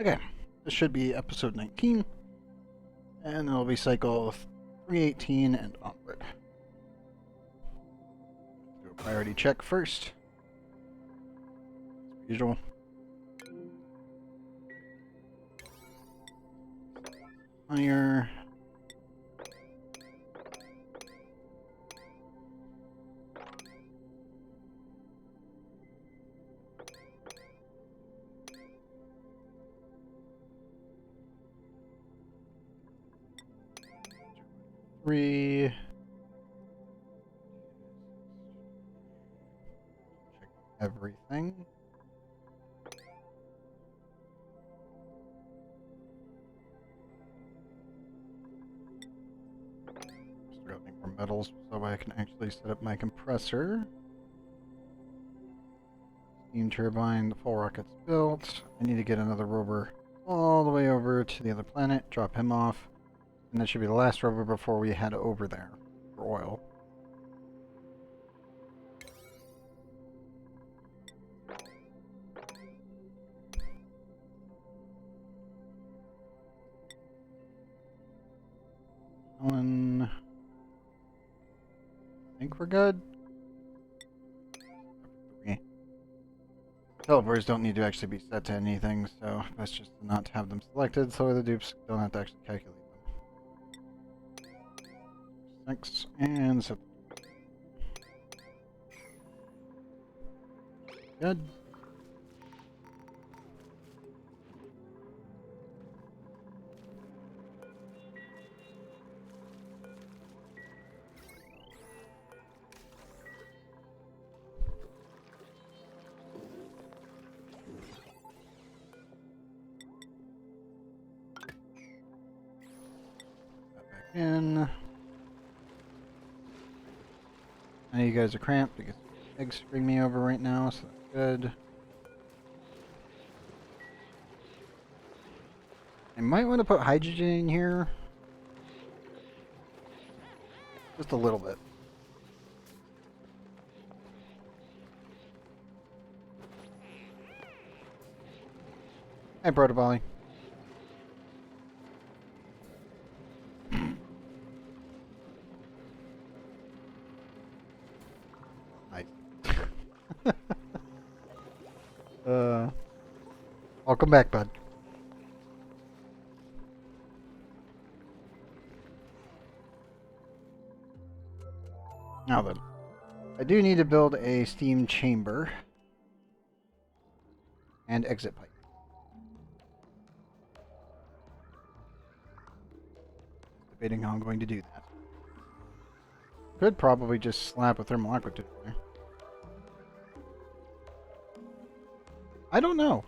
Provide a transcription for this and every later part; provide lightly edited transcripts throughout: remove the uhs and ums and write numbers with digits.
Okay, this should be episode 19, and it'll be cycle 318 and onward. Do a priority check first. As usual. Fire. Three. Check everything. Still got more metals so I can actually set up my compressor. Steam turbine, the full rocket's built. I need to get another rover all the way over to the other planet, drop him off. And that should be the last rover before we head over there for oil. One. I think we're good. Teleporters don't need to actually be set to anything, so that's just not to have them selected, so the dupes don't have to actually calculate them. 6 and set. Good. That back in. I know you guys are cramped because eggs bring me over right now, so that's good. I might want to put hydrogen in here. Just a little bit. Hi, Protobali. Welcome back, bud. Now then, I do need to build a steam chamber and exit pipe. Debating how I'm going to do that. Could probably just slap a thermal aqueduct there. I don't know.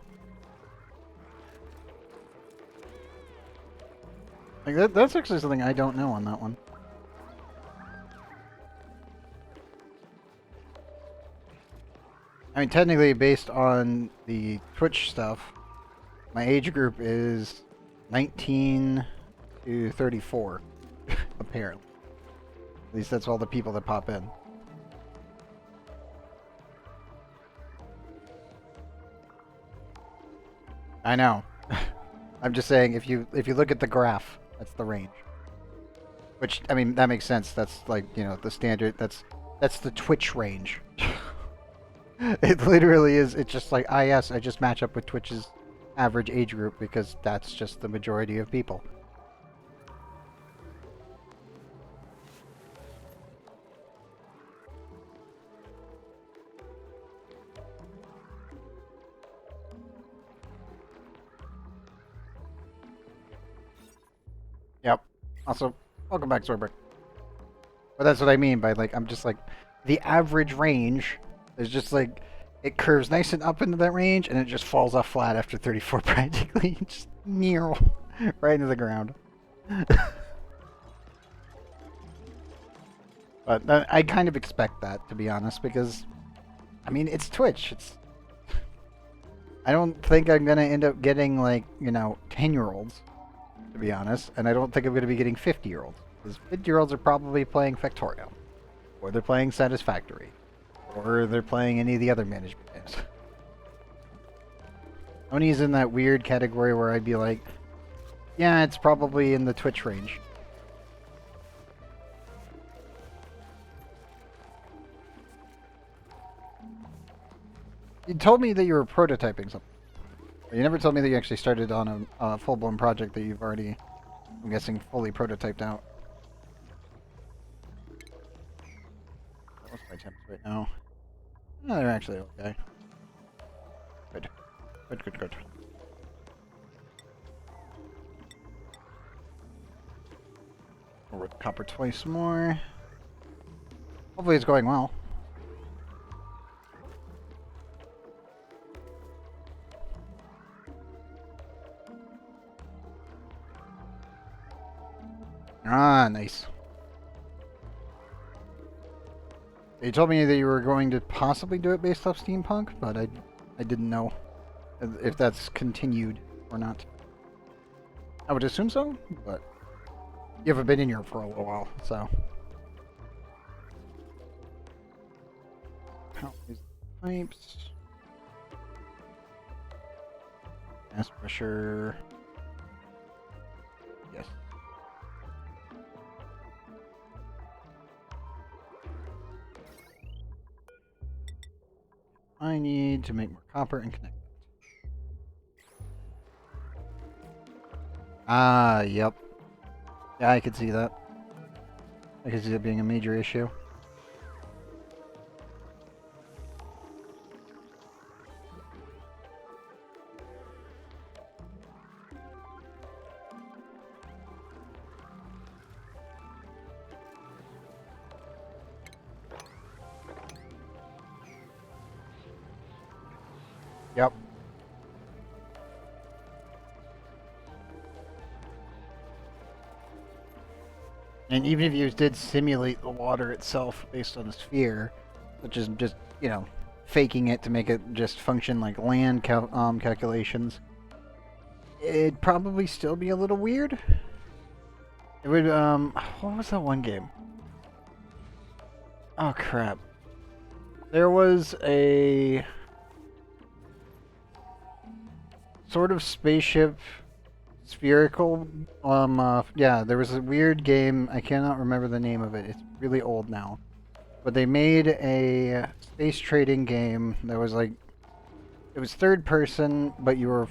Like that's actually something I don't know on that one. I mean, technically, based on the Twitch stuff, my age group is 19 to 34, apparently. At least that's all the people that pop in. I know. I'm just saying, if you look at the graph, that's the range. Which, I mean, that makes sense. That's like, you know, the standard. That's the Twitch range. It literally is. It's just like, yes, I just match up with Twitch's average age group because that's just the majority of people. Yep. Also, welcome back, Zorbrick. But that's what I mean by, like, I'm just like, the average range is just like, it curves nice and up into that range, and it just falls off flat after 34 practically. Just near right into the ground. But I kind of expect that, to be honest, because, I mean, it's Twitch. I don't think I'm going to end up getting, like, you know, 10-year-olds, to be honest, and I don't think I'm going to be getting 50-year-olds. Because 50-year-olds are probably playing Factorio, or they're playing Satisfactory, or they're playing any of the other management games. ONI's in that weird category where I'd be like, yeah, it's probably in the Twitch range. You told me that you were prototyping something. But you never told me that you actually started on a full-blown project that you've already, I'm guessing, fully prototyped out. What's my temps right now? Oh, they're actually okay. Good. Good, good, good. Over the copper twice more. Hopefully it's going well. Ah, nice. You told me that you were going to possibly do it based off steampunk, but I didn't know if that's continued or not. I would assume so, but you haven't been in here for a little while, so. How is the pipes? Gas pressure. Yes. I need to make more copper and connect that. Ah, yep. Yeah, I could see that. I could see it being a major issue. Yep. And even if you did simulate the water itself based on the sphere, which is just, you know, faking it to make it just function like land calculations, it'd probably still be a little weird. It would, what was that one game? Oh, crap. There was a sort of spaceship spherical, yeah, there was a weird game, I cannot remember the name of it, it's really old now. But they made a space trading game that was like, it was third person, but you were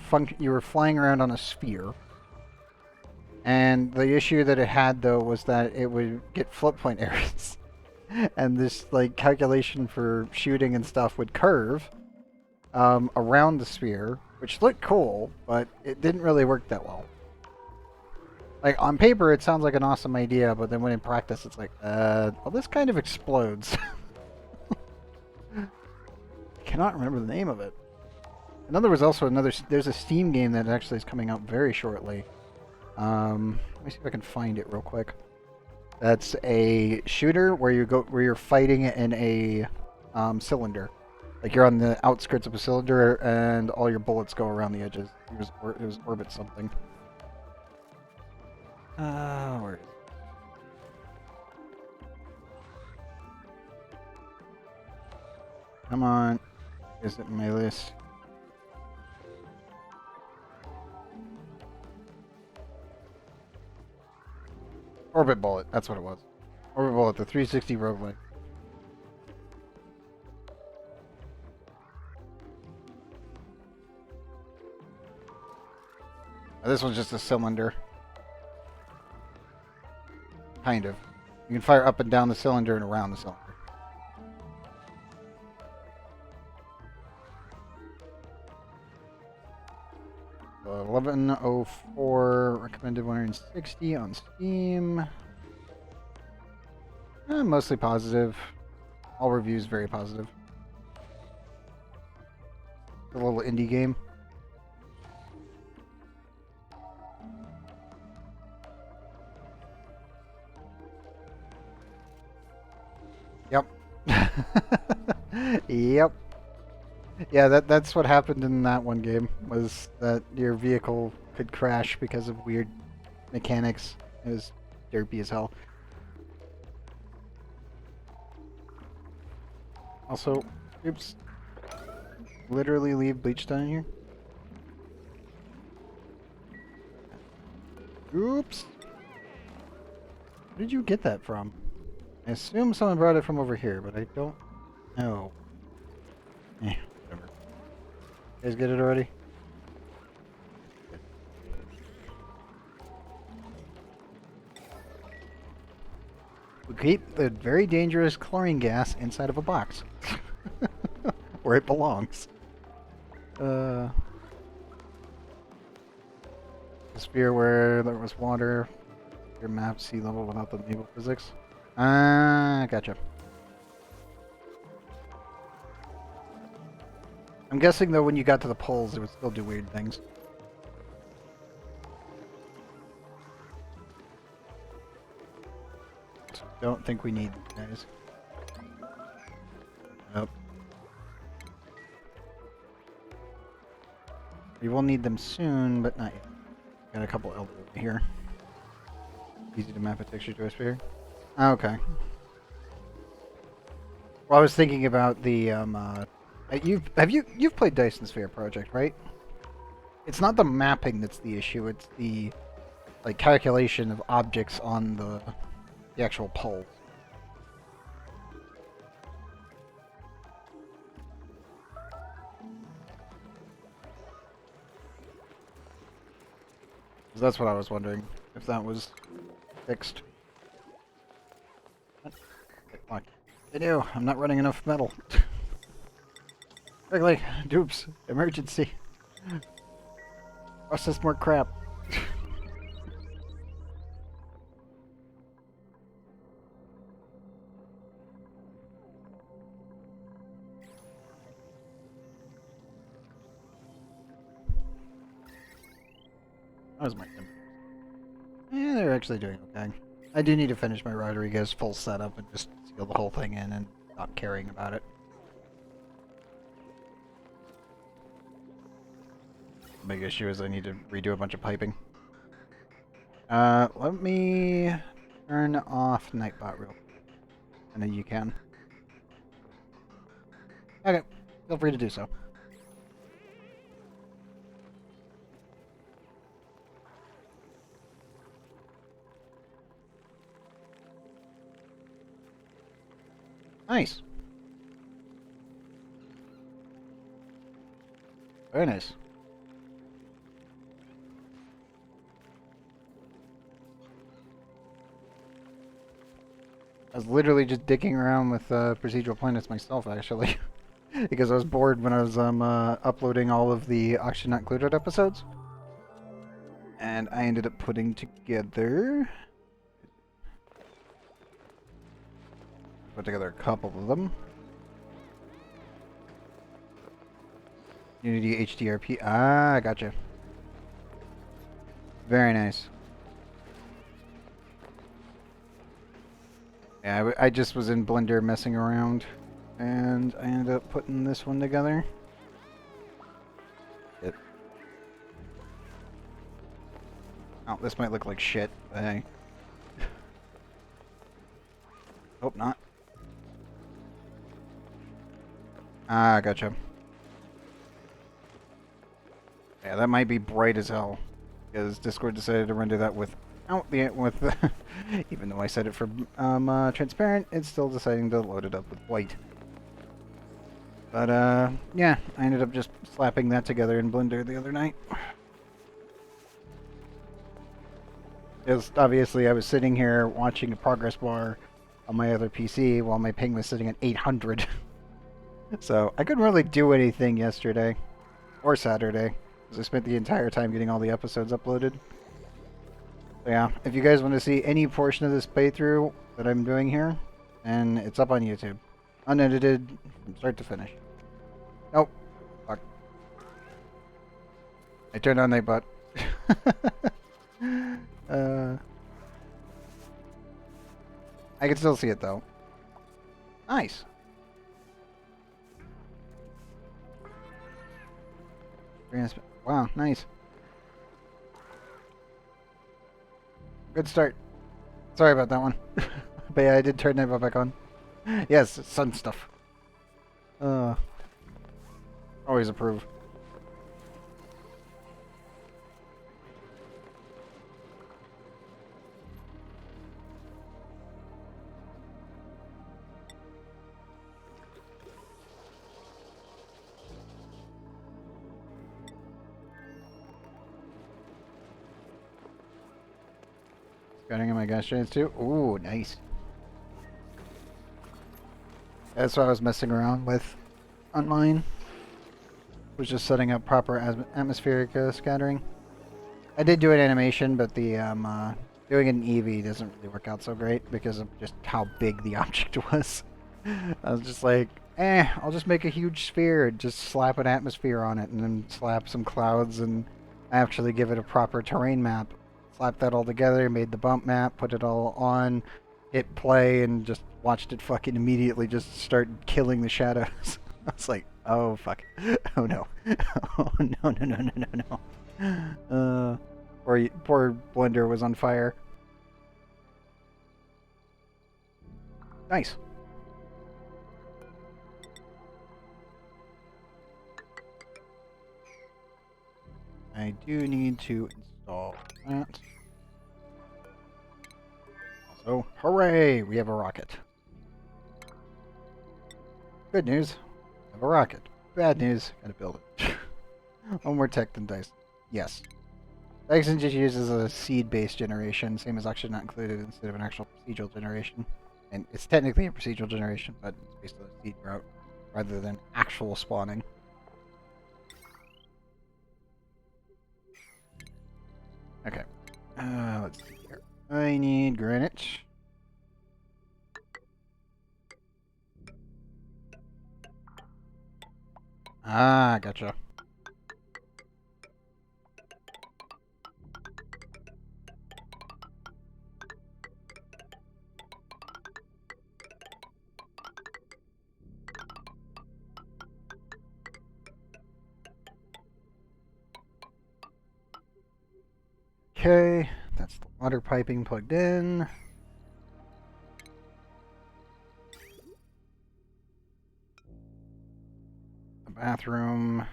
flying around on a sphere. And the issue that it had though was that it would get float point errors. And this like calculation for shooting and stuff would curve around the sphere, which looked cool, but it didn't really work that well. Like on paper it sounds like an awesome idea, but then when in practice it's like, well this kind of explodes. I cannot remember the name of it. And then there was also there's a Steam game that actually is coming out very shortly. Let me see if I can find it real quick. That's a shooter where you're fighting in a cylinder. Like you're on the outskirts of a cylinder and all your bullets go around the edges. It was Orbit something. Where is it? Come on. Is it in my list? Orbit Bullet, that's what it was. Orbit Bullet, the 360 roguelike. This one's just a cylinder. Kind of. You can fire up and down the cylinder and around the cylinder. So 1104 recommended 160 on Steam. Mostly positive. All reviews very positive. It's a little indie game. Yep. Yep. Yeah, that's what happened in that one game, was that your vehicle could crash because of weird mechanics. It was derpy as hell. Also, oops. Literally leave bleach down here. Oops. Where did you get that from? I assume someone brought it from over here, but I don't know. Whatever. You guys get it already? Good. We keep the very dangerous chlorine gas inside of a box. Where it belongs. A sphere where there was water. Your map sea level without the naval physics. Ah, gotcha. I'm guessing though when you got to the poles it would still do weird things. So don't think we need these guys. Nope. We will need them soon, but not yet. Got a couple elbows here. Easy to map a texture to a sphere. Oh, okay. Well, I was thinking about the you've played Dyson Sphere Project, right? It's not the mapping that's the issue. It's the like calculation of objects on the actual poles. That's what I was wondering, if that was fixed. What? I do. I'm not running enough metal. Quickly, dupes, emergency. Process more crap. How's my temper? Yeah, they're actually doing okay. I do need to finish my Rodriguez full setup and just seal the whole thing in and stop caring about it. The big issue is I need to redo a bunch of piping. Let me turn off Nightbot real quick. I know you can. Okay, feel free to do so. Nice. Very nice. I was literally just dicking around with procedural planets myself, actually. Because I was bored when I was uploading all of the Oxygen Not Included episodes. And I ended up putting together... Put together a couple of them. Unity HDRP. Ah, gotcha. Very nice. Yeah, I just was in Blender messing around, and I ended up putting this one together. Yep. Oh, this might look like shit, but hey. Hope not. Ah, gotcha. Yeah, that might be bright as hell, because Discord decided to render that without the even though I set it for transparent, it's still deciding to load it up with white. But yeah, I ended up just slapping that together in Blender the other night. Because obviously I was sitting here watching a progress bar on my other PC while my ping was sitting at 800. So I couldn't really do anything yesterday or Saturday because I spent the entire time getting all the episodes uploaded. So yeah, if you guys want to see any portion of this playthrough that I'm doing here, then it's up on YouTube. Unedited from start to finish. Nope. Fuck. I turned on Nightbot. I can still see it though. Nice. Wow, nice. Good start. Sorry about that one. But yeah, I did turn Nightbot back on. Yes, sun stuff. Always approve. Cutting in my gas giants too. Ooh, nice. That's what I was messing around with on mine. Was just setting up proper atmospheric scattering. I did do an animation, but the doing an EV doesn't really work out so great because of just how big the object was. I was just like, I'll just make a huge sphere, just slap an atmosphere on it, and then slap some clouds, and actually give it a proper terrain map. Slap that all together, made the bump map, put it all on, hit play, and just watched it fucking immediately just start killing the shadows. I was like, oh fuck, oh no, oh no no no no no no. Poor Blender was on fire. Nice. I do need to install that. Also, hooray! We have a rocket. Good news, I have a rocket. Bad news, gotta build it. One more tech than dice. Yes. Dyson just uses a seed-based generation, same as actually not included instead of an actual procedural generation. And it's technically a procedural generation, but it's based on a seed route rather than actual spawning. Okay. Let's see here. I need granite. Ah, gotcha. Okay, that's the water piping plugged in. The bathroom.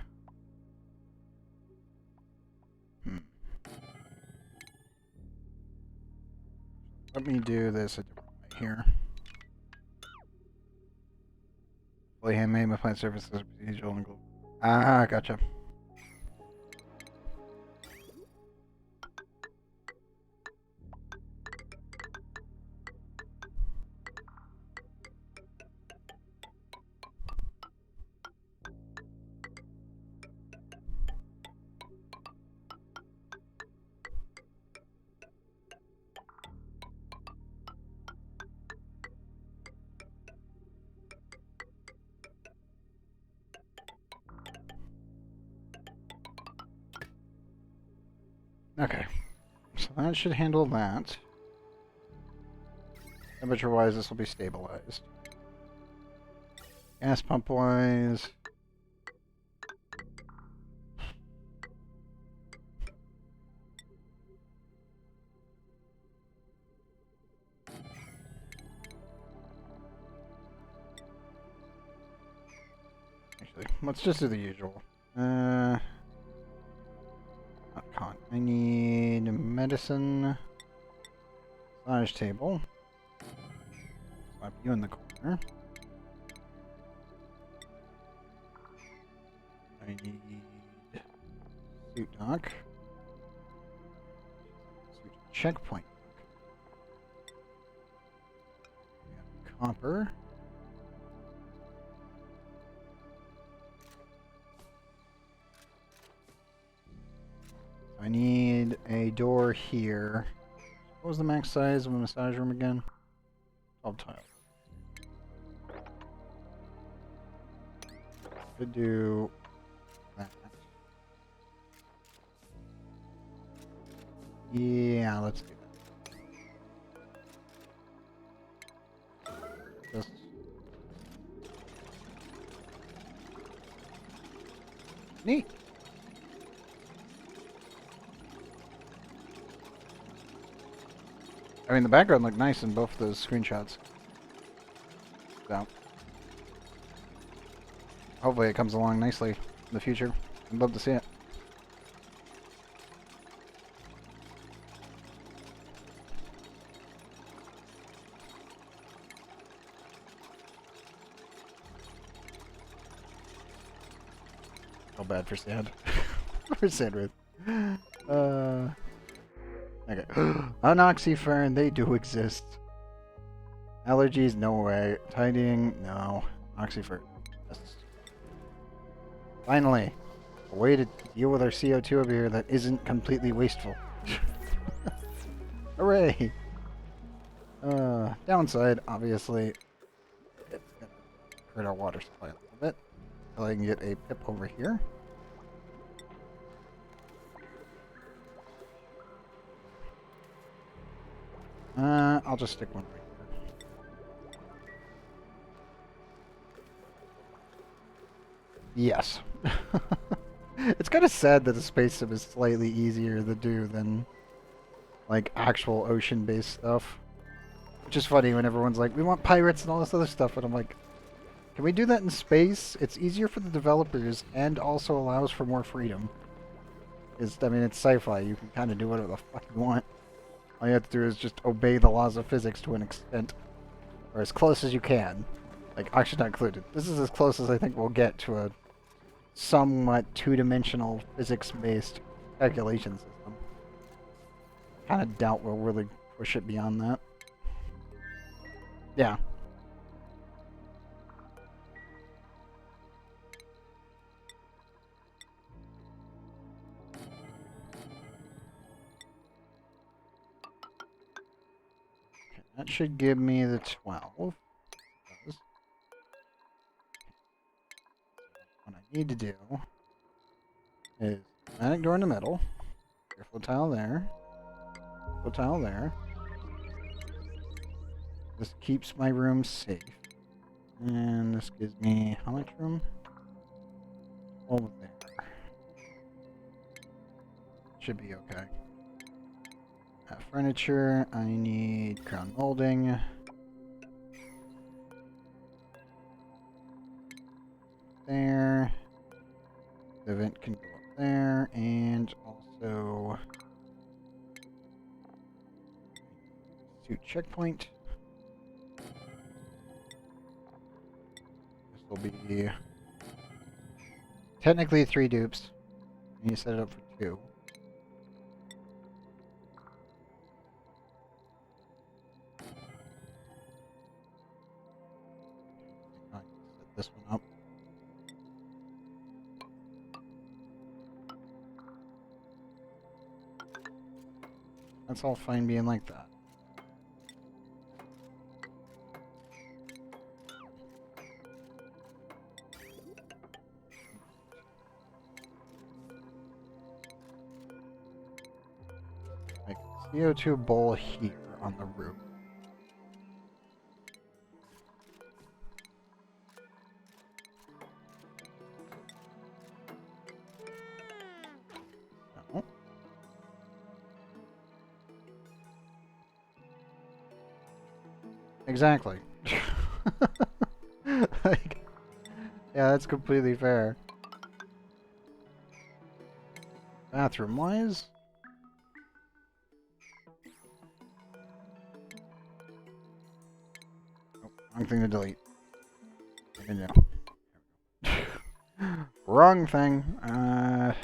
Let me do this a different way here. Fully handmade with plant surfaces, procedural and global. Ah, gotcha. Okay, so that should handle that. Temperature-wise, this will be stabilized. Gas pump-wise... Actually, let's just do the usual. Not con. I need medicine. Massage table. Slap you in the corner. I need suit dock. Suit checkpoint. Copper. I need a door here. What was the max size of a massage room again? 12 tiles. Could do that. Yeah, let's do that. Just neat. I mean, the background looked nice in both those screenshots. So, hopefully it comes along nicely in the future. I'd love to see it. Feel bad for Sand. For Sandruth. Okay. Anoxyfern, they do exist. Allergies, no way. Tidying, no. Oxyfern, yes. Finally, a way to deal with our CO2 over here that isn't completely wasteful. Hooray! Downside, obviously, it's gonna hurt our water supply a little bit. So I can get a pip over here. I'll just stick one right here. Yes. It's kind of sad that the space sim is slightly easier to do than, like, actual ocean-based stuff. Which is funny when everyone's like, we want pirates and all this other stuff, and I'm like, can we do that in space? It's easier for the developers and also allows for more freedom. I mean, it's sci-fi. You can kind of do whatever the fuck you want. All you have to do is just obey the laws of physics to an extent. Or as close as you can. Like, actually not included. This is as close as I think we'll get to a somewhat two-dimensional physics-based calculation system. Kind of doubt we'll really push it beyond that. Yeah. Okay, that should give me the 12. What I need to do is automatic door in the middle. Careful tile there. Careful tile there. This keeps my room safe. And this gives me how much room? Over there. Should be okay. Furniture, I need crown molding. There. The vent can go up there, and also suit checkpoint. This will be technically 3 dupes. I need to set it up for 2. I can set this one up. That's all fine being like that. Make a CO2 bowl here on the roof. No. Exactly. Like, yeah, that's completely fair. Bathroom-wise, oh, wrong thing to delete. Continue. Wrong thing. I'm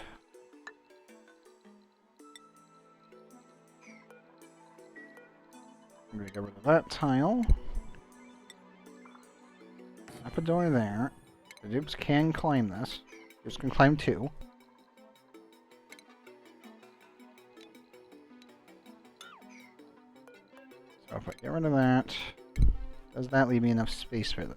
gonna get rid of that tile. Up a door there. The dupes can climb this. Dupes can climb 2. So if I get rid of that, does that leave me enough space for this?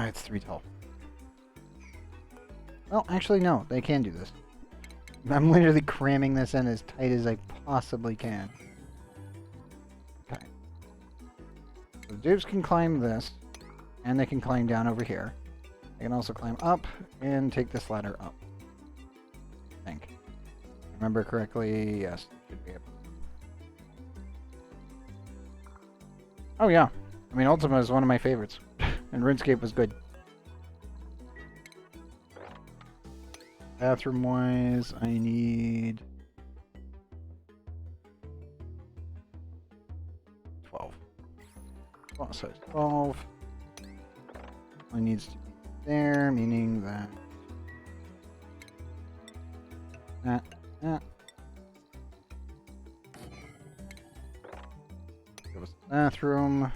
It's 3 tall. Well, actually no, they can do this. I'm literally cramming this in as tight as I possibly can. Okay. So the dupes can climb this, and they can climb down over here. They can also climb up and take this ladder up. I think. Remember correctly, yes, should be able. Oh yeah. I mean, Ultima is one of my favorites. And RuneScape was good. Bathroom-wise, I need 12. Font size 12. It needs to be there, meaning that Yeah. There was the bathroom.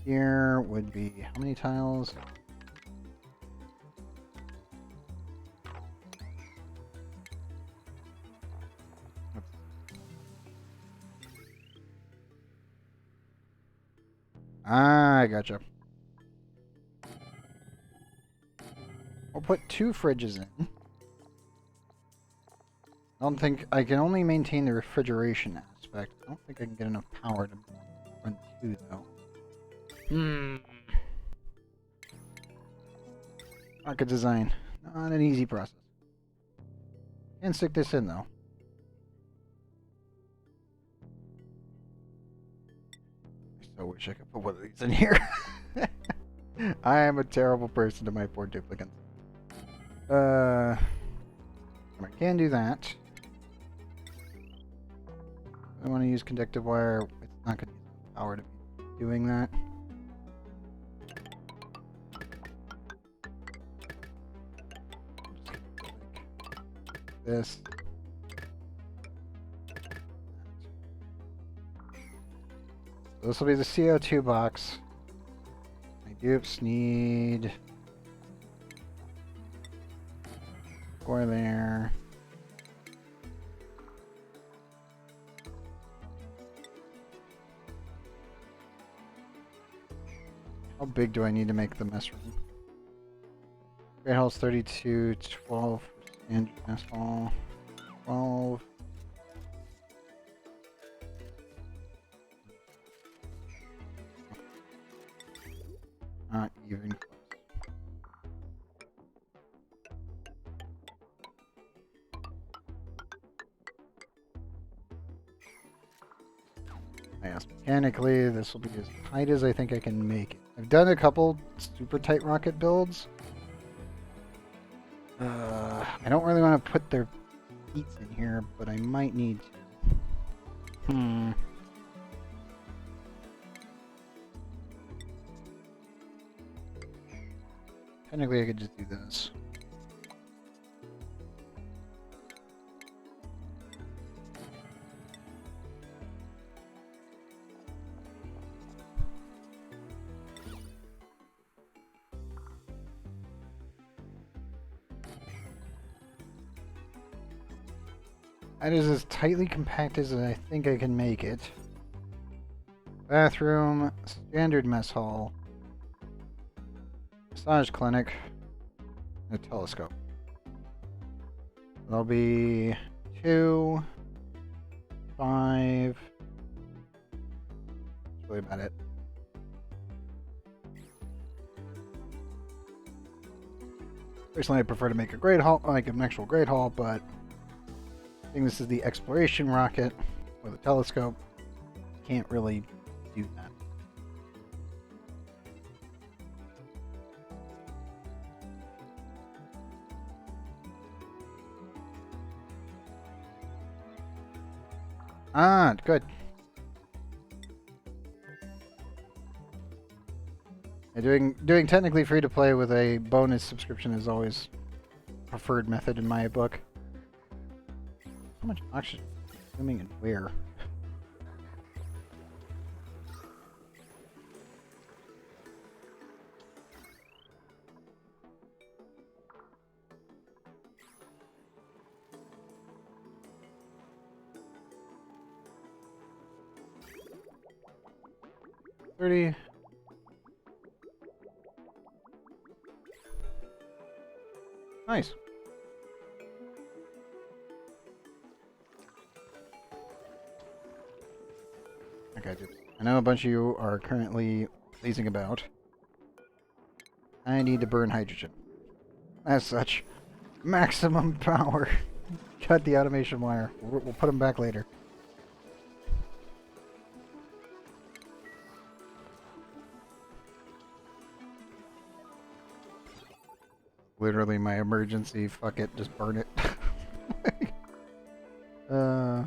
Here would be how many tiles? Ah, I gotcha. We'll put 2 fridges in. I don't think I can only maintain the refrigeration aspect. I don't think I can get enough power to run 2 though. Rocket design. Not an easy process. Can stick this in though. I so wish I could put one of these in here. I am a terrible person to my poor duplicants. I can do that. I want to use conductive wire. It's not going to use power to be doing that. This. So this will be the CO2 box. My dupes need 4 there. How big do I need to make the mess room? Great Hall's 32, 12 and mess hall, 12. Not even close. Yes, mechanically, this will be as tight as I think I can make it. I've done a couple super tight rocket builds. I don't really want to put their feet in here, but I might need to. Technically, I could just do this. That is as tightly compact as I think I can make it. Bathroom, standard mess hall, massage clinic, and a telescope. There'll be 2, 5. That's really about it. Personally, I prefer to make a great hall, like an actual great hall, but I think this is the exploration rocket with a telescope. Can't really do that. Ah, good. Yeah, doing technically free to play with a bonus subscription is always preferred method in my book. How much oxygen consuming and where? $30. Nice. Okay, I know a bunch of you are currently lazing about. I need to burn hydrogen. As such, maximum power. Cut the automation wire. We'll put them back later. Literally my emergency. Fuck it, just burn it. I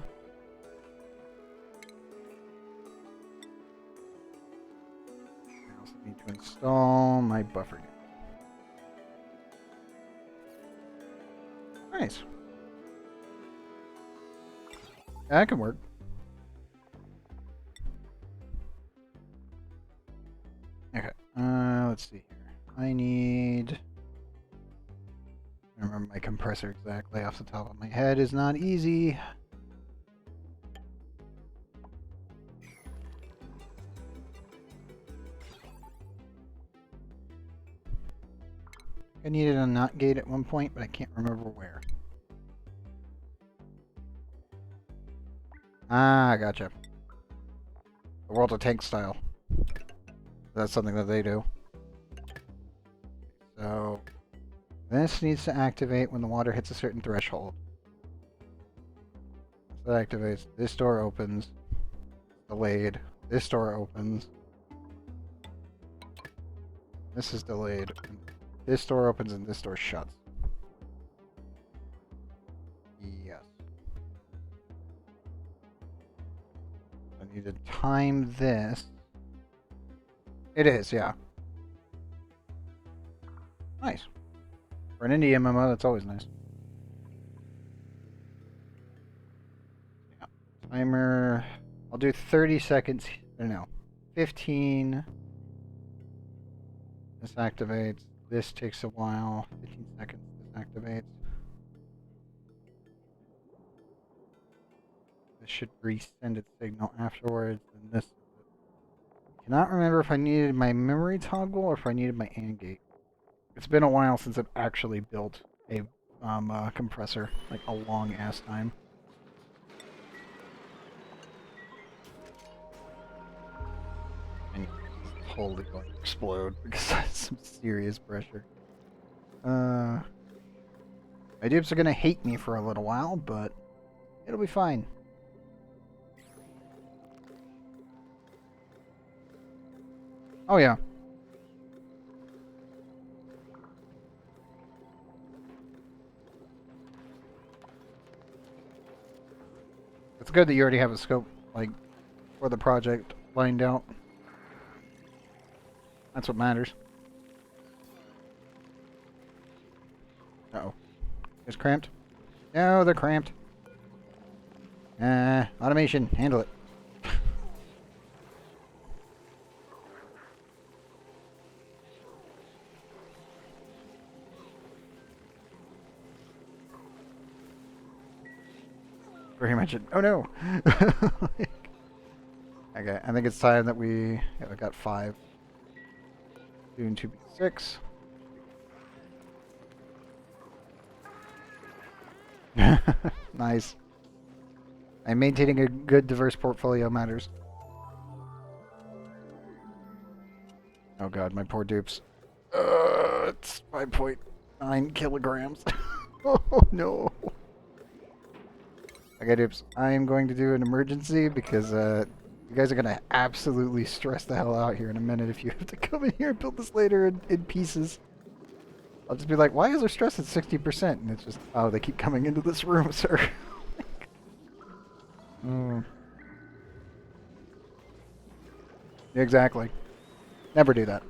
also need to install my buffer. Nice. That can work. Okay. Let's see here. I need. I remember my compressor exactly off the top of my head is not easy. I needed a NOT gate at one point, but I can't remember where. Ah, gotcha. The World of Tank style. That's something that they do. So, this needs to activate when the water hits a certain threshold. So that activates. This door opens. Delayed. This door opens. This is delayed. This door opens and this door shuts. Yes. I need to time this. It is, yeah. Nice. For an indie MMO, that's always nice. Yeah. Timer. I'll do 30 seconds. No. 15. This activates. This takes a while. 15 seconds. This activates. This should resend its signal afterwards. And this. I cannot remember if I needed my memory toggle or if I needed my AND gate. It's been a while since I've actually built a compressor. Like a long ass time. And it's totally going to explode because that's some serious pressure. My dupes are gonna hate me for a little while, but it'll be fine. Oh yeah. It's good that you already have a scope, like, for the project lined out. That's what matters. Uh-oh. It's cramped? No, they're cramped. Automation, handle it. Very much. Oh no! Okay, I think it's time that we. Yeah, I got 5. Doing 2b6. Nice. And maintaining a good, diverse portfolio matters. Oh god, my poor dupes. It's 5.9 kilograms. Oh no. Okay, dupes. I am going to do an emergency because you guys are going to absolutely stress the hell out here in a minute if you have to come in here and build this later in pieces. I'll just be like, why is there stress at 60%? And it's just, oh, they keep coming into this room, sir. Exactly. Never do that.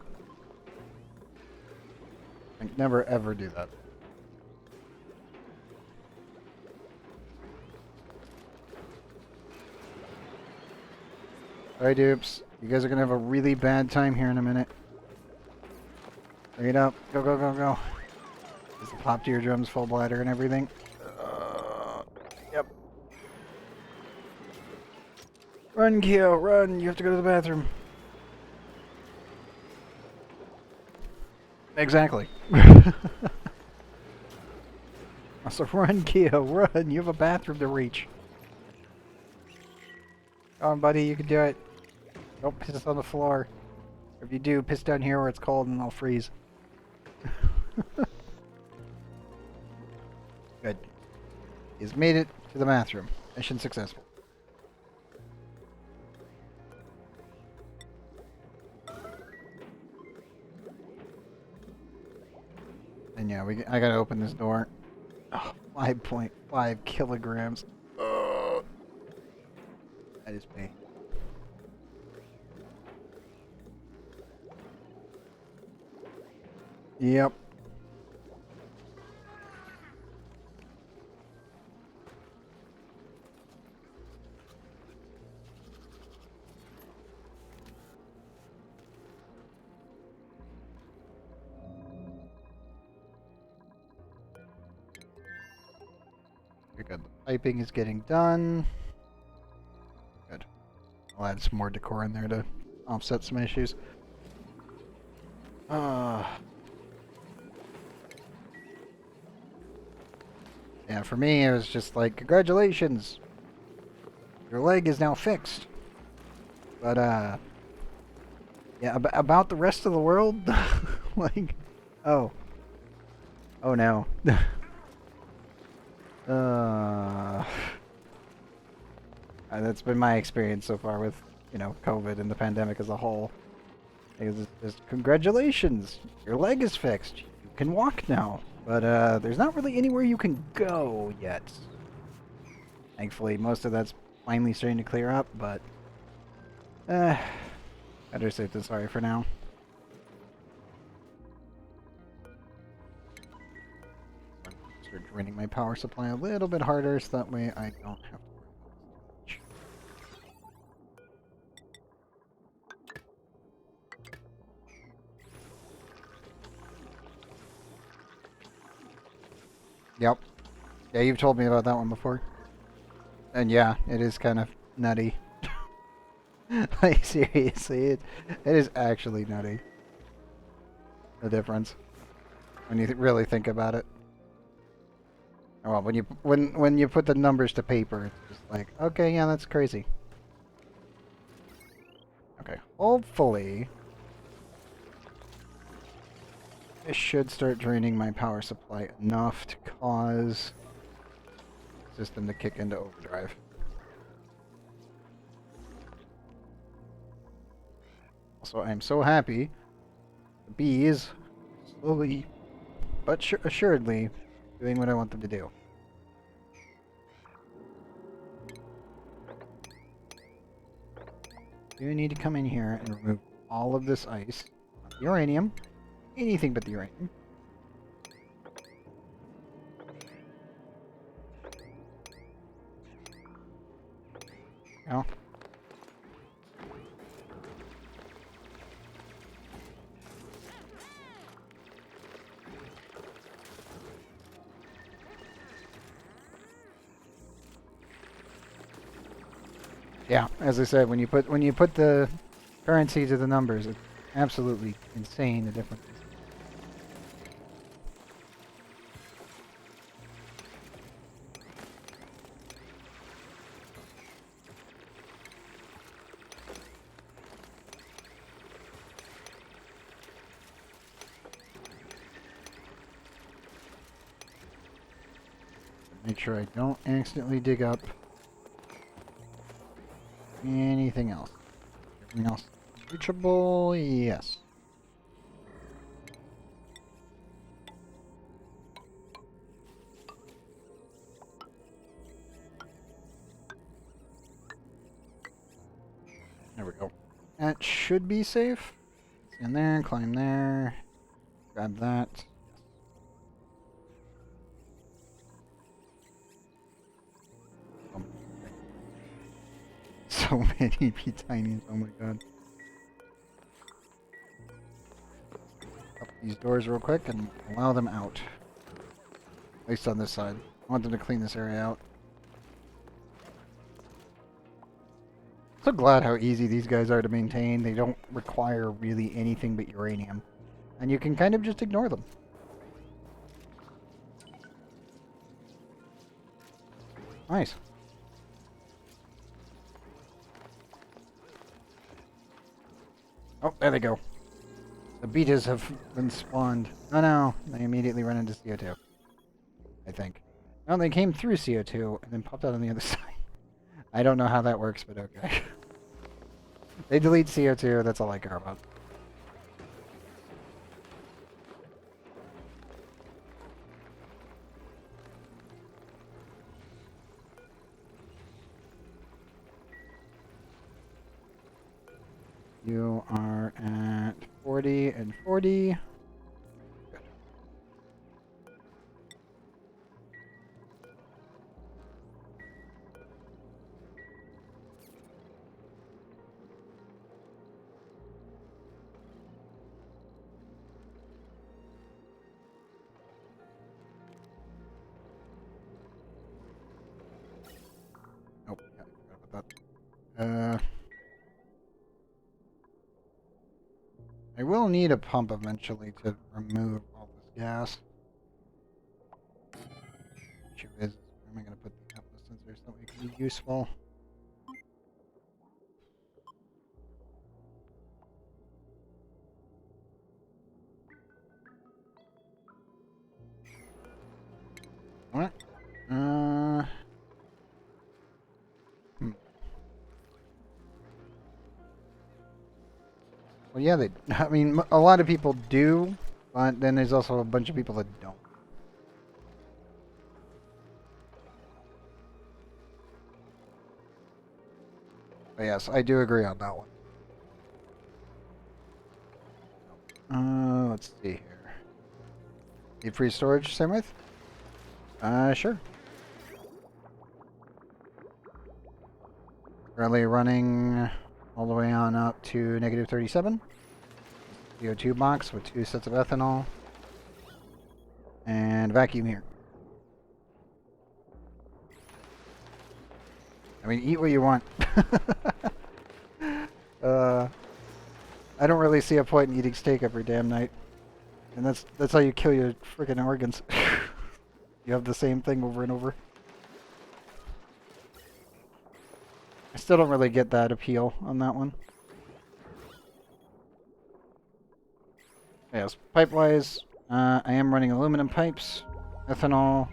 Like, never ever do that. Alright, dupes. You guys are gonna have a really bad time here in a minute. Bring it up. Go, go, go, go. Just pop to your drums, full bladder and everything. Yep. Run, Kyo, run. You have to go to the bathroom. Exactly. So run, Kyo, run. You have a bathroom to reach. Come on, buddy. You can do it. Don't piss on the floor. If you do, piss down here where it's cold and I'll freeze. Good. He's made it to the bathroom. Mission successful. And yeah, I gotta open this door. Oh, 5.5 kilograms. That is pain. Yep. Very good. The piping is getting done. Good. I'll add some more decor in there to offset some issues. Yeah, for me, it was just like, congratulations! Your leg is now fixed. But, yeah, about the rest of the world? Like, oh. Oh no. That's been my experience so far with, you know, COVID and the pandemic as a whole. It's just, congratulations! Your leg is fixed. You can walk now. But, there's not really anywhere you can go yet. Thankfully, most of that's finally starting to clear up, but... better safe than sorry for now. Start draining my power supply a little bit harder, so that way I don't have to worry about this. Yep. Yeah, you've told me about that one before. And yeah, it is kind of nutty. Like, seriously, it is actually nutty. The difference. When you really think about it. Well, when you put the numbers to paper, it's just like, okay, yeah, that's crazy. Okay, hopefully this should start draining my power supply enough to cause the system to kick into overdrive. Also, I'm so happy the bees slowly but assuredly doing what I want them to do. You need to come in here and remove all of this ice, not the uranium, anything but the uranium. No. Yeah, as I said, when you put the currency to the numbers, it's absolutely insane the difference. Make sure I don't accidentally dig up anything else. Everything else reachable? Yes. There we go. That should be safe. It's in there, climb there, grab that. So many B-Tinies, oh my god. Up these doors real quick and allow them out. At least on this side. I want them to clean this area out. So glad how easy these guys are to maintain. They don't require really anything but uranium. And you can kind of just ignore them. Nice. Oh, there they go. The betas have been spawned. Oh no, they immediately run into CO2. I think. No, they came through CO2 and then popped out on the other side. I don't know how that works, but okay. They delete CO2, that's all I care about. You are at 40 and 40. Good. will need a pump eventually to remove all this gas. Issue is, where am I going to put the outlet sensor so it can be useful? What? Well, yeah, I mean, a lot of people do, but then there's also a bunch of people that don't. But yes, I do agree on that one. Let's see here. Need free storage, same with? Sure. Currently running all the way on up to negative 37. CO2 box with 2 sets of ethanol. And vacuum here. I mean, eat what you want. I don't really see a point in eating steak every damn night. And that's how you kill your freaking organs. You have the same thing over and over. I still don't really get that appeal on that one. Yes, pipe-wise, I am running aluminum pipes, ethanol,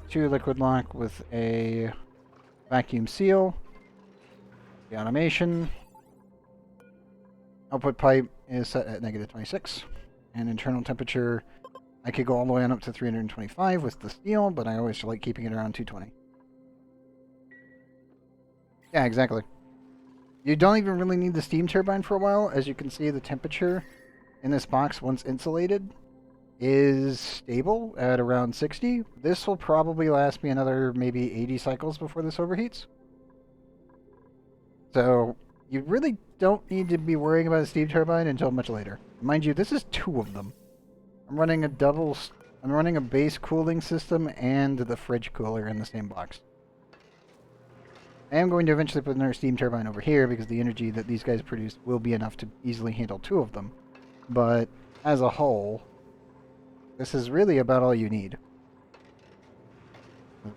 2 liquid lock with a vacuum seal, the automation. Output pipe is set at negative 26, and internal temperature, I could go all the way on up to 325 with the steel, but I always like keeping it around 220. Yeah, exactly. You don't even really need the steam turbine for a while. As you can see, the temperature in this box, once insulated, is stable at around 60. This will probably last me another maybe 80 cycles before this overheats. So you really don't need to be worrying about a steam turbine until much later. Mind you, this is 2 of them. I'm running a base cooling system and the fridge cooler in the same box. I am going to eventually put another steam turbine over here because the energy that these guys produce will be enough to easily handle 2 of them. But as a whole, this is really about all you need.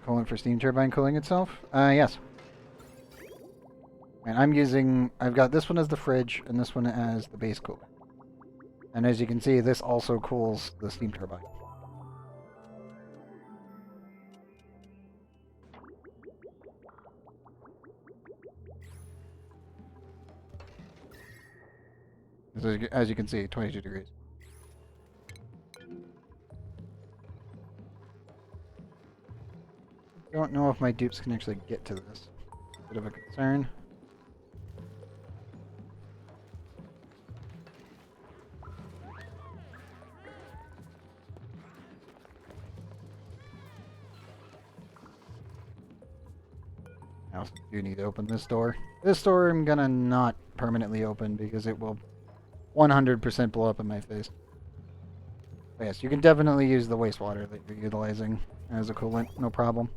Coolant for steam turbine cooling itself? Yes. And I've got this one as the fridge and this one as the base cooler. And as you can see, this also cools the steam turbine. As you can see, 22 degrees. Don't know if my dupes can actually get to this. Bit of a concern. I also do need to open this door. This door I'm gonna not permanently open because it will 100% blow up in my face. But yes, you can definitely use the wastewater that you're utilizing as a coolant, no problem.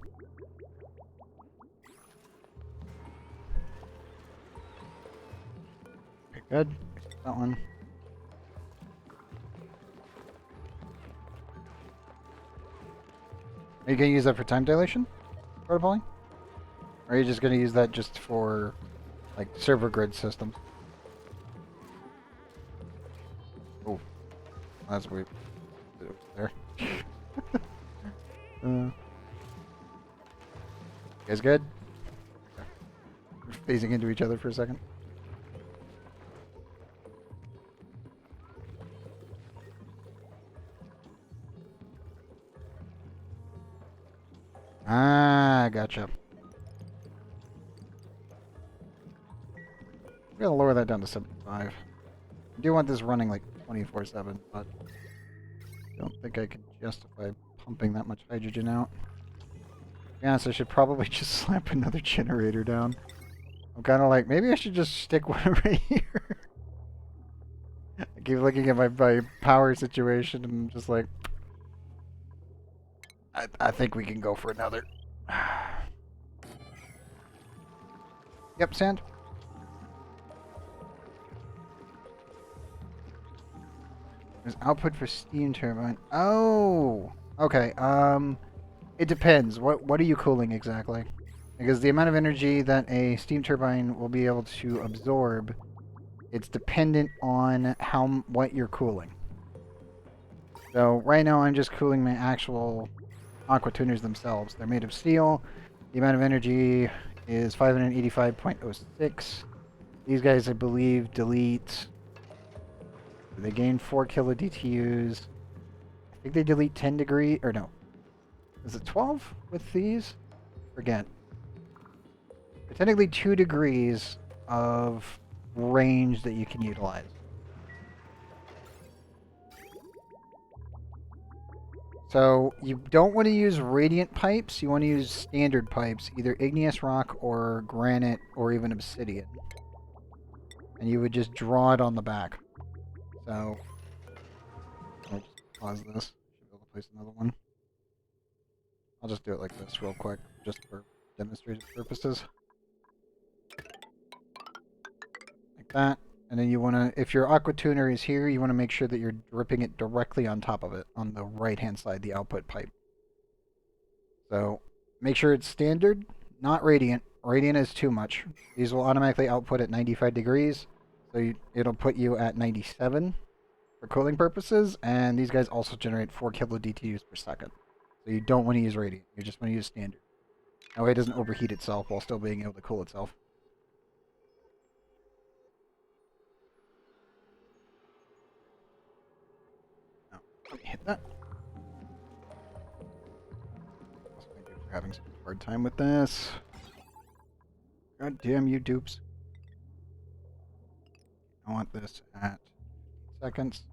Okay, good. That one. Are you gonna use that for time dilation? Protopoling? Or are you just gonna use that just for like server grid systems? Oh, that's weird. There. You guys good? Okay. We're phasing into each other for a second. Ah, gotcha. I'm gonna lower that down to 75. I do want this running like 24/7, but I don't think I can justify pumping that much hydrogen out. To be honest, I should probably just slap another generator down. I'm kind of like, maybe I should just stick one right here. I keep looking at my power situation and I'm just like, I think we can go for another. Yep, sand. There's output for steam turbine. Oh, okay. It depends. What are you cooling exactly? Because the amount of energy that a steam turbine will be able to absorb, it's dependent on what you're cooling. So right now I'm just cooling my actual aqua tuners themselves. They're made of steel. The amount of energy is 585.06. These guys, I believe, delete. They gain 4 kilo DTUs. I think they delete 10 degree, or no. Is it 12 with these? Forget. They're technically 2 degrees of range that you can utilize. So you don't want to use radiant pipes, you want to use standard pipes, either igneous rock or granite or even obsidian. And you would just draw it on the back. So I'll just pause this. Should be able to place another one. I'll just do it like this real quick, just for demonstrative purposes. Like that. And then you want to, if your aqua tuner is here, you want to make sure that you're dripping it directly on top of it, on the right-hand side, the output pipe. So make sure it's standard, not radiant. Radiant is too much. These will automatically output at 95 degrees, so it'll put you at 97 for cooling purposes, and these guys also generate 4 kilo DTUs per second. So you don't want to use radiant, you just want to use standard. That way it doesn't overheat itself while still being able to cool itself. Oh, let me hit that. What's my dupe? We're having some hard time with this. God damn you dupes. I want this at seconds.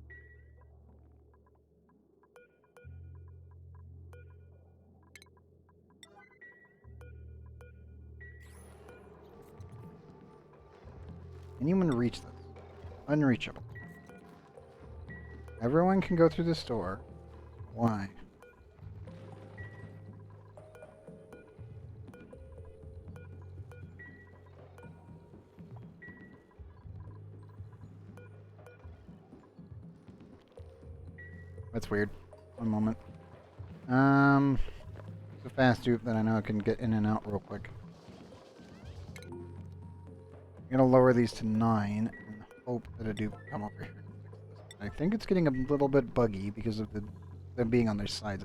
Anyone reach this? Unreachable. Everyone can go through this door. Why? That's weird. One moment. It's a fast dupe that I know I can get in and out real quick. I'm gonna lower these to 9 and hope that a dupe will come over here and fix this. I think it's getting a little bit buggy because of them being on their sides.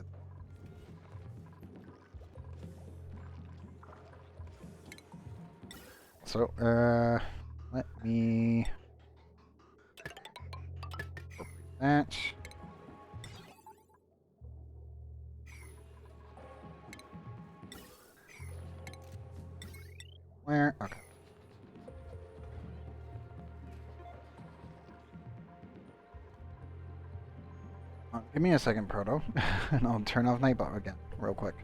So, let me appropriate that. Where? Okay. Give me a second, Proto, and I'll turn off Nightbot again, real quick.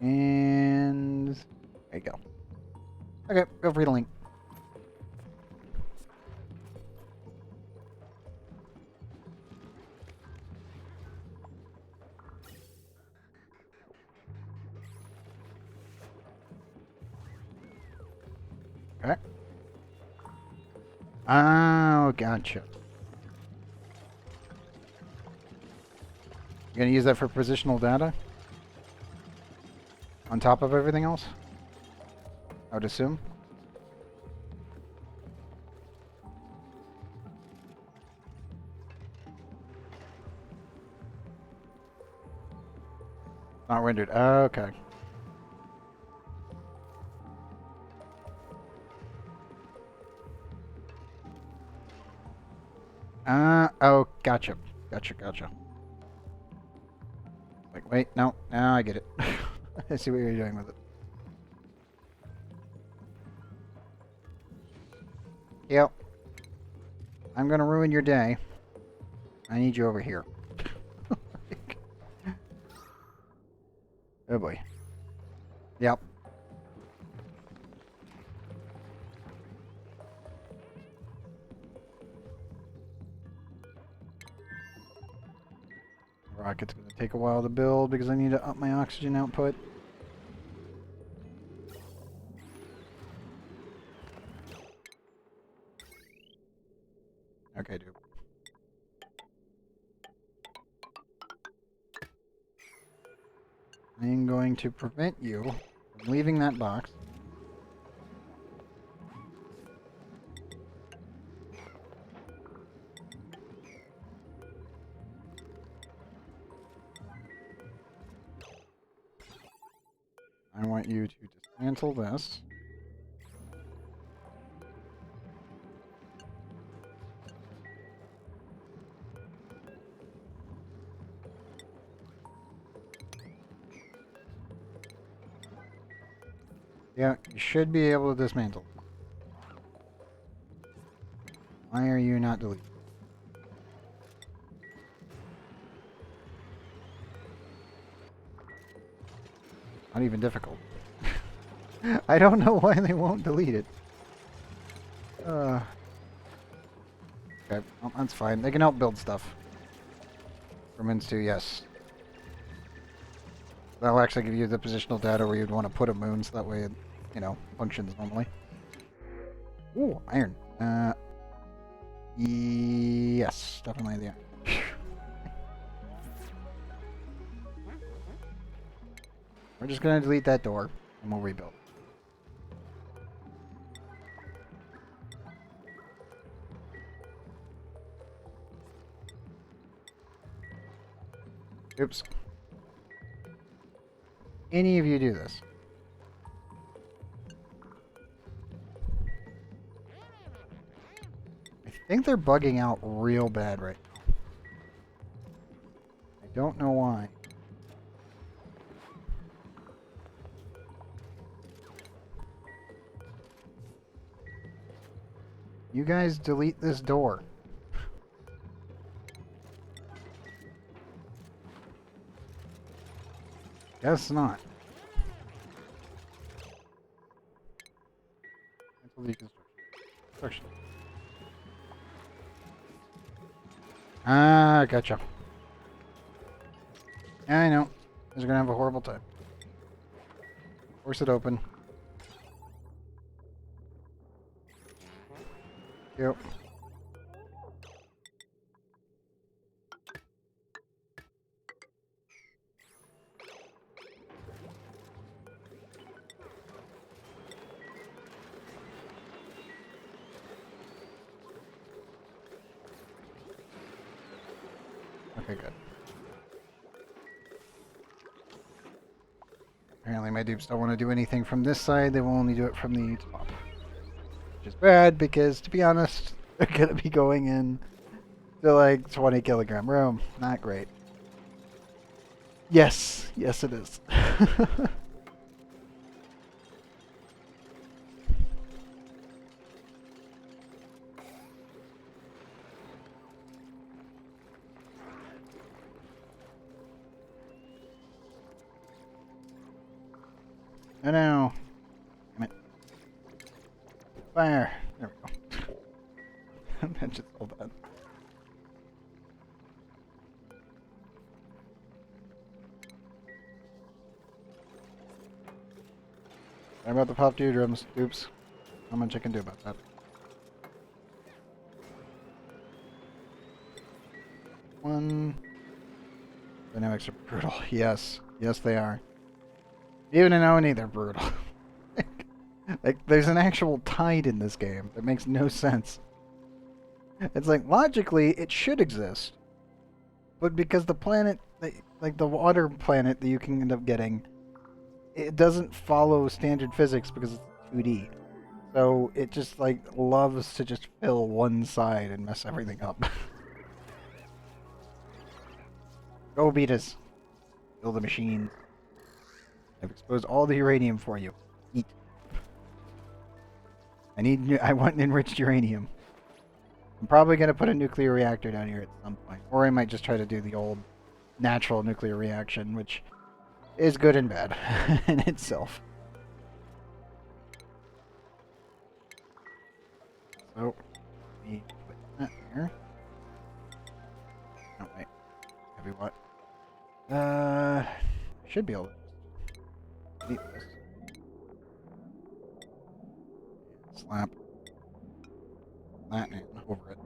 And there you go. Okay, feel free to link. Okay. Oh, gotcha. You're gonna use that for positional data? On top of everything else? I would assume. Not rendered. Okay. Oh, gotcha. Gotcha. Like, wait, no, now I get it. I see what you're doing with it. Yep. I'm gonna ruin your day. I need you over here. Oh boy. Yep. Rocket's gonna take a while to build because I need to up my oxygen output. Okay, dude. I'm going to prevent you from leaving that box. I want you to dismantle this. Yeah, you should be able to dismantle. Why are you not deleted? Not even difficult. I don't know why they won't delete it. Okay, well, that's fine. They can help build stuff. From Instu, yes. That'll actually give you the positional data where you'd want to put a moon, so that way it, you know, functions normally. Ooh, iron. Yes, definitely the iron. We're just gonna delete that door, and we'll rebuild. Oops. Any of you do this? I think they're bugging out real bad right now. I don't know why. You guys delete this door. Guess not. Cancel deconstruction. Ah, gotcha. Yeah, I know. You're gonna have a horrible time. Force it open. Yep. Okay, good. Apparently my dupes don't want to do anything from this side, they will only do it from the top. Which is bad, because to be honest, they're gonna be going in to like 20 kilogram room. Not great. Yes, yes it is. I know. Damn it. Fire. There we go. That just so bad. Sorry about the pop dewdrums. Oops. How much I can do about that. One. Dynamics are brutal. Yes. Yes, they are. Even in ONI, they're brutal. Like, there's an actual tide in this game that makes no sense. It's like, logically, it should exist. But because the planet, like the water planet that you can end up getting, it doesn't follow standard physics because it's 2D. So it just, like, loves to just fill one side and mess everything up. Go, Beatus. Build the machine. I've exposed all the uranium for you. Eat. I want enriched uranium. I'm probably going to put a nuclear reactor down here at some point. Or I might just try to do the old natural nuclear reaction, which is good and bad in itself. So, let me put that here. Oh, wait. Heavy what? I should be able to just delete this. Slap that in over it.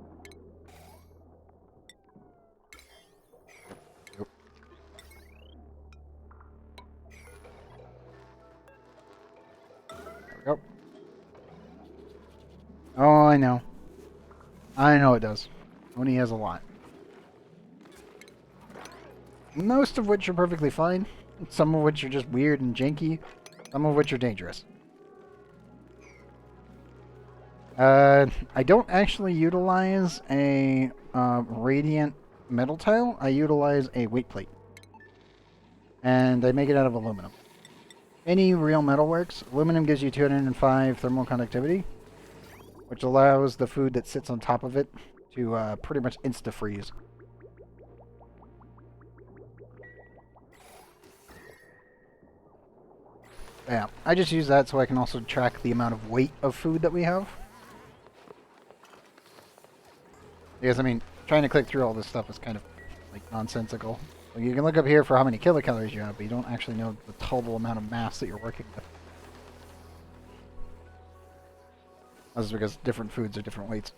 know. I know it does. ONI has a lot. Most of which are perfectly fine. Some of which are just weird and janky. Some of which are dangerous. I don't actually utilize a radiant metal tile. I utilize a weight plate. And I make it out of aluminum. Any real metal works. Aluminum gives you 205 thermal conductivity, which allows the food that sits on top of it to pretty much insta-freeze. Yeah, I just use that so I can also track the amount of weight of food that we have. Because, I mean, trying to click through all this stuff is kind of, like, nonsensical. Like, you can look up here for how many kilocalories you have, but you don't actually know the total amount of mass that you're working with. That's because different foods are different weights.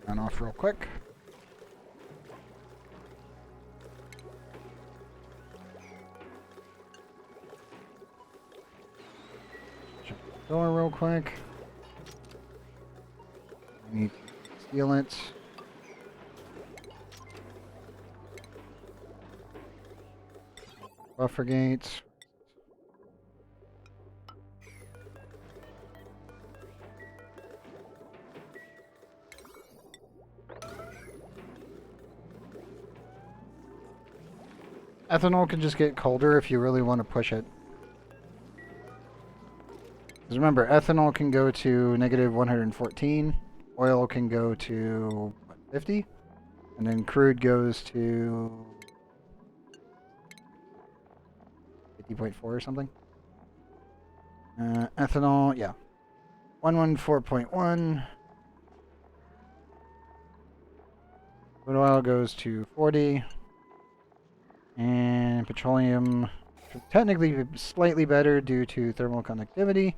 Turn that off real quick. Door real quick. I need to seal it. Buffer gate. Ethanol can just get colder if you really want to push it. Because remember, ethanol can go to negative 114, oil can go to what, 50, and then crude goes to 50.4 or something. Ethanol, yeah. 114.1. Crude oil goes to 40. And petroleum, technically slightly better due to thermal conductivity,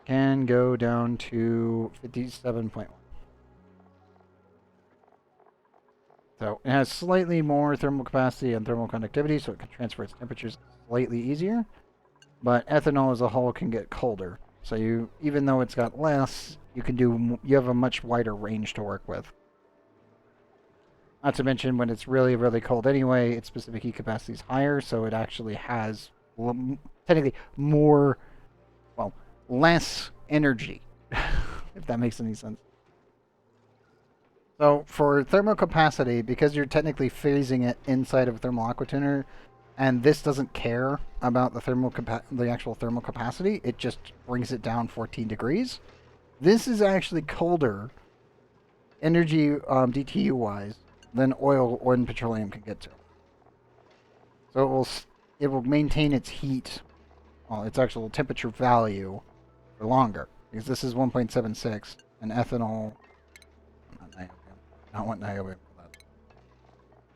can go down to 57.1. So it has slightly more thermal capacity and thermal conductivity, so it can transfer its temperatures slightly easier. But ethanol as a whole can get colder. So you, even though it's got less, you have a much wider range to work with. Not to mention when it's really, really cold anyway, its specific heat capacity is higher, so it actually has technically more, well, less energy, if that makes any sense. So for thermal capacity, because you're technically phasing it inside of a thermal aquatuner, and this doesn't care about the actual thermal capacity, it just brings it down 14 degrees. This is actually colder, energy DTU-wise, than oil or petroleum can get to. So it will maintain its heat, well, its actual temperature value for longer, because this is 1.76, and ethanol, not what niobium.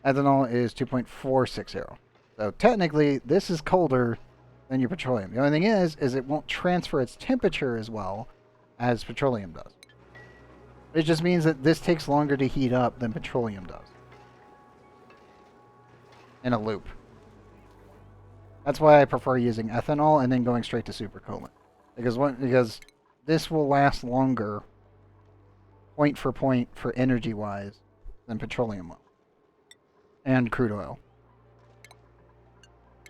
Ethanol is 2.460. So technically, this is colder than your petroleum. The only thing is it won't transfer its temperature as well as petroleum does. It just means that this takes longer to heat up than petroleum does. In a loop. That's why I prefer using ethanol and then going straight to supercoolant. Because this will last longer, point for energy wise, than petroleum will. And crude oil.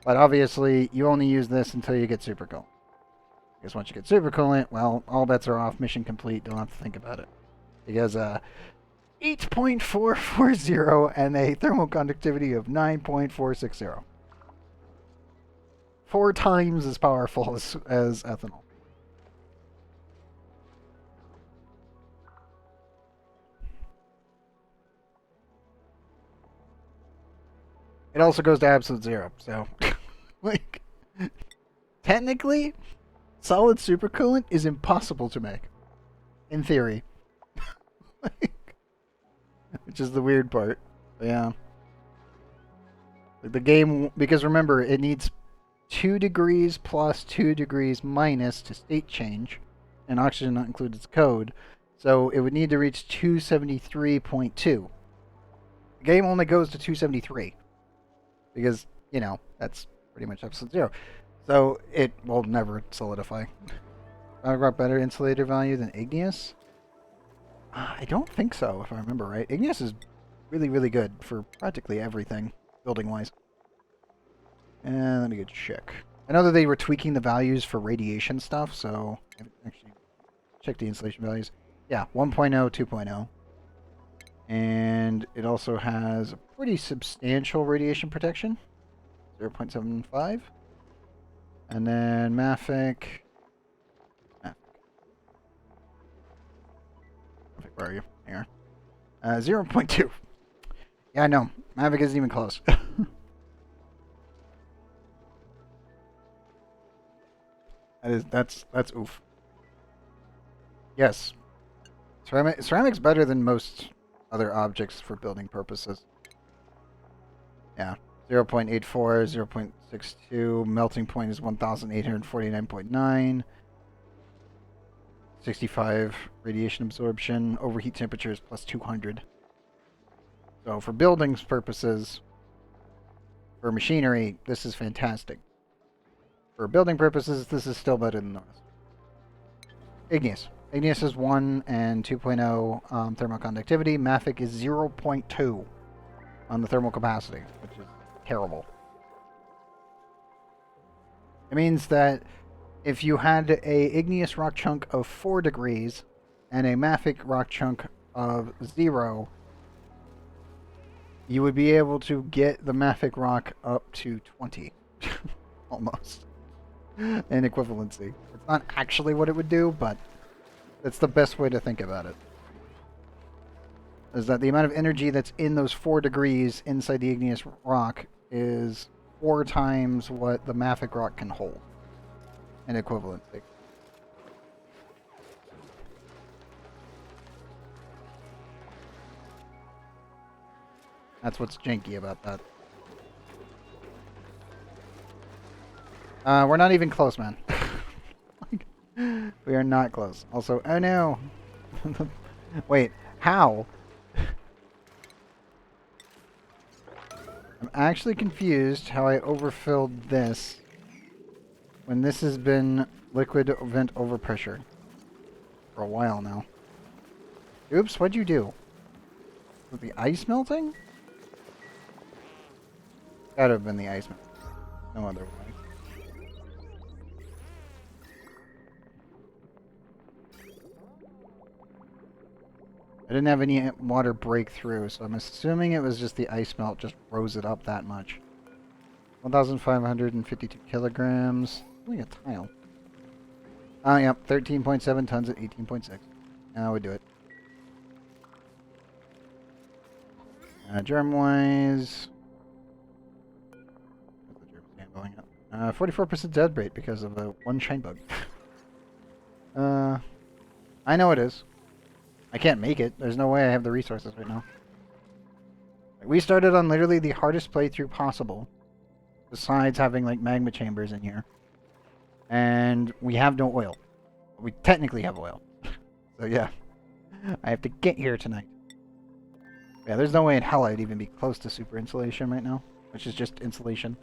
But obviously, you only use this until you get supercoolant. Because once you get supercoolant, well, all bets are off, mission complete, don't have to think about it. Because 8.440 and a thermal conductivity of 9.460. 4 times as powerful as ethanol. It also goes to absolute zero, so like technically solid supercoolant is impossible to make. In theory. Which is the weird part. But yeah. The game, because remember, it needs 2 degrees plus 2 degrees minus to state change, and oxygen not included its code. So it would need to reach 273.2. The game only goes to 273 because, you know, that's pretty much absolute zero. So it will never solidify. Got better insulator value than igneous? I don't think so, if I remember right. Igneous is really, really good for practically everything, building-wise. And let me get check. I know that they were tweaking the values for radiation stuff, so I haven't actually checked the insulation values. Yeah, 1.0, 2.0. And it also has a pretty substantial radiation protection, 0.75. And then Mafic. Where are you? Here. 0.2. Yeah, I know. Mavic isn't even close. That's oof. Yes. Ceramic's better than most other objects for building purposes. Yeah. 0.84, 0.62. Melting point is 1,849.9. 65 radiation absorption. Overheat temperature is plus 200. So for buildings purposes, for machinery, this is fantastic. For building purposes, this is still better than the rest. Igneous. Igneous is 1 and 2.0 thermal conductivity. Mafic is 0.2 on the thermal capacity, which is terrible. It means that if you had a igneous rock chunk of 4 degrees and a mafic rock chunk of 0, you would be able to get the mafic rock up to 20. Almost. In equivalency. It's not actually what it would do, but that's the best way to think about it. Is that the amount of energy that's in those 4 degrees inside the igneous rock is 4 times what the mafic rock can hold. In equivalency. That's what's janky about that. We're not even close, man. We are not close. Also, oh no! Wait, how? I'm actually confused how I overfilled this when this has been liquid vent overpressure for a while now. Oops, what'd you do? Was the ice melting? Gotta have been the ice melting. No other way. I didn't have any water break through, so I'm assuming it was just the ice melt just rose it up that much. 1,552 kilograms. Only a tile. Oh, yep. 13.7 tons at 18.6. Now we do it. Germ-wise... 44% dead rate because of one shine bug. I know it is. I can't make it. There's no way I have the resources right now. We started on literally the hardest playthrough possible. Besides having, like, magma chambers in here. And we have no oil. We technically have oil. So, yeah. I have to get here tonight. Yeah, there's no way in hell I'd even be close to super insulation right now. Which is just insulation.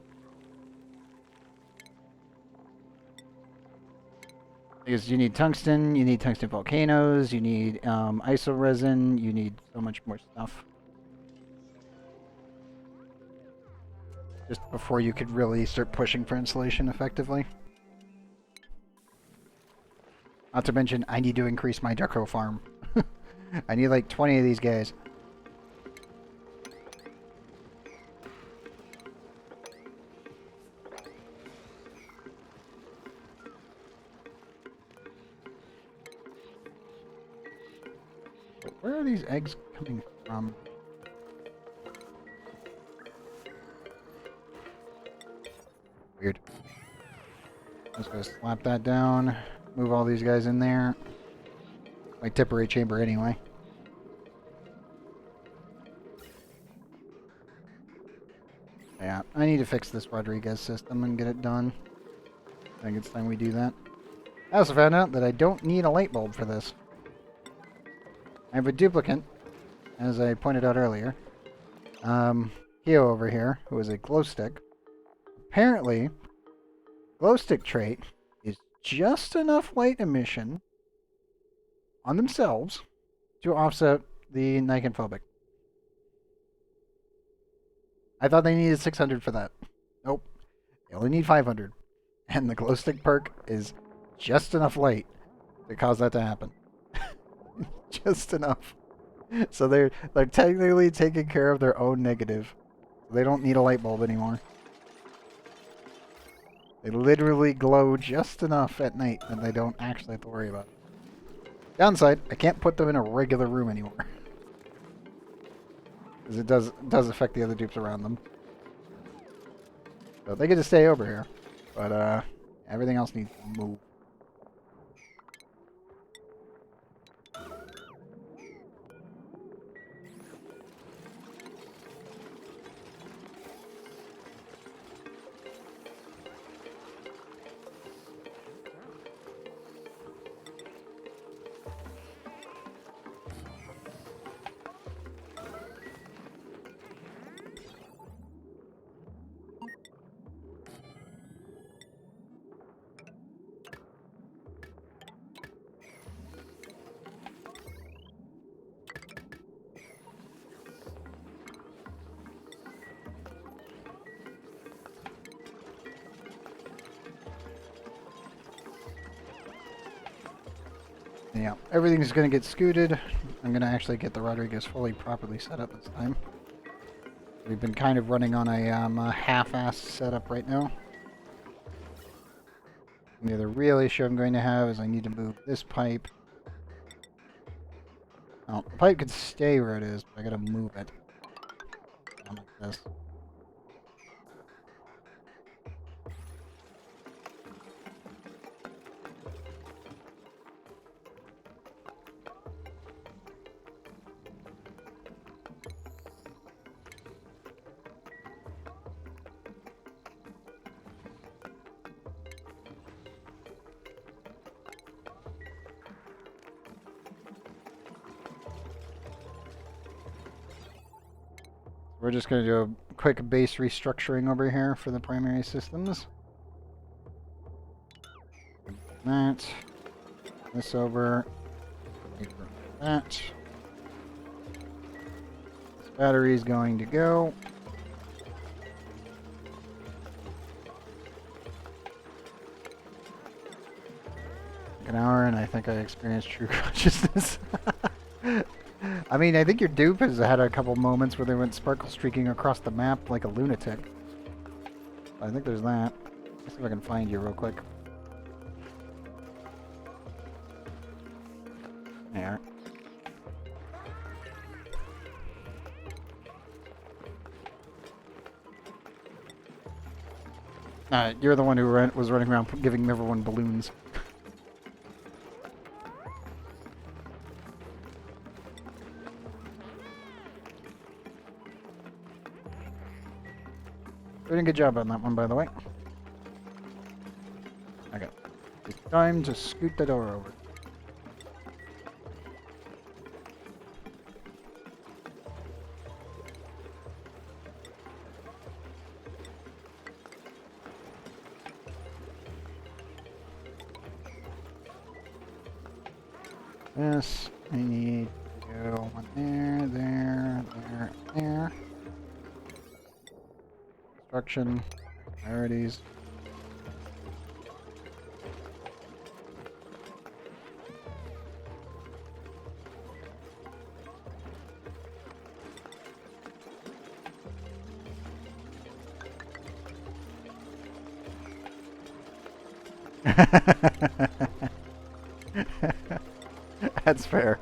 Because you need tungsten volcanoes, you need iso resin, you need so much more stuff. Just before you could really start pushing for insulation effectively. Not to mention, I need to increase my Ducko farm. I need like 20 of these guys. Where are these eggs coming from? Weird. I'm just gonna slap that down. Move all these guys in there. My temporary chamber anyway. Yeah, I need to fix this Rodriguez system and get it done. I think it's time we do that. I also found out that I don't need a light bulb for this. I have a duplicate, as I pointed out earlier. Keo over here, who is a glow stick. Apparently, glow stick trait is just enough light emission on themselves to offset the Nikonphobic. I thought they needed 600 for that. Nope. They only need 500. And the glow stick perk is just enough light to cause that to happen. Just enough. So they're technically taking care of their own negative. They don't need a light bulb anymore. They literally glow just enough at night that they don't actually have to worry about it. Downside, I can't put them in a regular room anymore. Because it does affect the other dupes around them. So they get to stay over here. But everything else needs to move. Yeah, everything's going to get scooted. I'm going to actually get the Rodriguez fully properly set up this time. We've been kind of running on a half-assed setup right now. And the other real issue I'm going to have is I need to move this pipe. Oh, the pipe could stay where it is, but I got to move it. Not like this. We're just going to do a quick base restructuring over here for the primary systems. That. This over. That. This battery is going to go. An hour and I think I experienced true consciousness. I mean, I think your dupe has had a couple moments where they went sparkle streaking across the map like a lunatic. I think there's that. Let's see if I can find you real quick. There. You're the one who was running around giving everyone balloons. Doing a good job on that one, by the way. Okay. It's time to scoot the door over. This, I need to go one there, there, there, there. Construction, priorities. That's fair.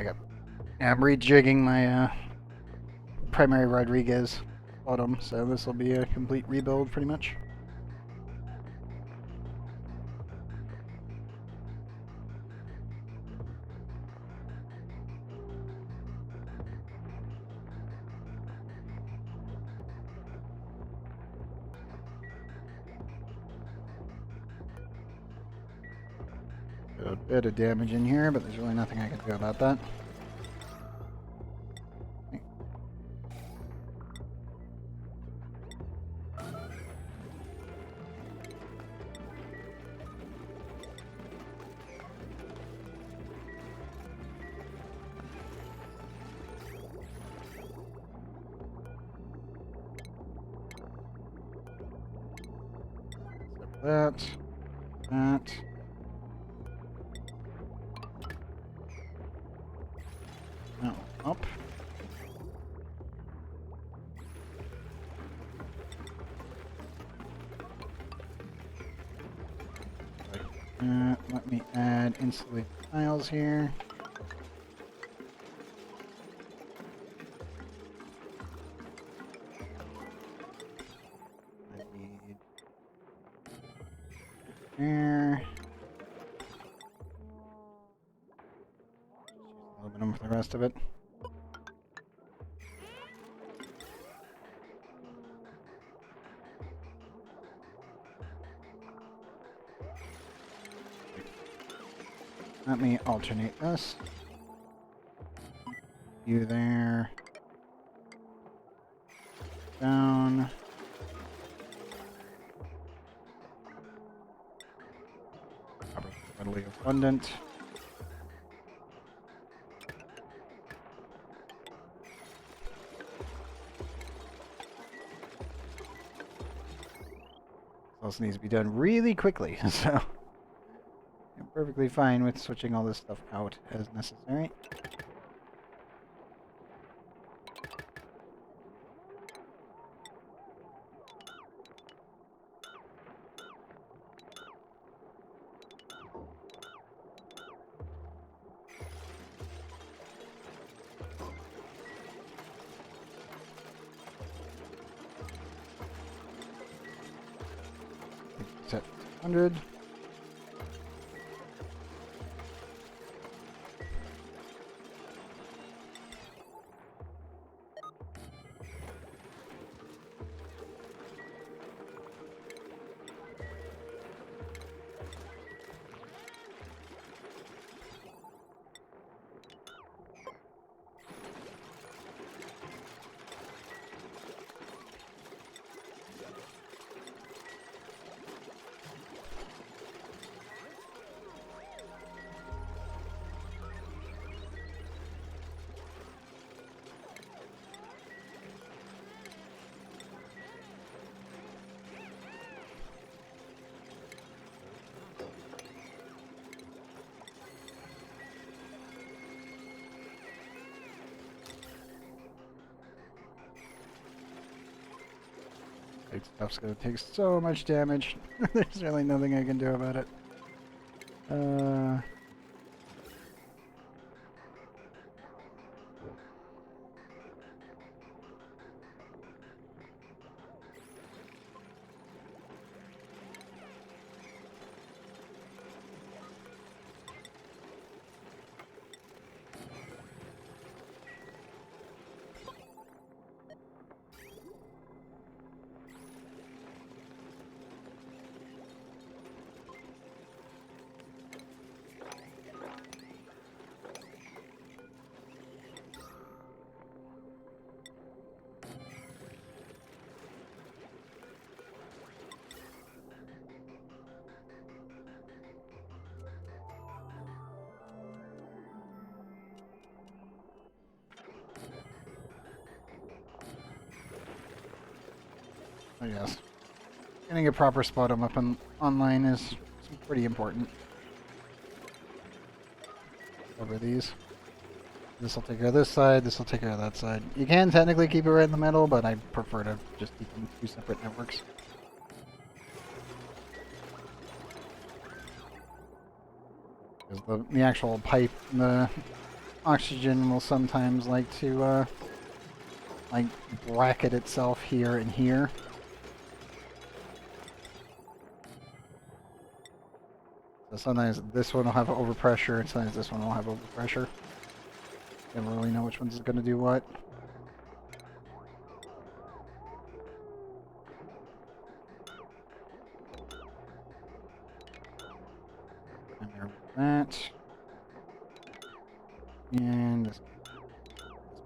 got. Yeah, I'm rejigging my primary Rodriguez bottom, so this will be a complete rebuild pretty much. A bit of damage in here, but there's really nothing I can do about that. That. Now up. Let me add insulated tiles here. I need there. Aluminum for the rest of it. Let me alternate this. You there. Down. Readily abundant. Also needs to be done really quickly, so I'm perfectly fine with switching all this stuff out as necessary. Set 100. Big stuff's gonna take so much damage. There's really nothing I can do about it. Oh yes. Getting a proper spot up online is pretty important. Over these. This will take care of this side, this will take care of that side. You can technically keep it right in the middle, but I prefer to just keep them two separate networks. Because the actual pipe, the Oxygen will sometimes like to, like, bracket itself here and here. So sometimes this one will have overpressure, and sometimes this one will have overpressure. Never really know which one's going to do what. And there with that. And this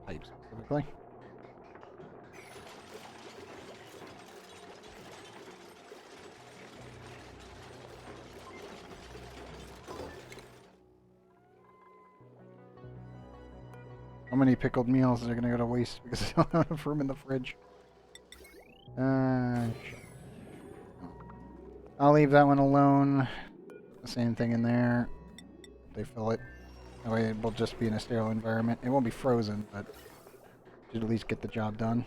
pipe specifically. How many pickled meals are going to go to waste because I don't have enough room in the fridge? I'll leave that one alone. The same thing in there. They fill it. That way it will just be in a sterile environment. It won't be frozen, but should at least get the job done.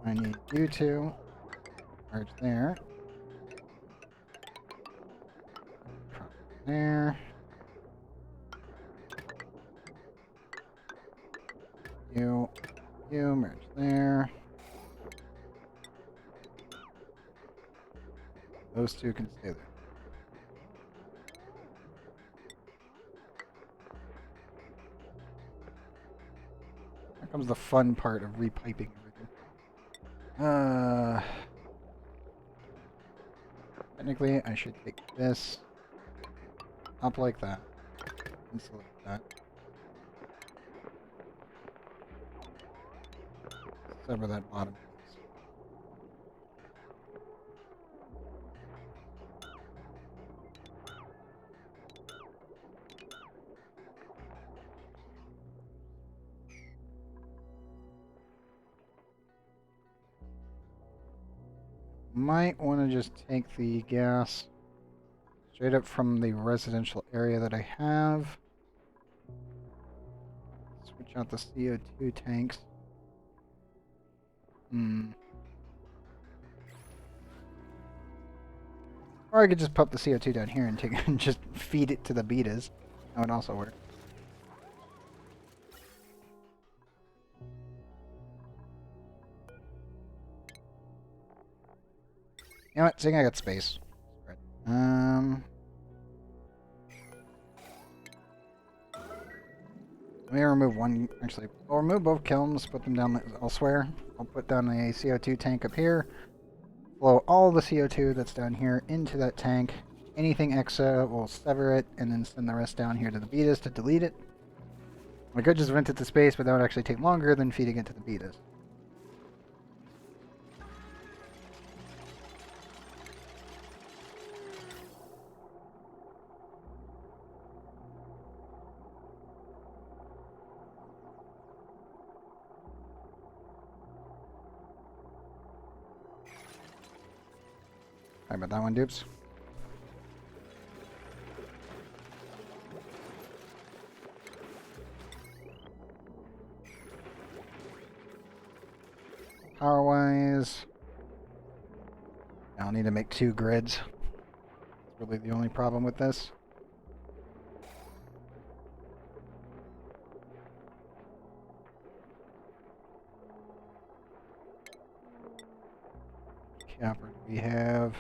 I need you to charge there. There. You merge there. Those two can stay there. Here comes the fun part of repiping everything. Technically, I should take this up like that and select that. Sever that bottom piece. Might want to just take the gas straight up from the residential area that I have. Switch out the CO2 tanks. Or I could just pump the CO2 down here and take and just feed it to the betas. That would also work. You know what? Seeing I got space. Let me remove one. Actually, I'll remove both kilns, put them down elsewhere. I'll put down a CO2 tank up here. Flow all the CO2 that's down here into that tank. Anything extra, we'll sever it, and then send the rest down here to the betas to delete it. I could just vent it to space, but that would actually take longer than feeding it to the betas. Sorry about that one, dupes. Power-wise, I'll need to make 2 grids. That's really the only problem with this. Capper we have.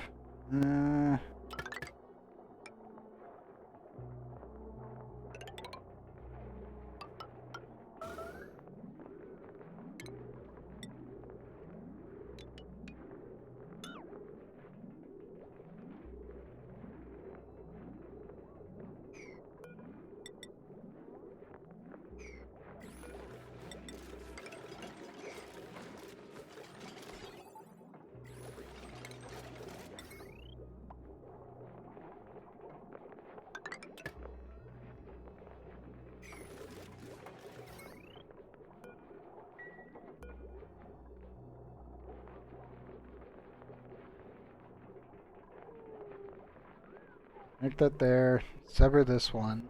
Make that there. Sever this one.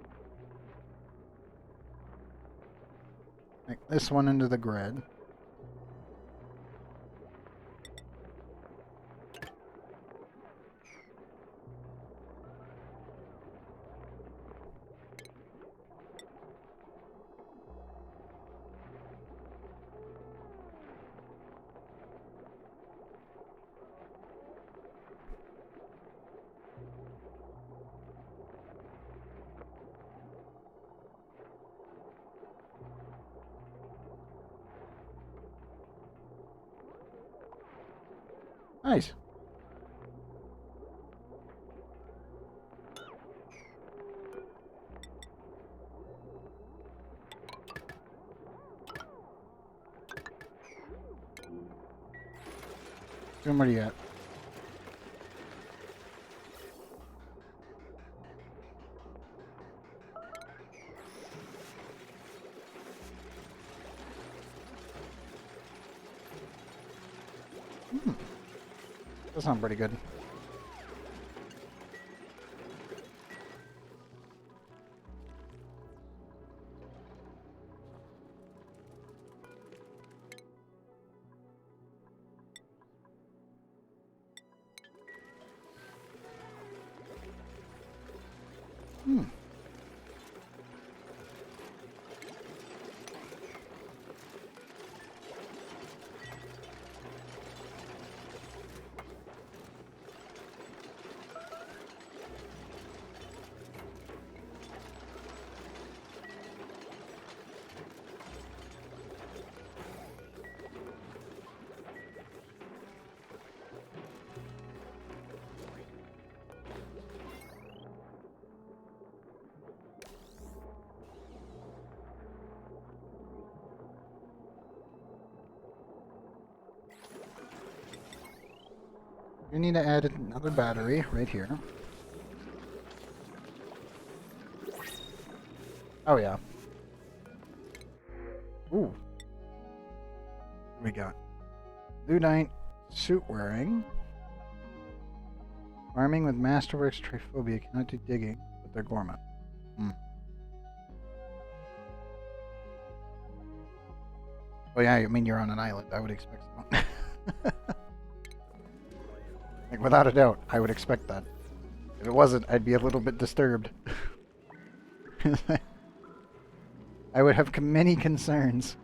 Make this one into the grid. Nice. Where are you at? That sounds pretty good. You need to add another battery right here. Oh yeah. Ooh. What we got? Ludite, suit wearing. Farming with Masterworks Triphobia cannot do digging, but they're gourmet. Oh yeah, I mean you're on an island. I would expect so. Like without a doubt, I would expect that. If it wasn't, I'd be a little bit disturbed. I would have many concerns.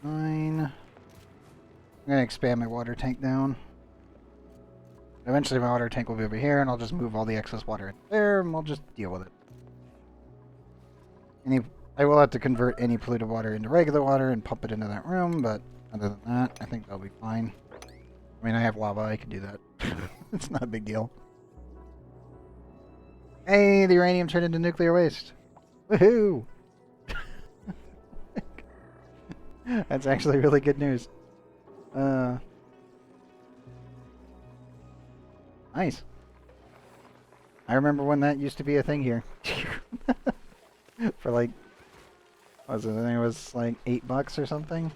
Nine. I'm gonna expand my water tank down. Eventually my water tank will be over here, and I'll just move all the excess water in there, and we'll just deal with it. I will have to convert any polluted water into regular water and pump it into that room, but other than that, I think that'll be fine. I mean, I have lava, I can do that. It's not a big deal. Hey, the uranium turned into nuclear waste. Woohoo! That's actually really good news. Nice. I remember when that used to be a thing here. For like, what was it? I think it was like $8 or something.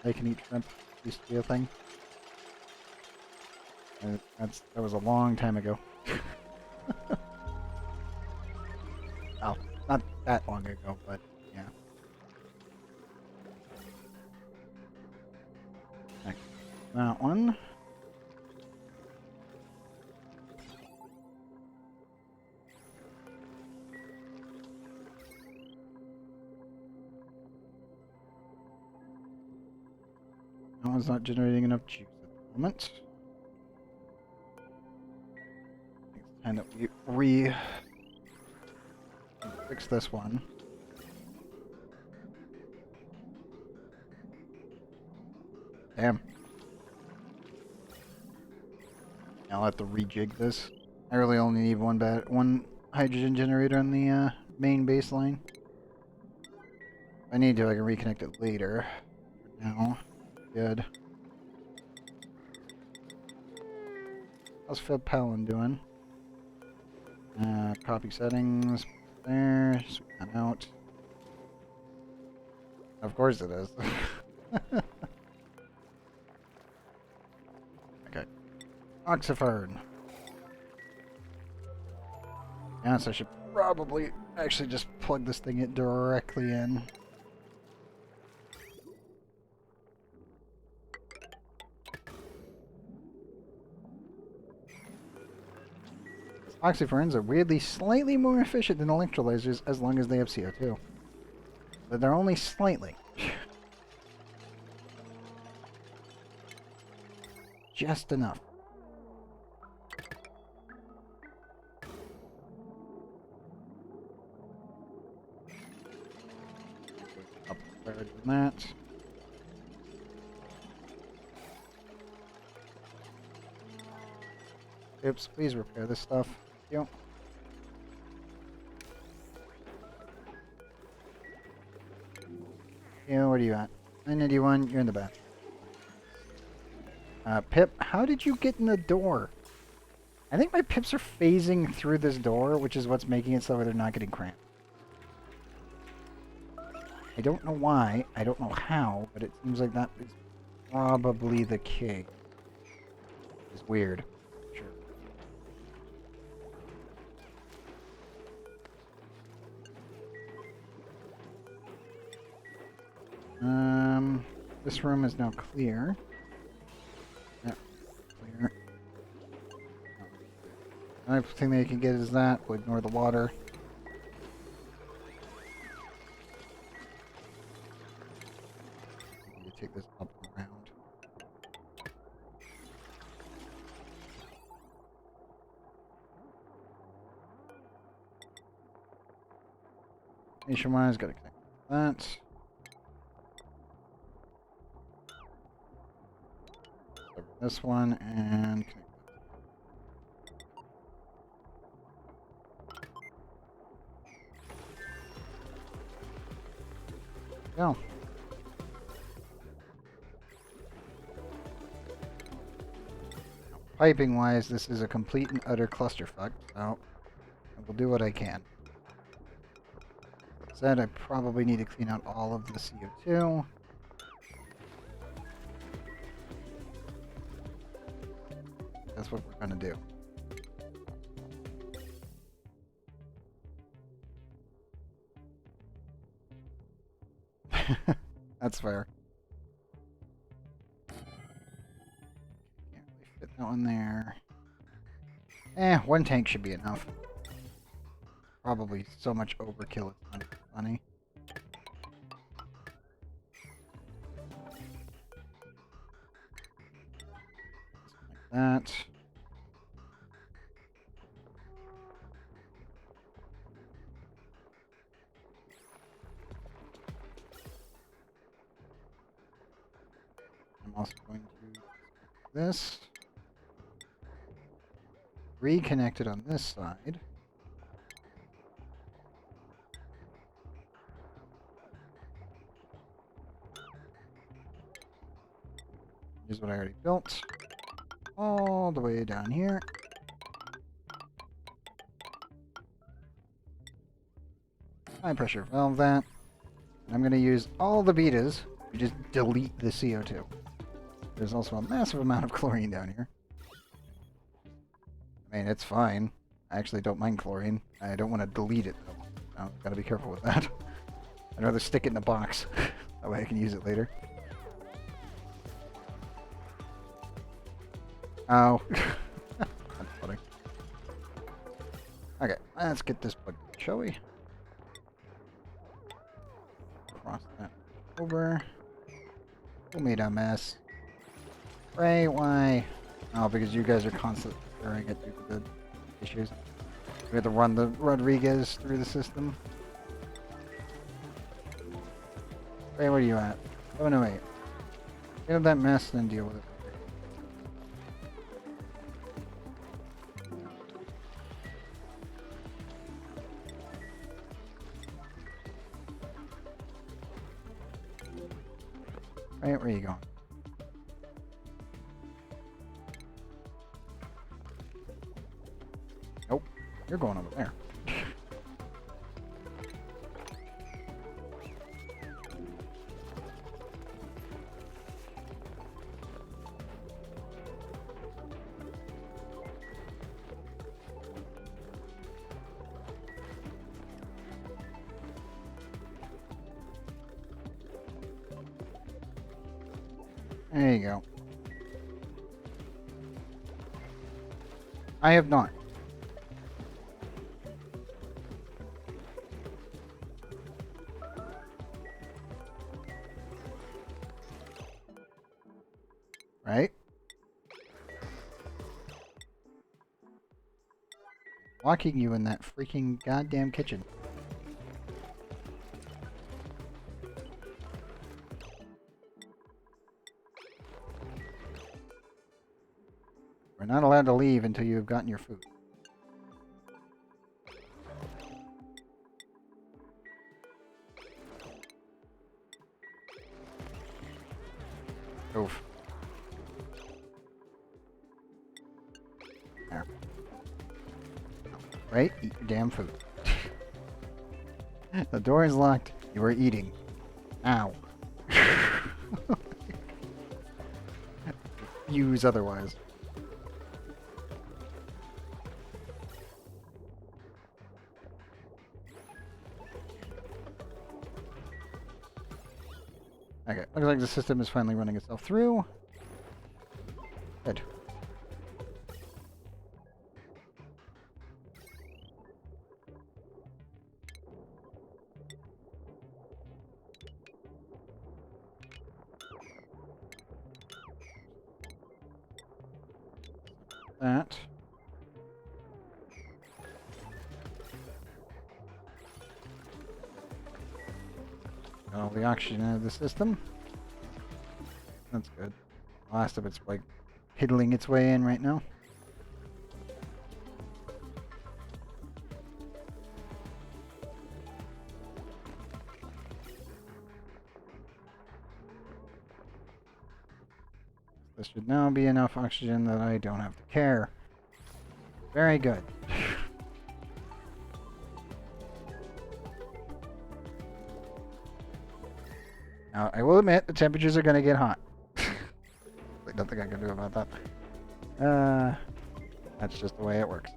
I can eat shrimp. Used to be a thing. That was a long time ago. Oh, not that long ago, but yeah. Next, that one. That one's not generating enough juice at the moment. It's time that we fix this one. Damn. I'll have to rejig this. I really only need one hydrogen generator on the main baseline. If I need to, I can reconnect it later. For now, good. How's Phil Palin doing? Copy settings. There. Switch that out. Of course it is. Okay. Oxyfern. Yes, I should probably actually just plug this thing directly in. Oxyferns are weirdly slightly more efficient than electrolyzers as long as they have CO2. But they're only slightly. just enough. Up better than that. Oops, please repair this stuff. Thank you. Yeah, where are you at? 991, you're in the back. Pip, how did you get in the door? I think my pips are phasing through this door, which is what's making it so they're not getting cramped. I don't know why, I don't know how, but it seems like that is probably the case. It's weird. Sure. This room is now clear. Yeah, clear. The only thing that you can get is that. We'll ignore the water. I'm gonna take this up and around. Nationwise, gotta connect that. Over this one and connect that. Go. Piping wise, this is a complete and utter clusterfuck, so I will do what I can. Said I probably need to clean out all of the CO2. That's what we're gonna do. That's fair. Can't really fit that one there. One tank should be enough. Probably so much overkill it's not even funny. Like that. I'm also going to do this. Reconnect it on this side. Here's what I already built. All the way down here. High pressure valve that. And I'm going to use all the betas to just delete the CO2. There's also a massive amount of chlorine down here. I mean, it's fine. I actually don't mind chlorine. I don't want to delete it, though. I've got to be careful with that. I'd rather stick it in a box. That way I can use it later. Oh. That's funny. Okay, let's get this plugged in, shall we? Cross that over. Who made a mess? Ray, why? Oh, because you guys are constantly stirring it due to the issues. We have to run the Rodriguez through the system. Ray, where are you at? Oh, no, wait. Get up that mess and then deal with it. Right, where are you going? Nope, you're going over there. There you go. I have not. Right? Locking you in that freaking goddamn kitchen. We're not allowed to leave until you have gotten your food. Oof. There. Right? Eat your damn food. The door is locked. You are eating. Ow. Use otherwise. Okay, looks like the system is finally running itself through. Good. That. Got all the oxygen out of the system. That's good. The last of it's like piddling its way in right now. This should now be enough oxygen that I don't have to care. Very good. Now, I will admit, the temperatures are going to get hot. There's nothing I can do about that. That's just the way it works.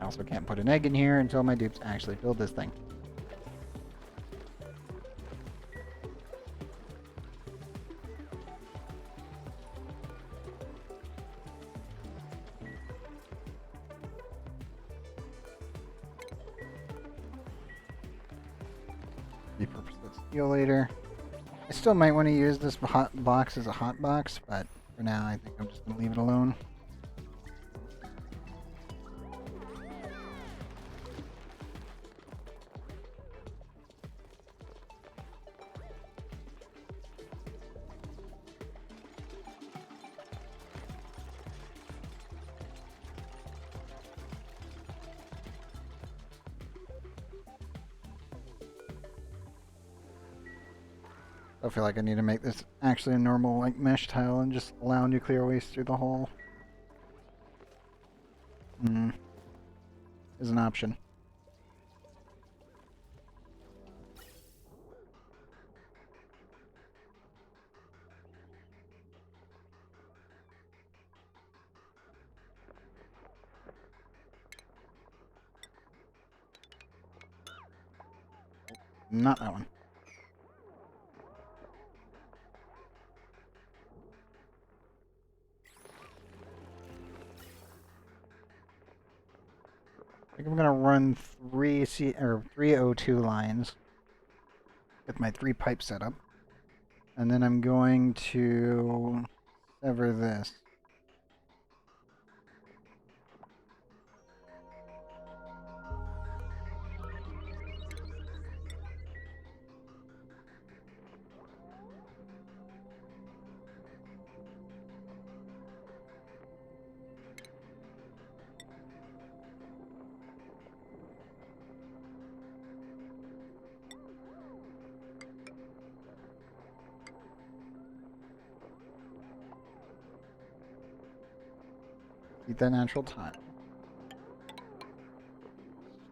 I also can't put an egg in here until my dupes actually build this thing. Repurpose that steel later. I still might want to use this hot box as a hot box, but for now I think I'm just going to leave it alone. I feel like I need to make this actually a normal like mesh tile and just allow nuclear waste through the hole. Is an option. Not that one. I think I'm gonna run three O2 lines with my 3 pipe setup, and then I'm going to sever this. Keep that natural tile.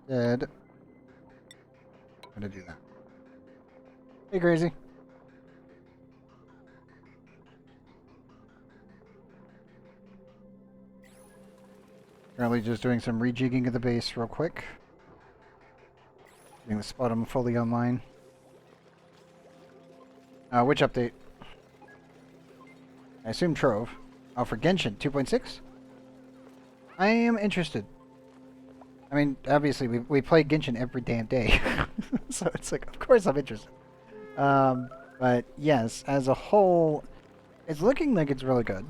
Instead, I'm gonna do that. Hey, crazy. Currently just doing some rejigging of the base real quick. Getting the spottum fully online. Which update? I assume Trove. Oh, for Genshin 2.6? I am interested. I mean, obviously, we play Genshin every damn day. So it's like, of course I'm interested. But yes, as a whole, it's looking like it's really good.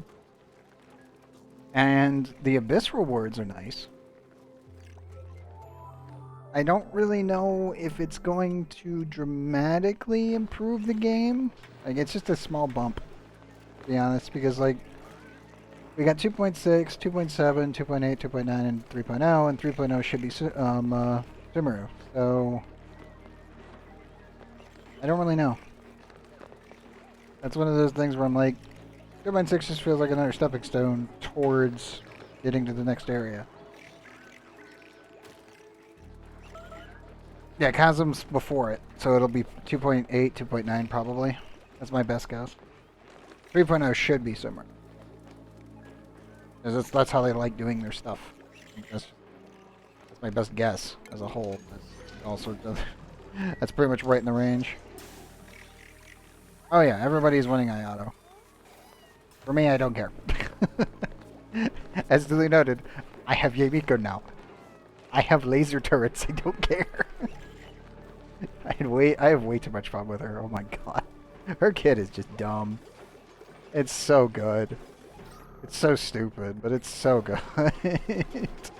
And the Abyss rewards are nice. I don't really know if it's going to dramatically improve the game. Like, it's just a small bump, to be honest, because, like, we got 2.6, 2.7, 2.8, 2.9, and 3.0, and 3.0 should be Sumeru. So, I don't really know. That's one of those things where I'm like, 2.6 just feels like another stepping stone towards getting to the next area. Yeah, Chasm's before it, so it'll be 2.8, 2.9 probably. That's my best guess. 3.0 should be Sumeru. Because that's how they like doing their stuff. That's my best guess as a whole. That's also that's pretty much right in the range. Oh yeah, everybody's winning Iato. For me, I don't care. As duly noted, I have Yamiko now. I have laser turrets. I don't care. I have way too much fun with her. Oh my god, her kid is just dumb. It's so good. It's so stupid, but it's so good. It's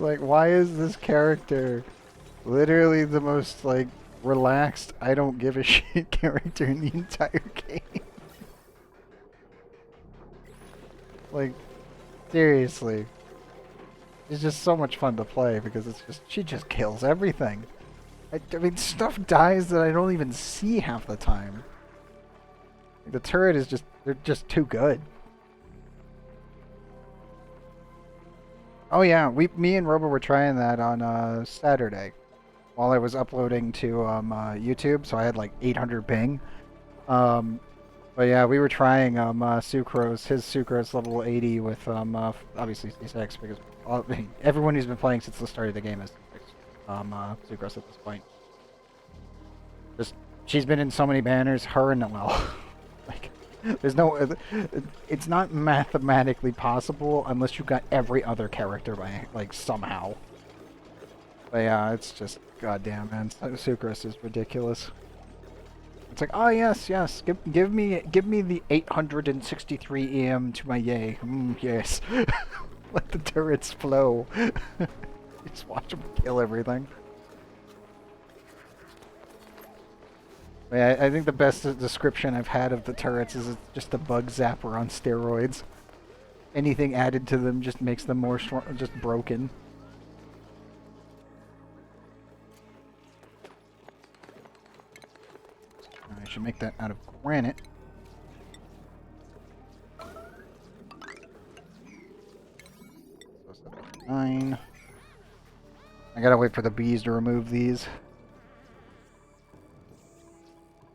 like, why is this character literally the most, like, relaxed, I don't give a shit character in the entire game? Like, seriously. It's just so much fun to play because it's just, she just kills everything. I mean, stuff dies that I don't even see half the time. The turret is just, they're just too good. Oh yeah, me and Robo were trying that on Saturday while I was uploading to YouTube, so I had like 800 ping. But yeah, we were trying Sucrose, his Sucrose level 80 with obviously C6 because everyone who's been playing since the start of the game is Sucrose at this point. Just she's been in so many banners, her and Noelle. Like, there's no, it's not mathematically possible unless you got every other character by, like, somehow. But yeah, it's just, goddamn, man, Sucrose is ridiculous. It's like, oh yes, yes, give me the 863 EM to my yay. Yes. Let the turrets flow. Just watch them kill everything. I think the best description I've had of the turrets is it's just a bug zapper on steroids. Anything added to them just makes them more just broken. I should make that out of granite. So 9. I gotta wait for the bees to remove these.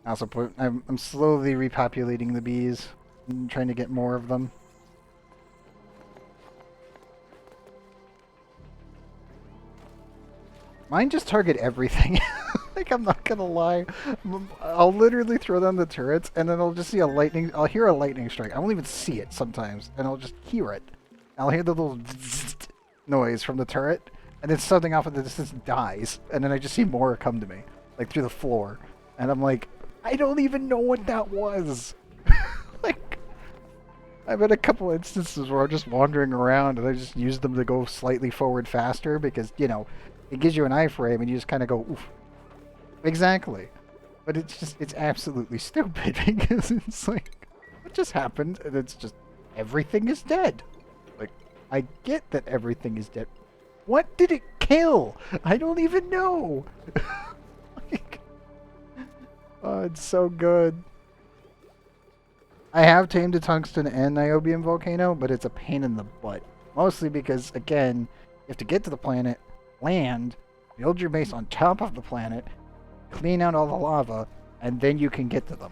Also, I'm slowly repopulating the bees. I'm trying to get more of them. Mine just target everything. Like, I'm not gonna lie. I'll literally throw down the turrets, and then I'll just see I'll hear a lightning strike. I won't even see it sometimes, and I'll just hear it. I'll hear the little noise from the turret, and then something off in the distance dies, and then I just see more come to me, like through the floor. And I'm like, I don't even know what that was. Like, I've had a couple instances where I'm just wandering around and I just use them to go slightly forward faster because, you know, it gives you an iframe and you just kind of go, oof. Exactly. But it's absolutely stupid because it's like, what just happened? And it's just, everything is dead. Like, I get that everything is dead. What did it kill? I don't even know. Like, oh, it's so good. I have tamed a tungsten and niobium volcano, but it's a pain in the butt. Mostly because, again, you have to get to the planet, land, build your base on top of the planet, clean out all the lava, and then you can get to them.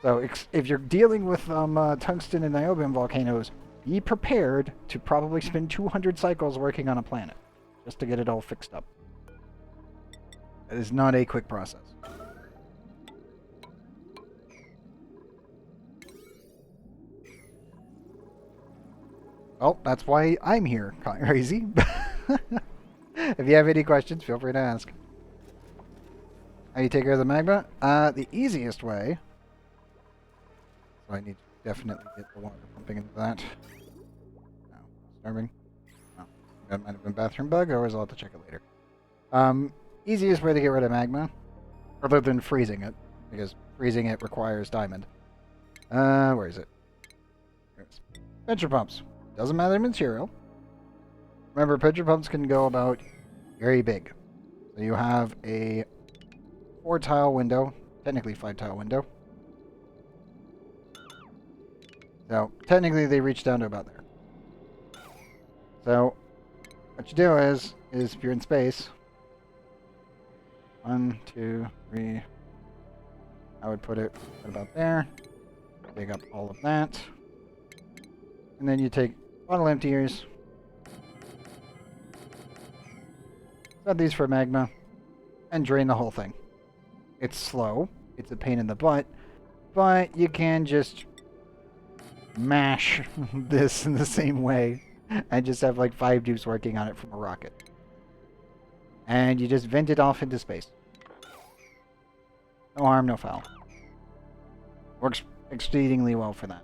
So if you're dealing with tungsten and niobium volcanoes, be prepared to probably spend 200 cycles working on a planet just to get it all fixed up. It is not a quick process. Well, that's why I'm here, Crazy. If you have any questions, feel free to ask. How do you take care of the magma? The easiest way... So I need definitely get the water pumping into that. No, starving. No, that might have been bathroom bug. Or I'll have to check it later. Easiest way to get rid of magma, other than freezing it, because freezing it requires diamond. Where is it? There it is. Pitcher pumps. Doesn't matter the material. Remember, pitcher pumps can go about very big. So you have a 4-tile window, technically 5-tile window. So technically they reach down to about there. So what you do is if you're in space, 1, 2, 3, I would put it about there. Dig up all of that. And then you take bottle emptiers. Set these for magma. And drain the whole thing. It's slow. It's a pain in the butt. But you can just mash this in the same way. And just have like 5 dupes working on it from a rocket. And you just vent it off into space. No harm, no foul. Works exceedingly well for that.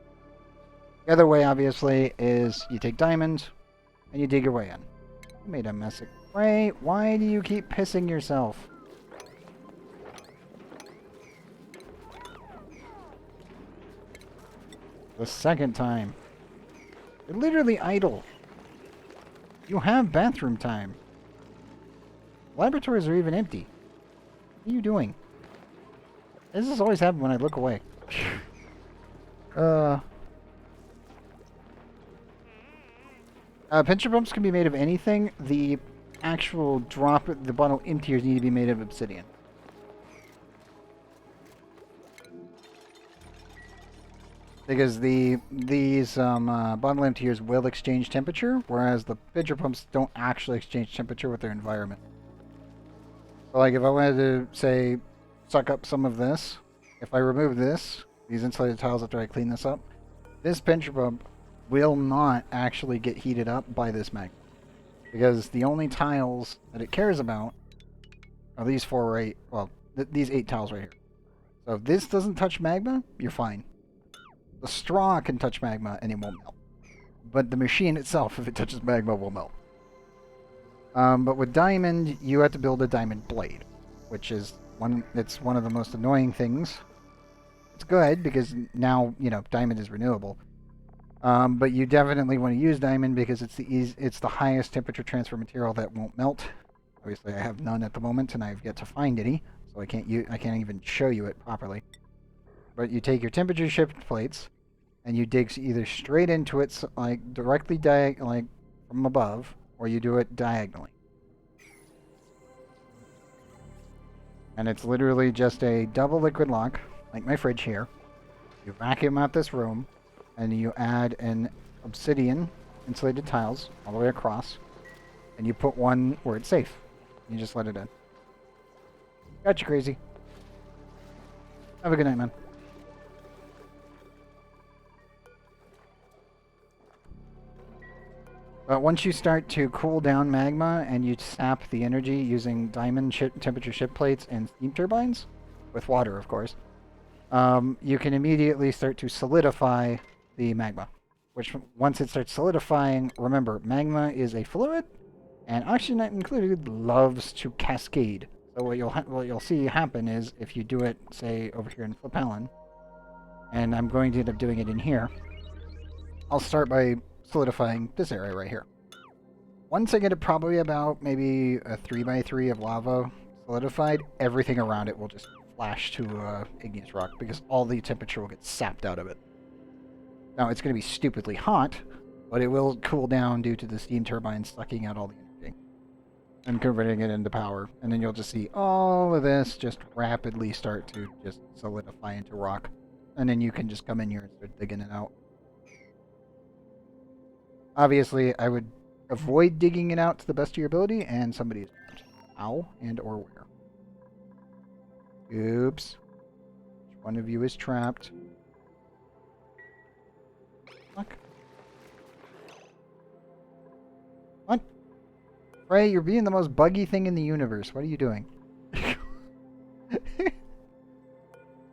The other way, obviously, is you take diamond and you dig your way in. You made a mess of... Ray, why do you keep pissing yourself? The second time. You're literally idle. You have bathroom time. Laboratories are even empty. What are you doing? This has always happened when I look away. Pincher pumps can be made of anything. The actual drop, the bottle emptiers need to be made of obsidian. Because these bottle emptiers will exchange temperature, whereas the pincher pumps don't actually exchange temperature with their environment. So like if I wanted to, say, suck up some of this, if I remove this, these insulated tiles after I clean this up, this pincher pump will not actually get heated up by this magma. Because the only tiles that it cares about are these 4 or 8, well, these 8 tiles right here. So if this doesn't touch magma, you're fine. The straw can touch magma and it won't melt. But the machine itself, if it touches magma, will melt. But with diamond, you have to build a diamond blade, which is it's one of the most annoying things. It's good because now, you know, diamond is renewable. But you definitely want to use diamond because it's the highest temperature transfer material that won't melt. Obviously, I have none at the moment, and I've yet to find any, so I can't even show you it properly. But you take your temperature shift plates, and you dig either straight into it, like directly like from above, or you do it diagonally. And it's literally just a double liquid lock, like my fridge here. You vacuum out this room, and you add an obsidian insulated tiles all the way across, and you put one where it's safe. You just let it in. Gotcha, crazy. Have a good night, man. But once you start to cool down magma and you sap the energy using diamond temperature shift plates and steam turbines, with water, of course, you can immediately start to solidify the magma. Which, once it starts solidifying, remember, magma is a fluid, and oxygen not included loves to cascade. So what you'll see happen is, if you do it, say, over here in Flipallen, and I'm going to end up doing it in here, I'll start by solidifying this area right here. Once I get it probably about maybe a 3x3 of lava solidified, everything around it will just flash to igneous rock because all the temperature will get sapped out of it. Now it's going to be stupidly hot, but it will cool down due to the steam turbines sucking out all the energy and converting it into power. And then you'll just see all of this just rapidly start to just solidify into rock. And then you can just come in here and start digging it out. Obviously, I would avoid digging it out to the best of your ability, and somebody is trapped. How and or where? Oops. Which one of you is trapped? Fuck. What? Frey, you're being the most buggy thing in the universe. What are you doing?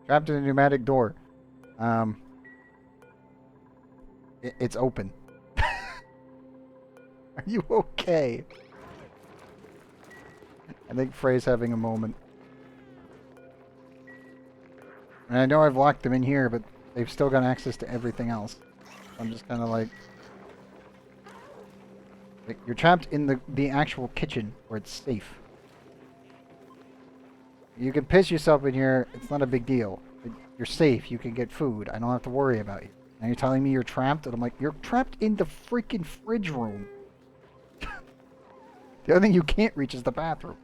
Trapped in a pneumatic door. It's open. Are you okay? I think Frey's having a moment. And I know I've locked them in here, but they've still got access to everything else. I'm just kind of like you're trapped in the actual kitchen where it's safe. You can piss yourself in here. It's not a big deal. You're safe. You can get food. I don't have to worry about you. Now you're telling me you're trapped? And I'm like, you're trapped in the freaking fridge room. The other thing you can't reach is the bathroom.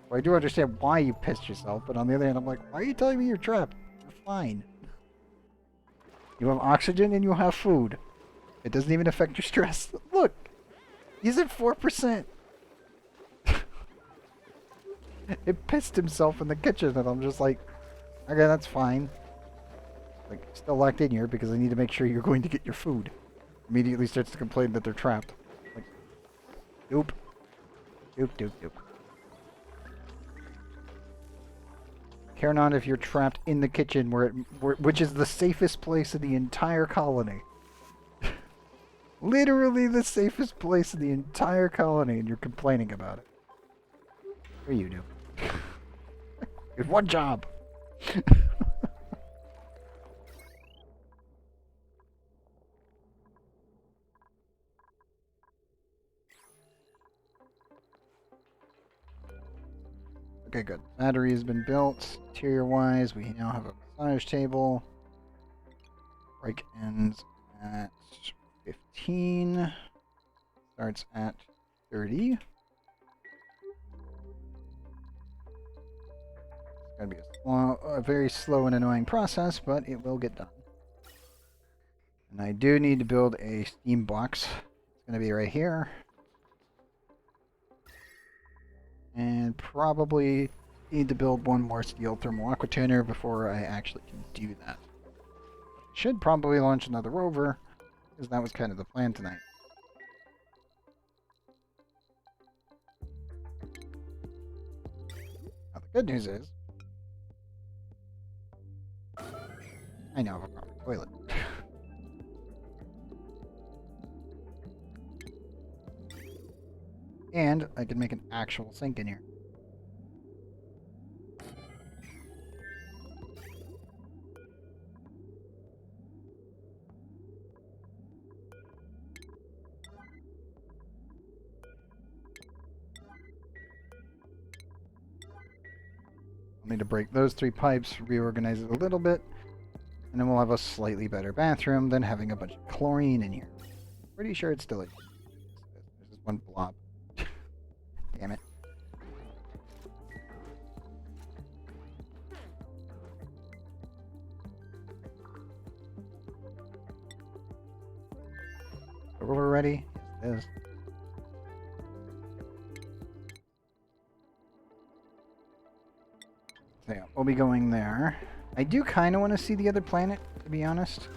Well, I do understand why you pissed yourself, but on the other hand, I'm like, why are you telling me you're trapped? You're fine. You have oxygen and you have food. It doesn't even affect your stress. Look! He's at 4%. It pissed himself in the kitchen, and I'm just like, okay, that's fine. Like, still locked in here because I need to make sure you're going to get your food. Immediately starts to complain that they're trapped. Like, doop. Doop, doop, doop. Care not if you're trapped in the kitchen, which is the safest place in the entire colony. Literally the safest place in the entire colony, and you're complaining about it. What do you do? It's one job. Okay, good. Battery has been built. Interior-wise, we now have a massage table. Break ends at 15. Starts at 30. It's gonna be a very slow and annoying process, but it will get done. And I do need to build a steam box. It's gonna be right here. And probably need to build one more steel thermal aqua tuner before I actually can do that. Should probably launch another rover, because that was kind of the plan tonight. Now the good news is, I now have a proper toilet. And I can make an actual sink in here. I'll need to break those 3 pipes, reorganize it a little bit, and then we'll have a slightly better bathroom than having a bunch of chlorine in here. Pretty sure it's still in here. There's this one blob. Damn it. Are we ready? Yes, it is. So yeah, we'll be going there. I do kind of want to see the other planet, to be honest.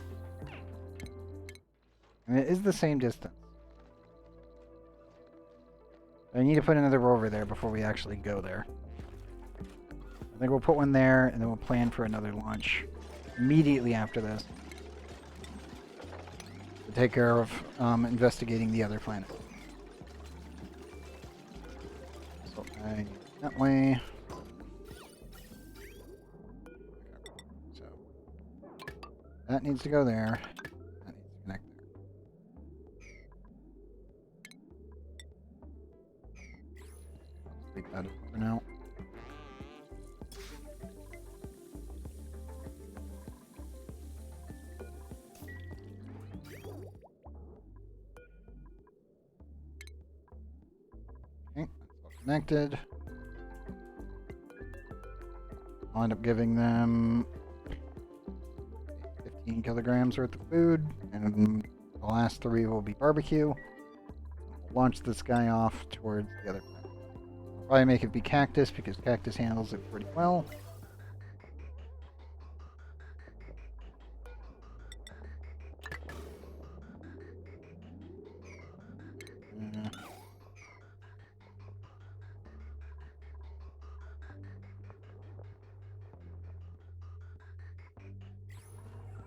I mean, it is the same distance. I need to put another rover there before we actually go there. I think we'll put one there, and then we'll plan for another launch immediately after this to take care of investigating the other planet. So I that way. So that needs to go there. That needs to connect there. I'll leave that for now. Okay, that's all connected. I'll end up giving them 15 kilograms worth of food, and the last 3 will be barbecue. We'll launch this guy off towards the other planet. I'll probably make it be cactus because cactus handles it pretty well.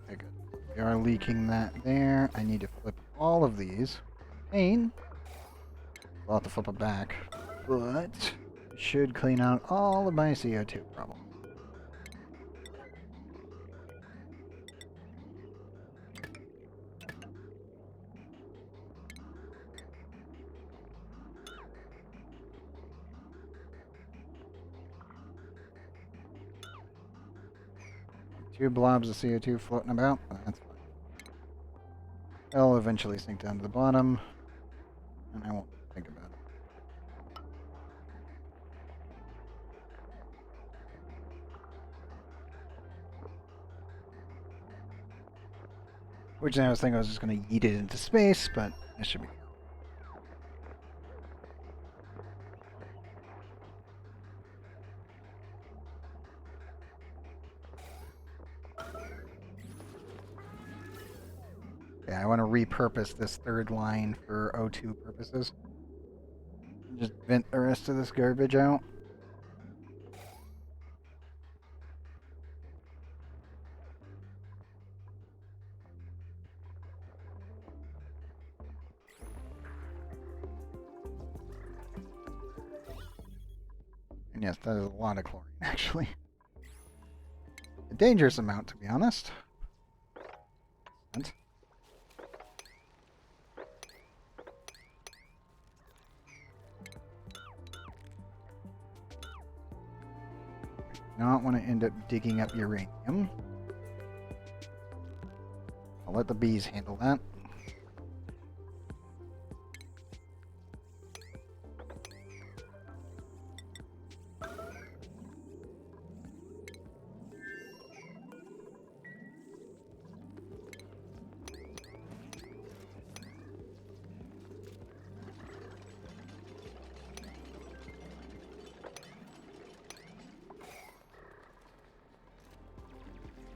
Okay, good. We are leaking that there. I need to flip all of these. Pain. I'll have to flip it back. But it should clean out all of my CO2 problem. Two blobs of CO2 floating about. That's fine. They'll eventually sink down to the bottom, and I won't think about it. Originally I was thinking I was just going to yeet it into space, but that should be fine. Yeah, I want to repurpose this third line for O2 purposes. Just vent the rest of this garbage out. And yes, that is a lot of chlorine, actually. A dangerous amount, to be honest. Excellent. Not want to end up digging up uranium. I'll let the bees handle that.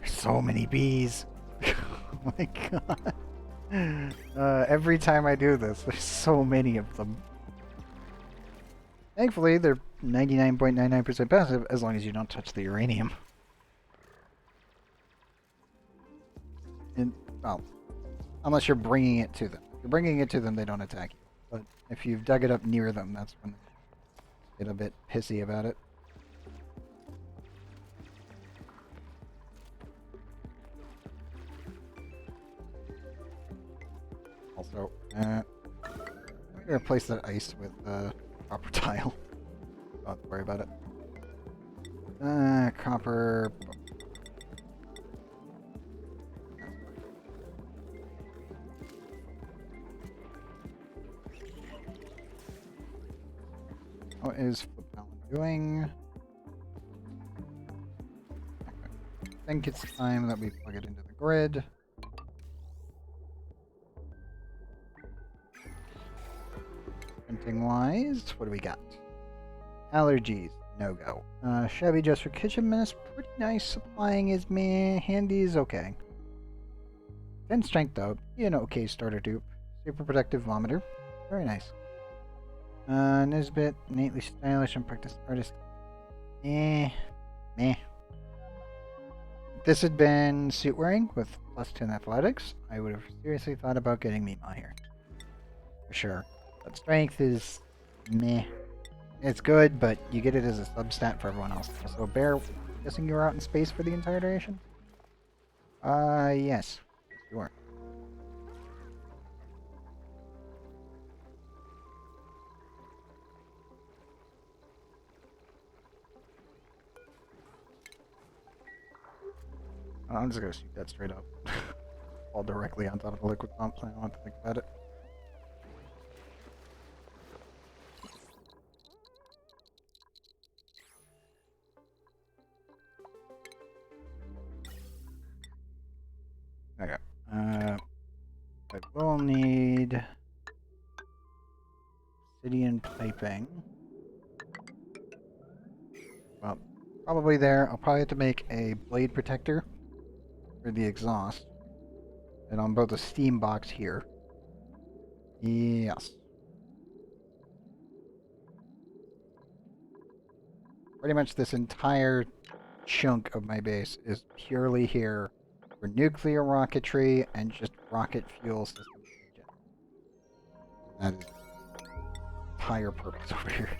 So many bees. Oh my god. Every time I do this, there's so many of them. Thankfully, they're 99.99% passive as long as you don't touch the uranium. And, well, unless you're bringing it to them. If you're bringing it to them, they don't attack you. But if you've dug it up near them, that's when they get a bit pissy about it. Also, I'm gonna replace that ice with copper tile. Don't have to worry about it. Copper. What is Flip Allen doing? Okay. I think it's time that we plug it into the grid. Printing wise, what do we got? Allergies, no go. Chevy just for kitchen minutes, pretty nice. Supplying is meh. Handy is okay. 10 strength though, be an okay starter dupe. Super protective vomiter, very nice. Nisbet, innately stylish and practiced artist. Meh. If this had been suit wearing with +10 athletics, I would have seriously thought about getting Mima here. For sure. But strength is meh. It's good, but you get it as a substat for everyone else. So Bear, I'm guessing you were out in space for the entire duration? Yes. You were. I'm just gonna shoot that straight up. Fall directly on top of the liquid pump, so I don't have to think about it. Okay. I will need obsidian piping. Well, probably there. I'll probably have to make a blade protector for the exhaust. And on both the steam box here. Yes. Pretty much this entire chunk of my base is purely here for for nuclear rocketry and just rocket fuel systems. That is the entire purpose over here.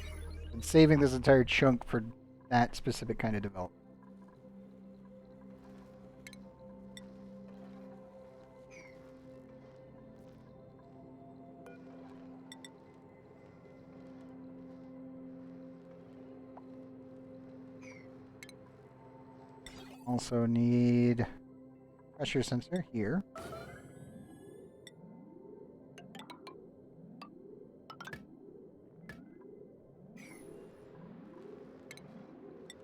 And saving this entire chunk for that specific kind of development. Also need pressure sensor here.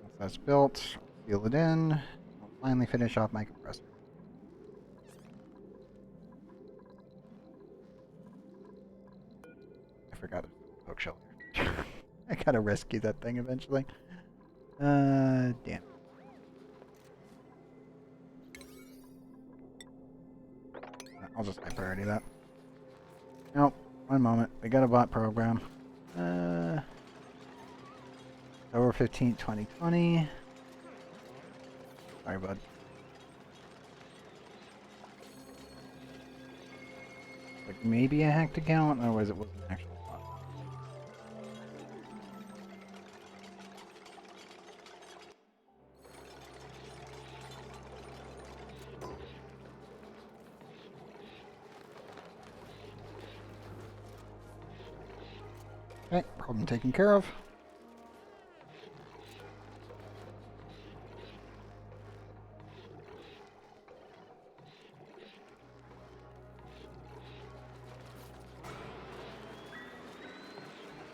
Once that's built, I'll seal it in. I'll finally finish off my compressor. I forgot there's a poke shell here. I gotta rescue that thing eventually. Damn. I'll just high priority that. Nope. One moment. We got a bot program. October 15th, 2020. Sorry, bud. Like maybe a hacked account, otherwise it wasn't actually a bot. Okay, problem taken care of.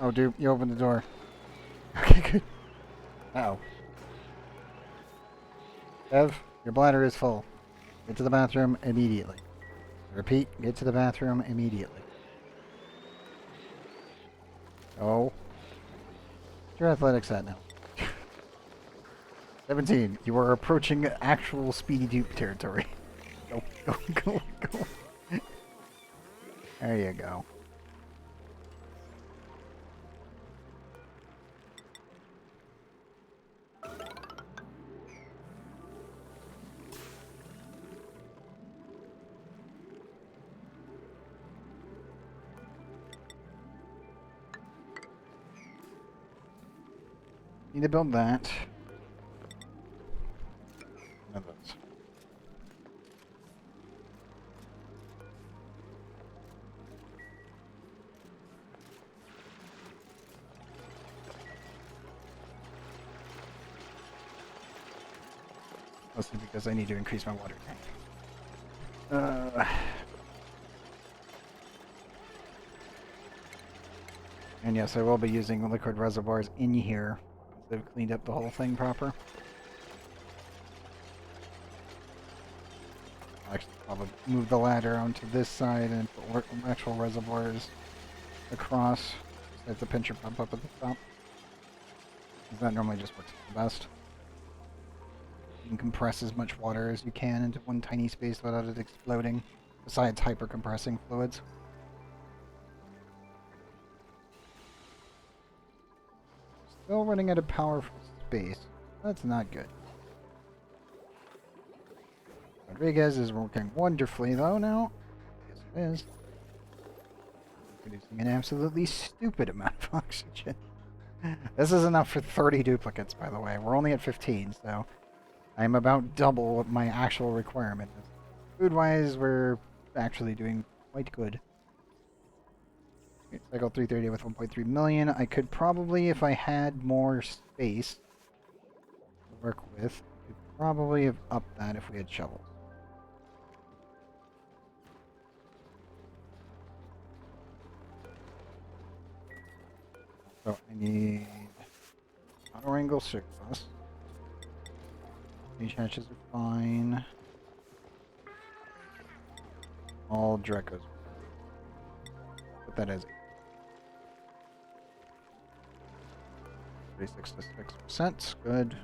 Oh, dude, you opened the door. Okay, good. Uh-oh. Ev, your bladder is full. Get to the bathroom immediately. Repeat, get to the bathroom immediately. Oh. What's your athletics at now? 17. You are approaching actual speedy dupe territory. Go, go, go, go. There you go. Need to build that. None of those. Mostly because I need to increase my water tank. And yes, I will be using liquid reservoirs in here once they've cleaned up the whole thing proper. I'll actually probably move the ladder onto this side and put actual reservoirs across. So I have the pincher pump up at the top. That normally just works the best. You can compress as much water as you can into one tiny space without it exploding, besides hyper-compressing fluids. Still running out of power for space. That's not good. Rodriguez is working wonderfully though now. Yes it is. Producing an absolutely stupid amount of oxygen. This is enough for 30 duplicates, by the way. We're only at 15, so I'm about double what my actual requirement is. Food-wise, we're actually doing quite good. Cycle 330 with 1.3 million. I could probably, if I had more space to work with, I could probably have upped that if we had shovels. So I need auto angle surplus. These hatches are fine. All Drecos. Put that as 36 to 6%. Good.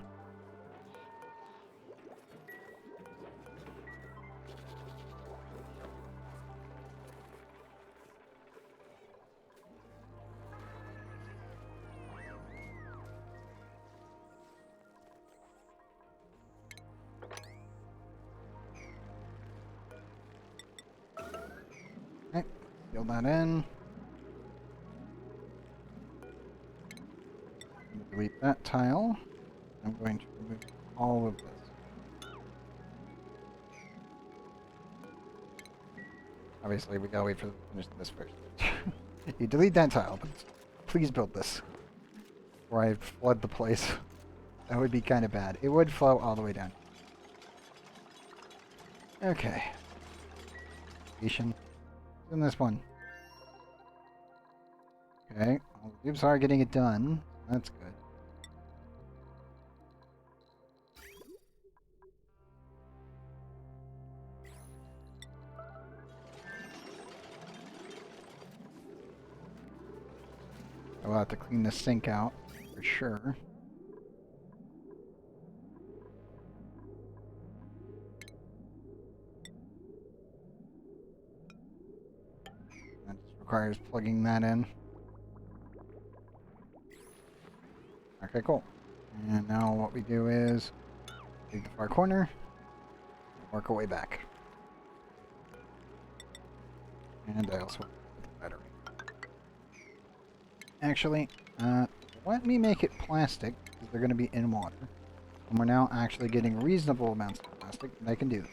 fill that in. Delete that tile. I'm going to remove all of this. Obviously, we gotta wait for finish this first. You delete that tile, but please build this. Or I flood the place. That would be kind of bad. It would flow all the way down. Okay. In this one. Okay. All the tubes are getting it done. That's good. I'll have to clean the sink out for sure. That just requires plugging that in. Okay, cool. And now what we do is leave the far corner and work our way back. And I also put the battery. Actually, let me make it plastic, because they're going to be in water. And we're now actually getting reasonable amounts of plastic, and I can do that.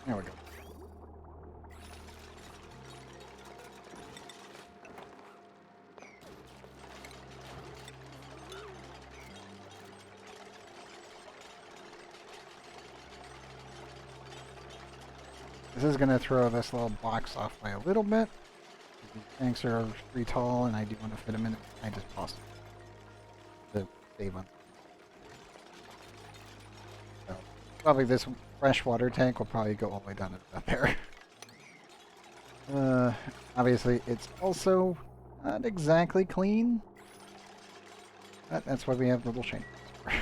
There we go. This is going to throw this little box off by a little bit. These tanks are pretty tall, and I do want to fit them in. I just paused to save them. So, probably this freshwater tank will probably go all the way down to about there. Obviously, it's also not exactly clean. But that's why we have little chains, I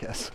guess.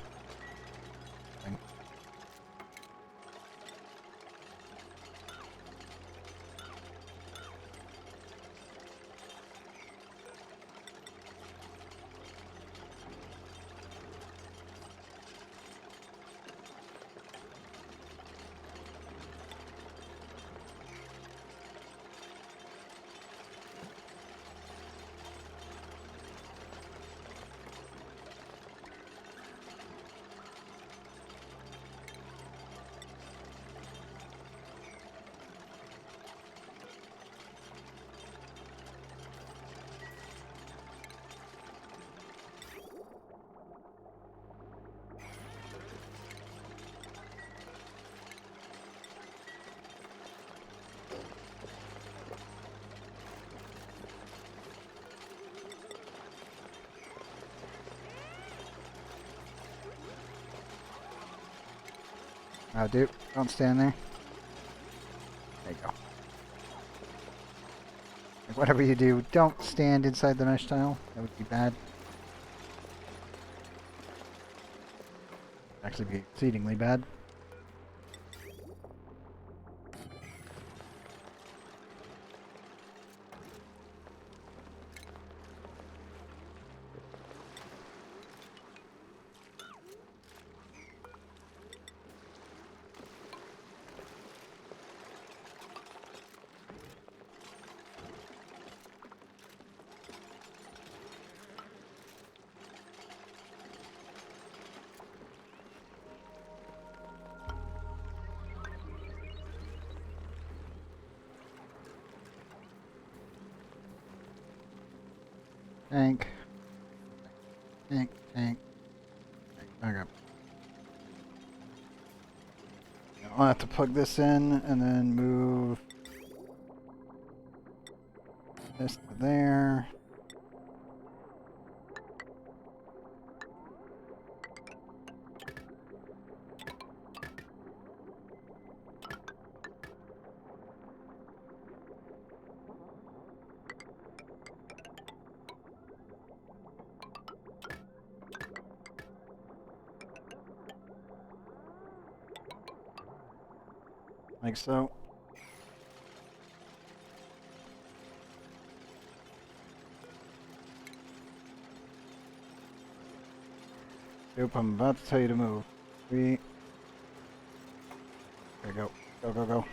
Oh, dude, don't stand there. There you go. Like, whatever you do, don't stand inside the mesh tile. That would be bad. Actually be exceedingly bad. Tank. Tank. Tank. Okay. I'll have to plug this in and then move this to there. Like so. Nope, I'm about to tell you to move. 3. There you go. Go, go, go.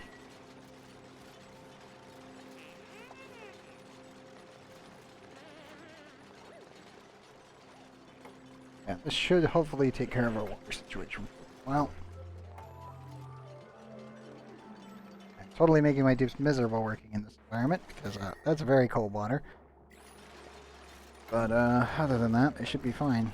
Yeah, this should hopefully take care of our water situation. Well, I'm totally making my dupes miserable working in this environment because that's very cold water. But other than that, it should be fine.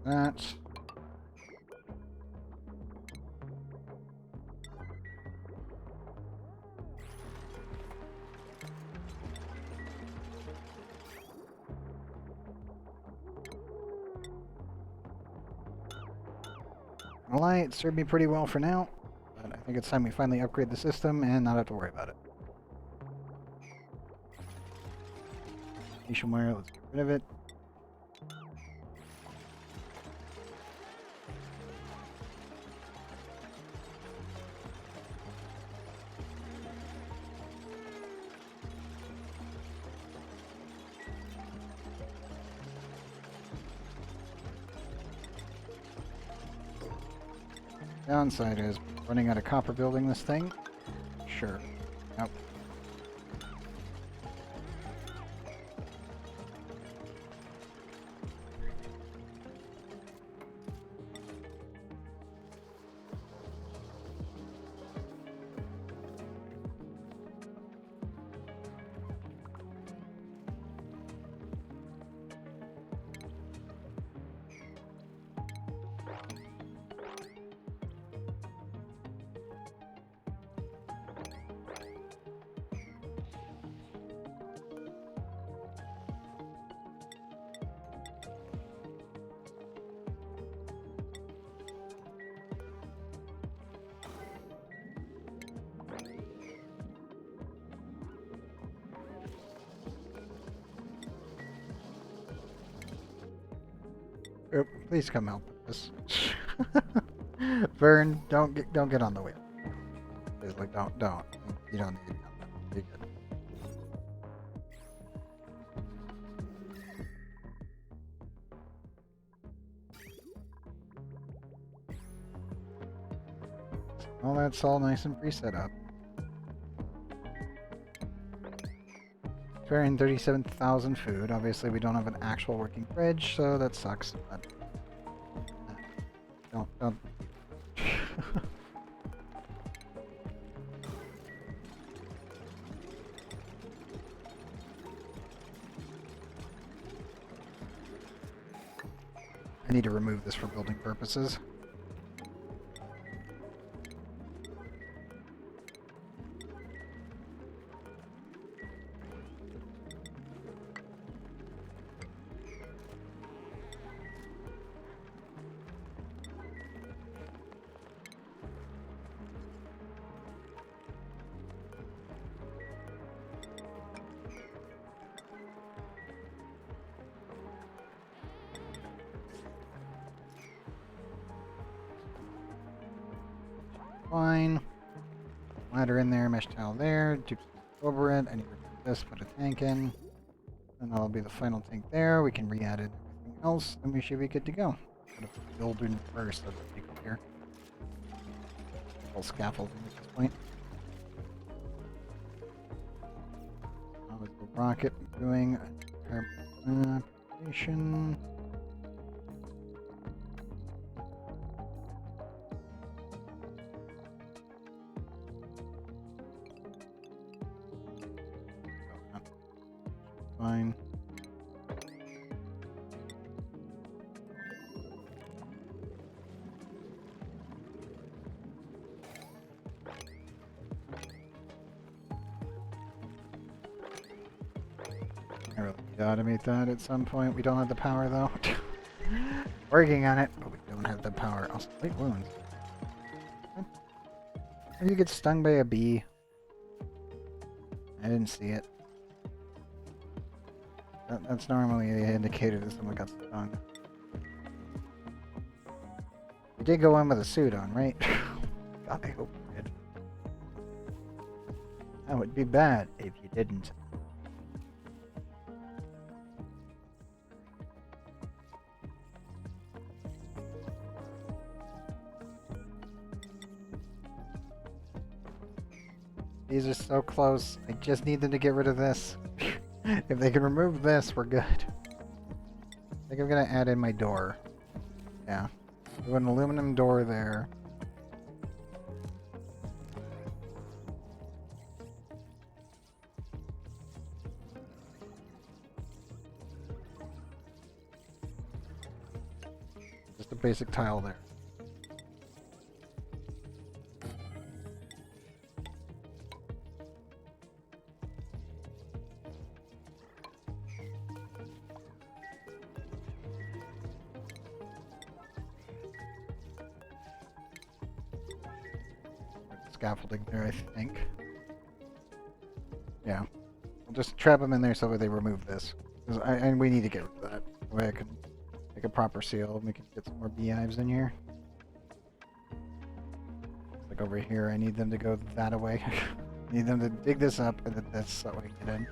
That. Well, it served me pretty well for now, but I think it's time we finally upgrade the system and not have to worry about it. Nation wire, let's get rid of it. Downside is running out of copper building this thing. Sure. Nope. Oh, please come help with this. Vern, don't get on the wheel. Please, like, don't. You don't need to be on that. Be good. Well, that's all nice and pre-set up. 237,000 food. Obviously, we don't have an actual working fridge, so that sucks. But don't. I need to remove this for building purposes. fine. Ladder in there, mesh tile there, do over it. I need to remove this, put a tank in. And that'll be the final tank there. We can re-add it everything else, and we should be good to go. Put a building first, let's take it here. All scaffolding at this point. How is the rocket doing? Application. Fine. I really need to automate that at some point. We don't have the power though. Working on it, but we don't have the power. Also, wait, wounds. How do you get stung by a bee? I didn't see it. That's normally the indicator that someone got stung. You did go in with a suit on, right? God, I hope you did. That would be bad if you didn't. These are so close. I just need them to get rid of this. If they can remove this, we're good. I think I'm gonna add in my door. Yeah. Do an aluminum door there. Just a basic tile there. Scaffolding there, I think. Yeah. We'll just trap them in there so that they remove this. And we need to get rid of that. That way I can make a proper seal and we can get some more beehives in here. Like over here, I need them to go that way. I need them to dig this up and then this so we can get in.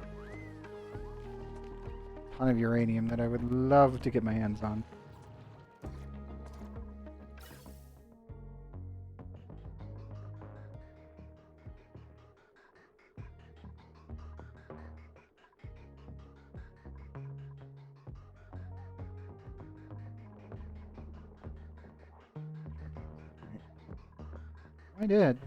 A ton of uranium that I would love to get my hands on. I did.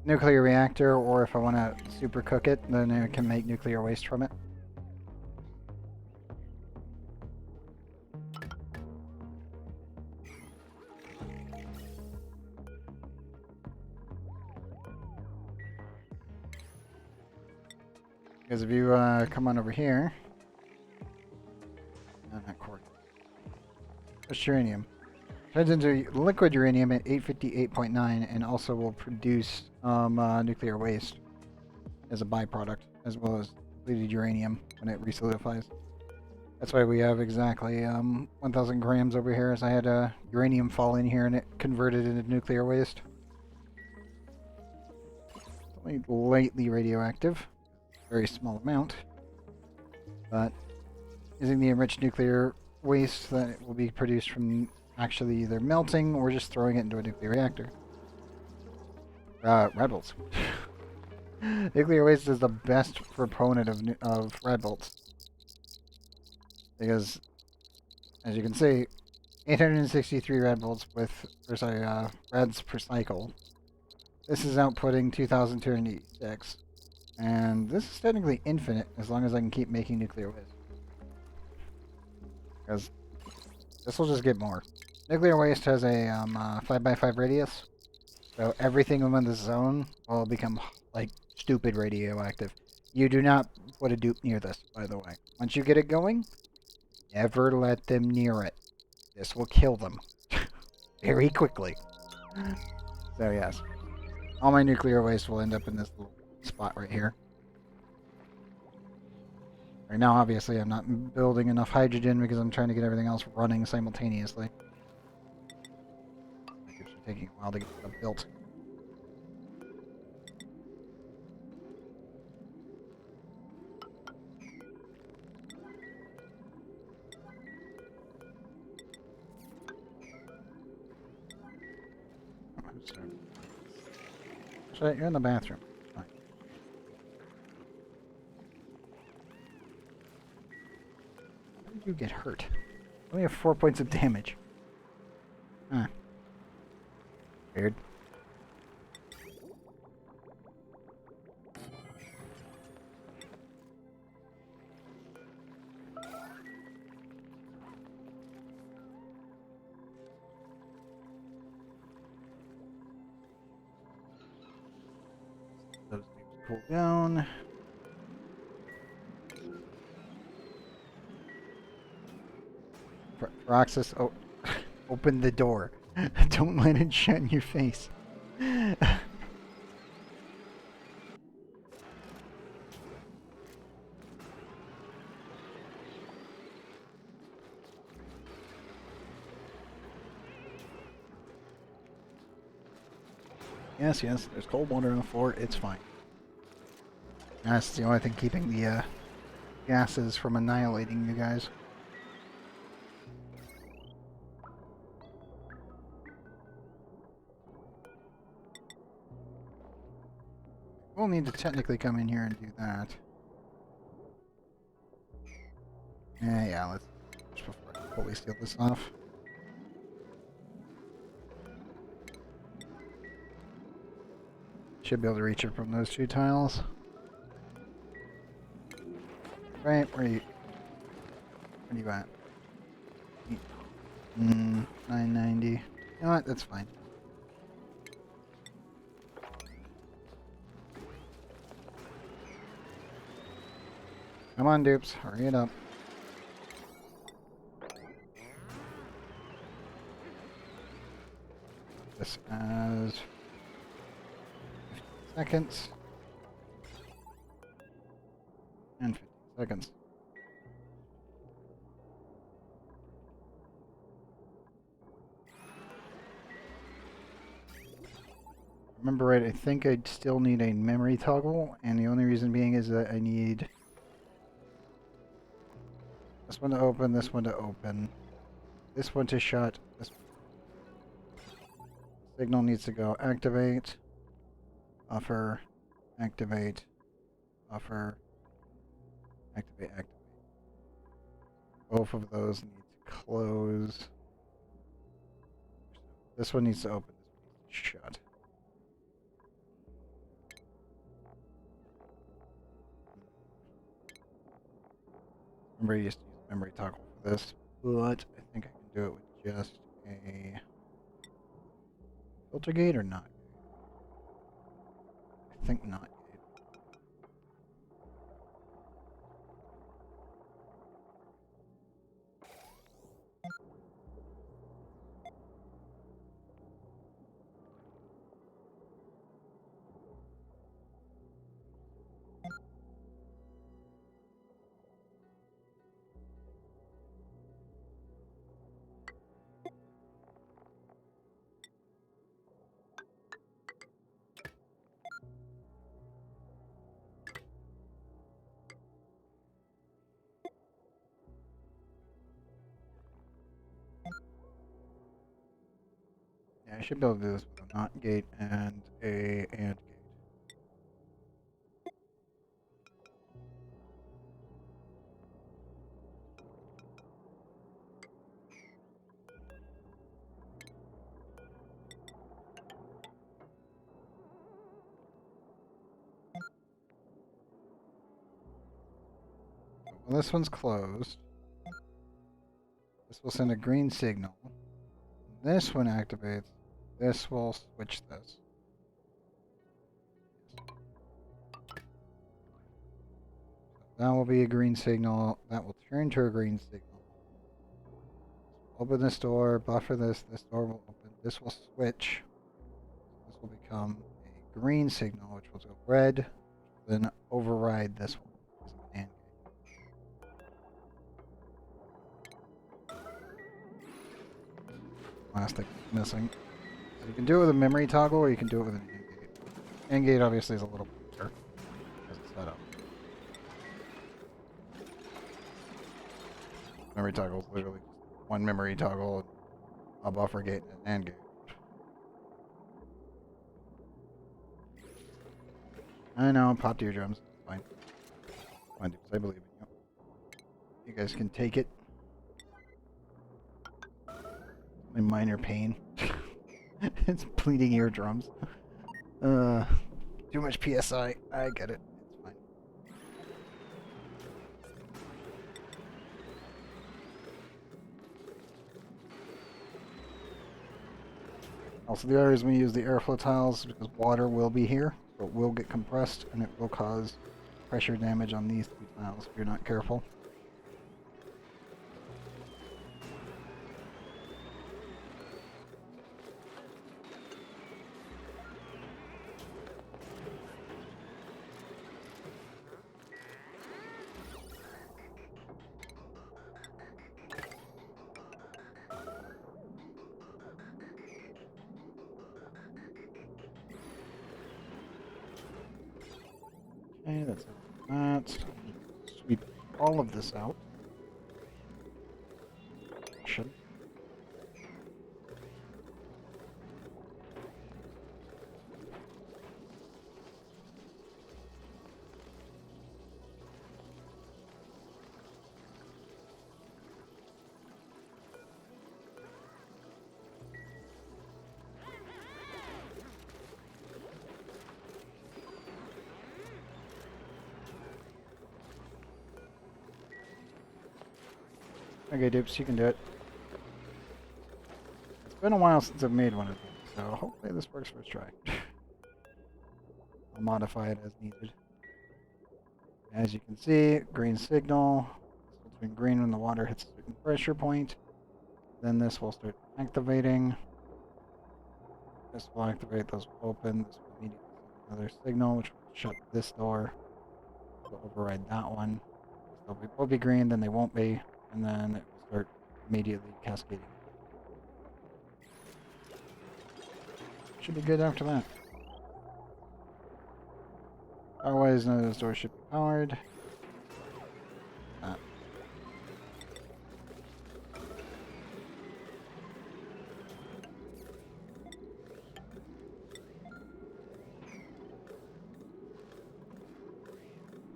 Nuclear reactor, or if I want to super cook it, then I can make nuclear waste from it. Because if you come on over here, not quartz. What's uranium? Turns into liquid uranium at 858.9 and also will produce nuclear waste as a byproduct, as well as depleted uranium when it resolidifies. That's why we have exactly 1,000 grams over here, as I had uranium fall in here and it converted into nuclear waste. It's only lightly radioactive, very small amount, but using the enriched nuclear waste that will be produced from actually either melting or just throwing it into a nuclear reactor. Red bolts. Nuclear waste is the best proponent of red bolts. Because, as you can see, 863 red bolts reds per cycle. This is outputting 2,286. And this is technically infinite as long as I can keep making nuclear waste. Because this will just get more. Nuclear waste has a 5x5 radius, so everything within the zone will become like stupid radioactive. You do not put a dupe near this, by the way. Once you get it going, never let them near it. This will kill them very quickly. So yes, all my nuclear waste will end up in this little spot right here. Right now, obviously, I'm not building enough hydrogen because I'm trying to get everything else running simultaneously. It's taking a while to get stuff built. So you're in the bathroom. Fine. How did you get hurt? Only have 4 points of damage. Huh. Weird. Those things cool down. Roxas, oh, open the door. Don't let it shut in your face. Yes, there's cold water on the floor. It's fine. That's the only thing keeping the gases from annihilating you guys. We'll need to technically come in here and do that. Yeah, let's just before I fully seal this off. Should be able to reach it from those two tiles. Right, where are you at? 990. You know what? That's fine. Come on, dupes. Hurry it up. This as 50 seconds. And 50 seconds. Remember right, I think I'd still need a memory toggle, and the only reason being is that I need this one to open, this one to open, this one to shut, this one. Signal needs to go activate, buffer, activate, buffer, activate, activate. Both of those need to close. This one needs to open, this one needs to shut. Remember, I used to use memory toggle for this, but I think I can do it with just a filter gate or not. I think not. Yeah, I should be able to do this with a NOT gate and a AND gate. Well, this one's closed. This will send a green signal. This one activates. This will switch this. That will be a green signal. That will turn to a green signal. Open this door, buffer this. This door will open. This will switch. This will become a green signal, which will go red, then override this one. And plastic missing. So you can do it with a memory toggle, or you can do it with an AND gate. AND gate obviously is a little better as a setup. Memory toggle is literally one memory toggle, a buffer gate, and an AND gate. I know, pop eardrums. Fine. Come on, dudes, I believe in you. You guys can take it. My minor pain. It's bleeding eardrums. Too much PSI. I get it. It's fine. Also, the other reason we use the airflow tiles is because water will be here, so it will get compressed, and it will cause pressure damage on these two tiles if you're not careful. Okay, that's that. Sweep all of this out. Should. Okay, dupes, you can do it. It's been a while since I've made one of these, so hopefully this works first try. I'll modify it as needed. As you can see, green signal. This will turn green when the water hits a certain pressure point. Then this will start activating. This will activate, those will open. This will immediately send another signal, which will shut this door. Will override that one. They'll both be green, then they won't be. And then it will start immediately cascading. Should be good after that. Otherwise, none of those doors should be powered.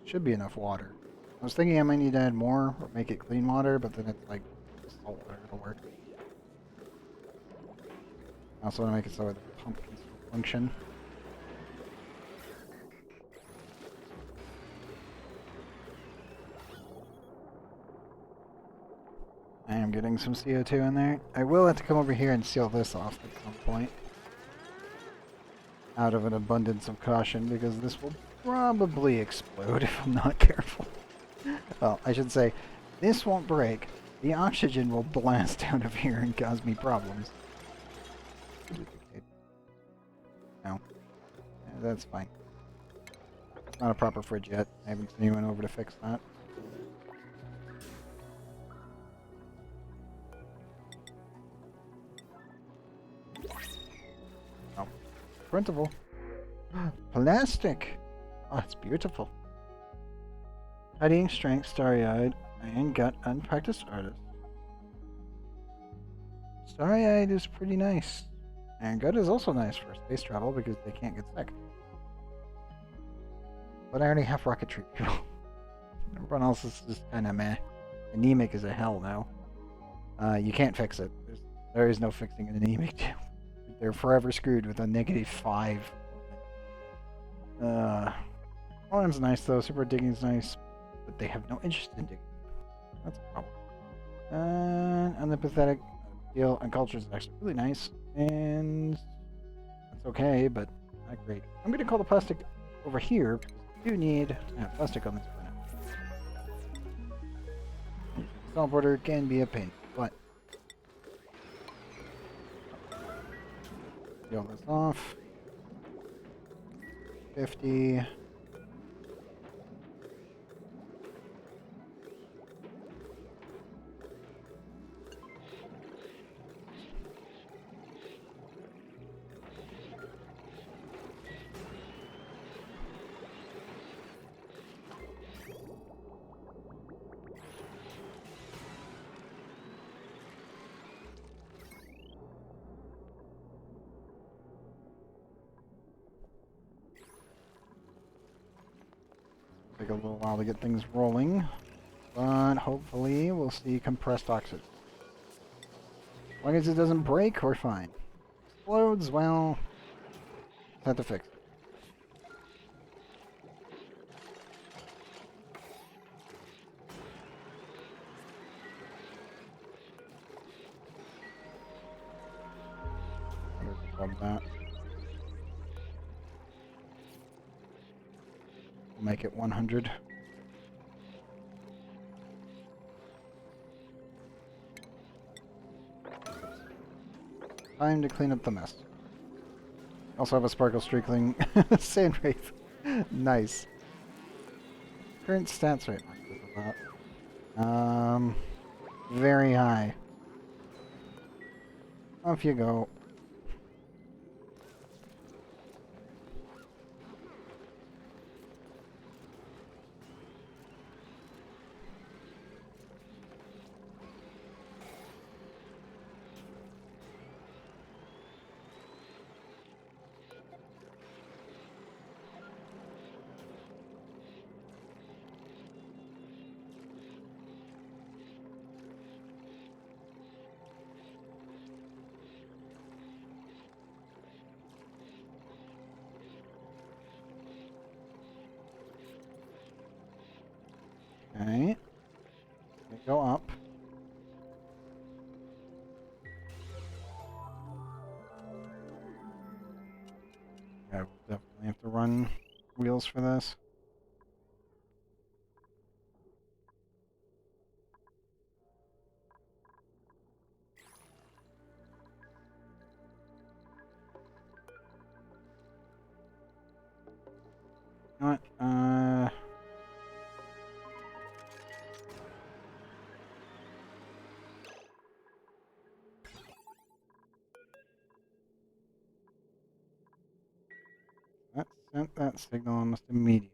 Should be enough water. I was thinking I might need to add more or make it clean water, but then it's like salt water, it'll work. I also want to make it so the pump can still function. I am getting some CO2 in there. I will have to come over here and seal this off at some point. Out of an abundance of caution, because this will probably explode if I'm not careful. Well, I should say, this won't break. The oxygen will blast out of here and cause me problems. No. Yeah, that's fine. It's not a proper fridge yet. I haven't sent anyone over to fix that. Oh. Printable. Plastic! Oh, it's beautiful. Studying strength, starry-eyed, and gut unpracticed artist. Starry-eyed is pretty nice. And gut is also nice for space travel because they can't get sick. But I already have rocketry people. Everyone else is just kind of meh. Anemic is a hell now. You can't fix it. There is no fixing an anemic too. They're forever screwed with a -5. One's nice though. Super digging's nice. But they have no interest in digging. That's a problem. And the pathetic deal and culture is actually really nice, and that's okay, but not great. I'm gonna call the plastic over here because I do need plastic on this planet. Teleporter can be a pain, but peel this off. 50. take a little while to get things rolling, but hopefully we'll see compressed oxygen. As long as it doesn't break, we're fine. Explodes, well, have to fix it. Above that. We'll make it 100. Time to clean up the mess. Also have a sparkle streakling sand wraith. Nice. Current stats right now. Very high. Off you go. Okay. We go up. Yeah, we'll definitely have to run wheels for this. You know what? That sent that signal almost immediately.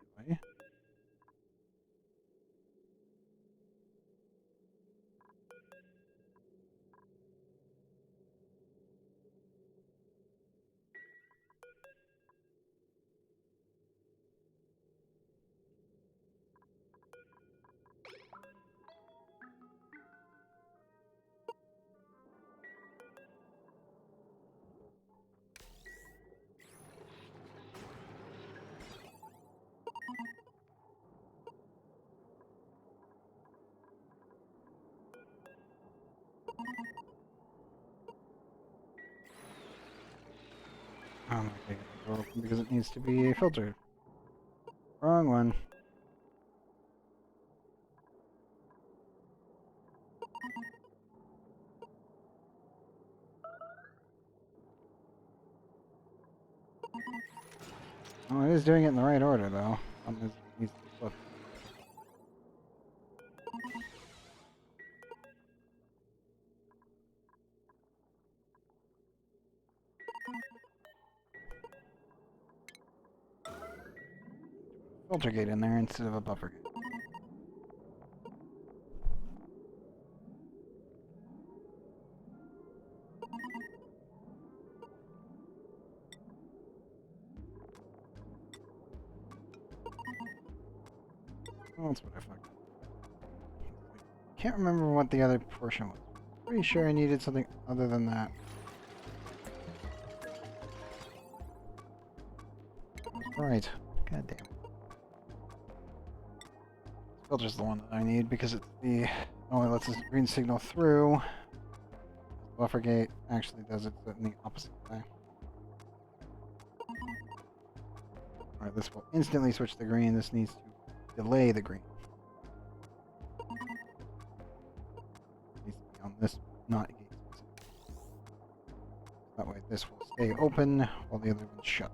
I'm not taking the door open because it needs to be a filter. Wrong one. Oh, it is doing it in the right order, though. It needs to be flipped. Filter gate in there instead of a buffer gate. Well, that's what I fucked up. Can't remember what the other portion was. Pretty sure I needed something other than that. Right. God damn. Filter's the one that I need because it's the only lets us green signal through. Buffer gate actually does it in the opposite way. Alright, this will instantly switch the green. This needs to delay the green. It needs to be on this, not gate specific. That way this will stay open while the other one shuts.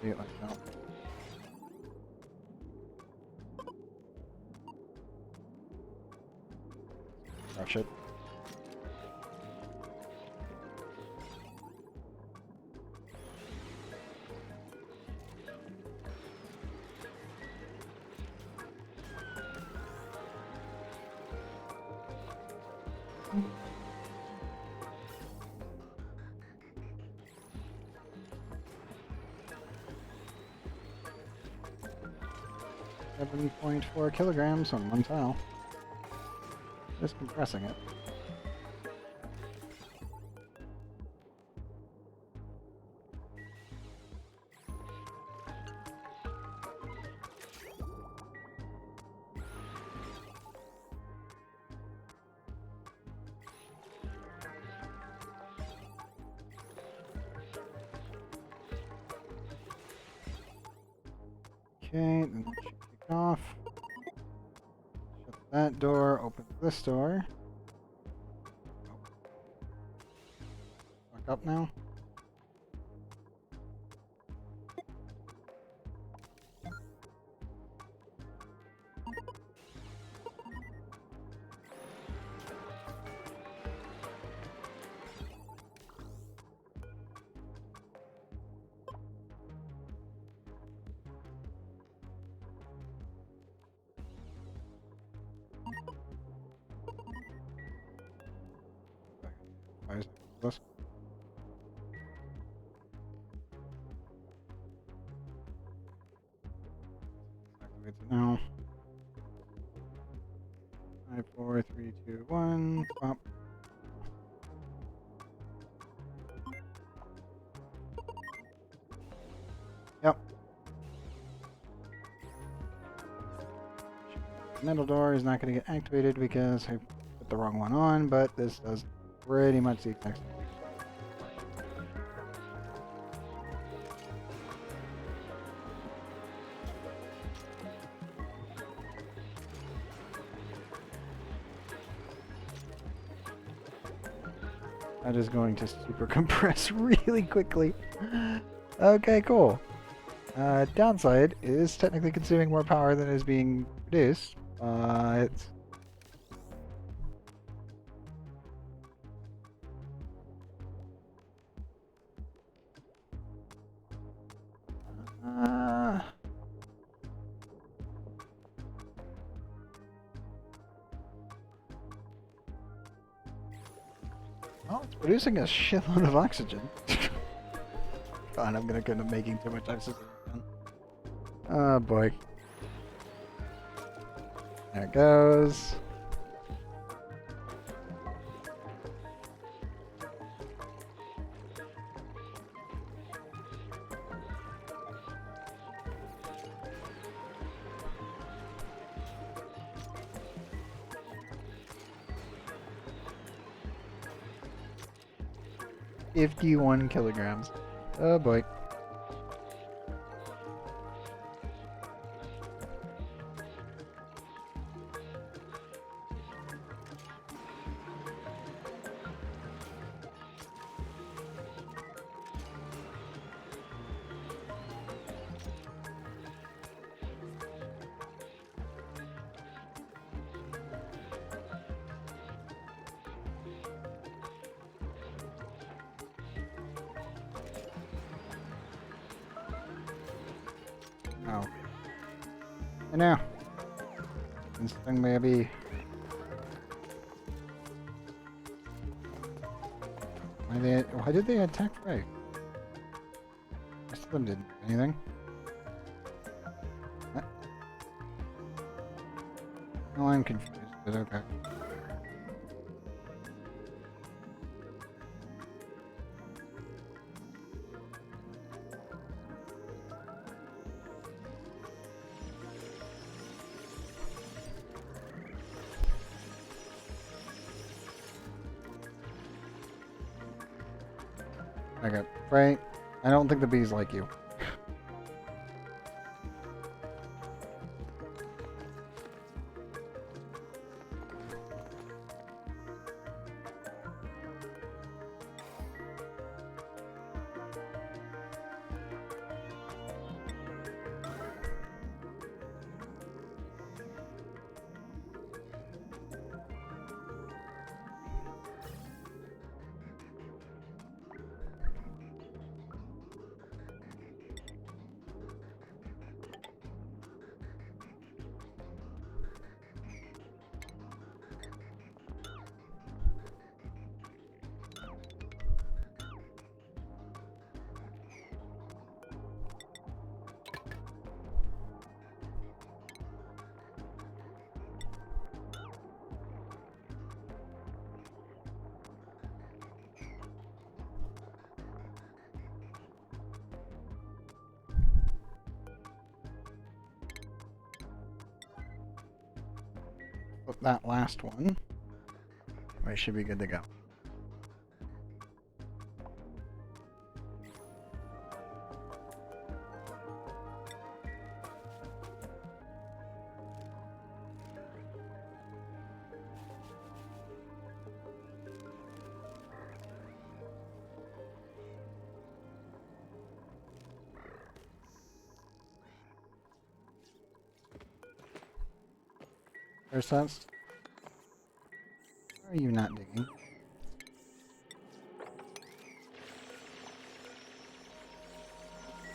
See it like that. Rush it. 7.4 kilograms on one tile. Just compressing it. Okay, then that should kick off. Shut that door, open this door. Fuck up now. Why is this? Activates it now. 5, 4, 3, 2, 1. Pop. Yep. Metal door is not going to get activated because I put the wrong one on, but this does pretty much the exact same thing. That is going to super compress really quickly. Okay, cool. Downside is technically consuming more power than is being produced, but well, it's producing a shitload of oxygen. God, I'm gonna end up making too much oxygen. Oh boy. There it goes. $51 kilograms. Oh boy. Oh. I know. This thing may be. Why did they attack right? The rest of them didn't do anything. What? Oh, I'm confused, but okay. Okay, right? I don't think the bees like you. Put that last one. We should be good to go. There's sense. Why are you not digging?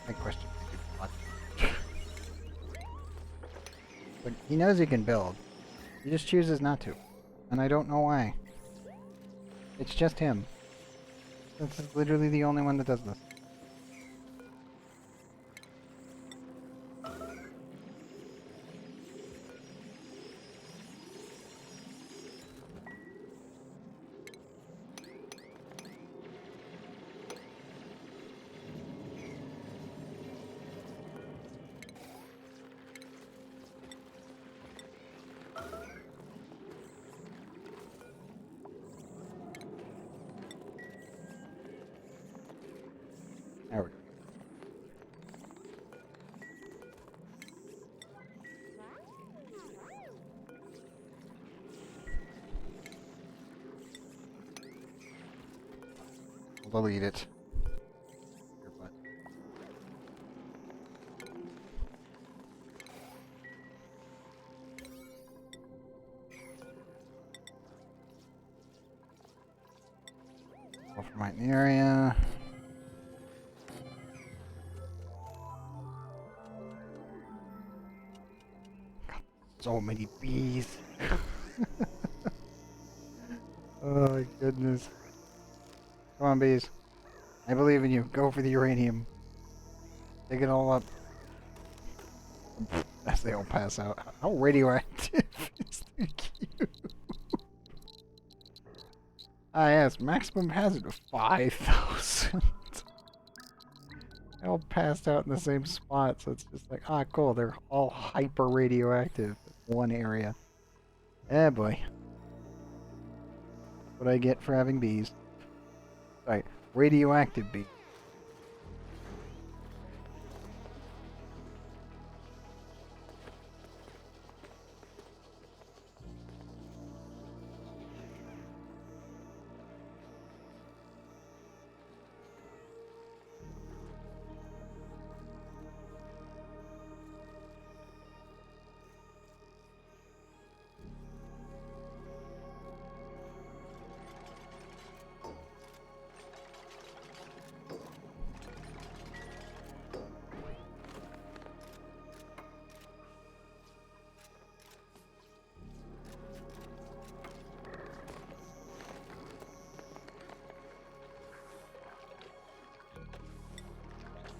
My question. But he knows he can build. He just chooses not to. And I don't know why. It's just him. This is literally the only one that does this. There we go. We'll delete it. Your butt. Ultramite in the area. So many bees. Oh my goodness. Come on, bees. I believe in you. Go for the uranium. Dig it all up. As they all pass out. How radioactive is the cube? Ah yes, maximum hazard of 5,000. They all passed out in the same spot, so it's just like, ah cool, they're all hyper radioactive in one area. Eh boy. What I get for having bees. Right, radioactive bees.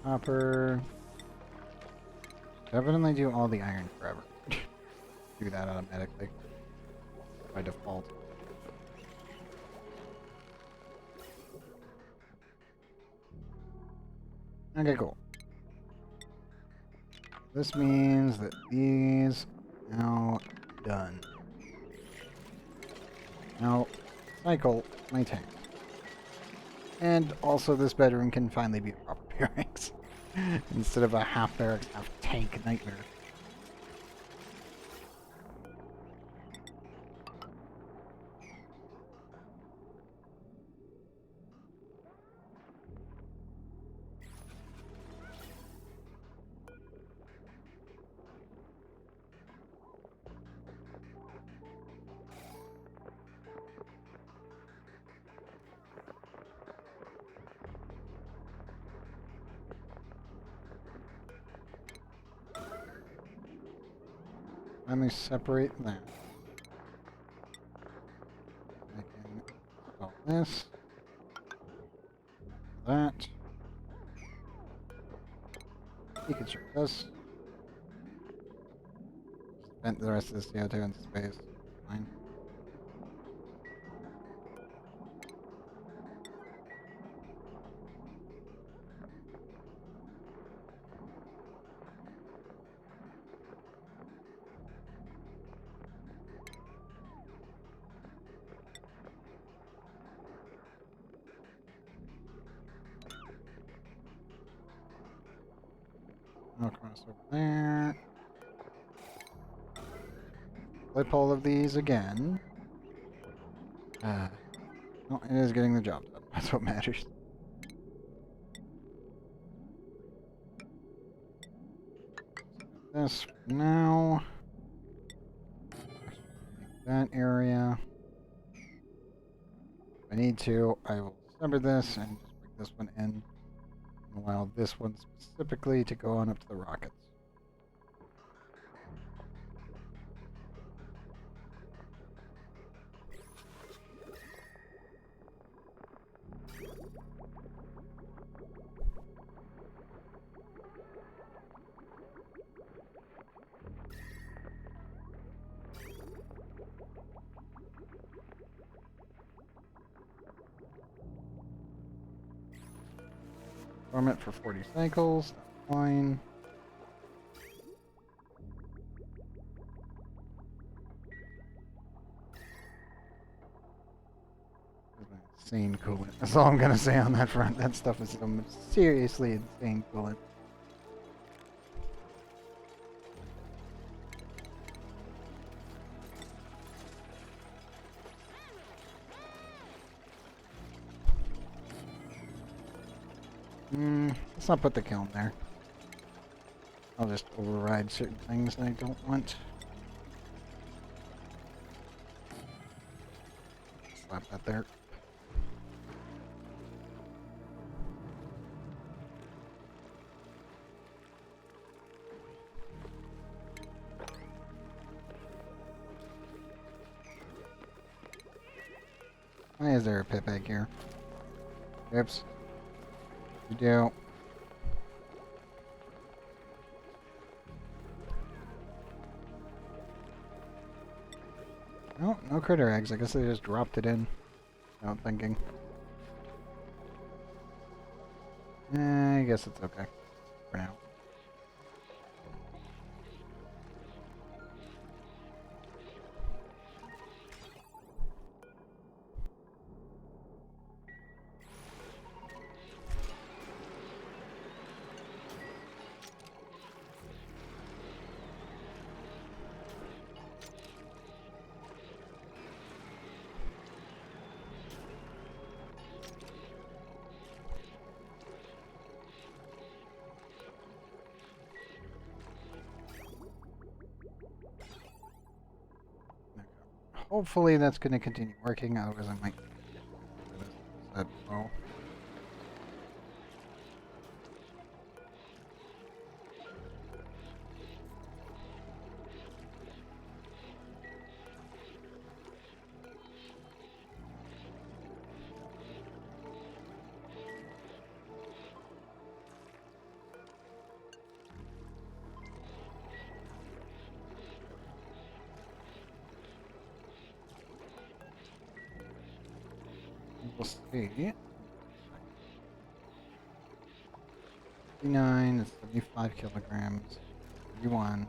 Copper. Definitely do all the iron forever. Do that automatically. By default. Okay, cool. This means that these are now done. Now, cycle my tank. And also this bedroom can finally be a proper barracks. Instead of a half barracks, half tank nightmare. Finally separate that. I can install this. That. Deconstruct this. Vent the rest of the CO2 into space. Fine. I'll cross over there. Flip all of these again. No, it is getting the job done. That's what matters. This for now. That area. If I need to, I will sever this and just bring this one in and allow this one specifically to go on up to the rockets. Form it for 40 cycles. That's fine. Insane coolant. That's all I'm gonna say on that front. That stuff is some seriously insane coolant. Let's not put the kiln there. I'll just override certain things that I don't want. Slap that there. Why is there a pit back here? Oops. You do. Oh, no critter eggs. I guess they just dropped it in. Without thinking. I guess it's okay. For now. Hopefully that's going to continue working, otherwise I might set low. We'll see. 59 is 75 kilograms. 31.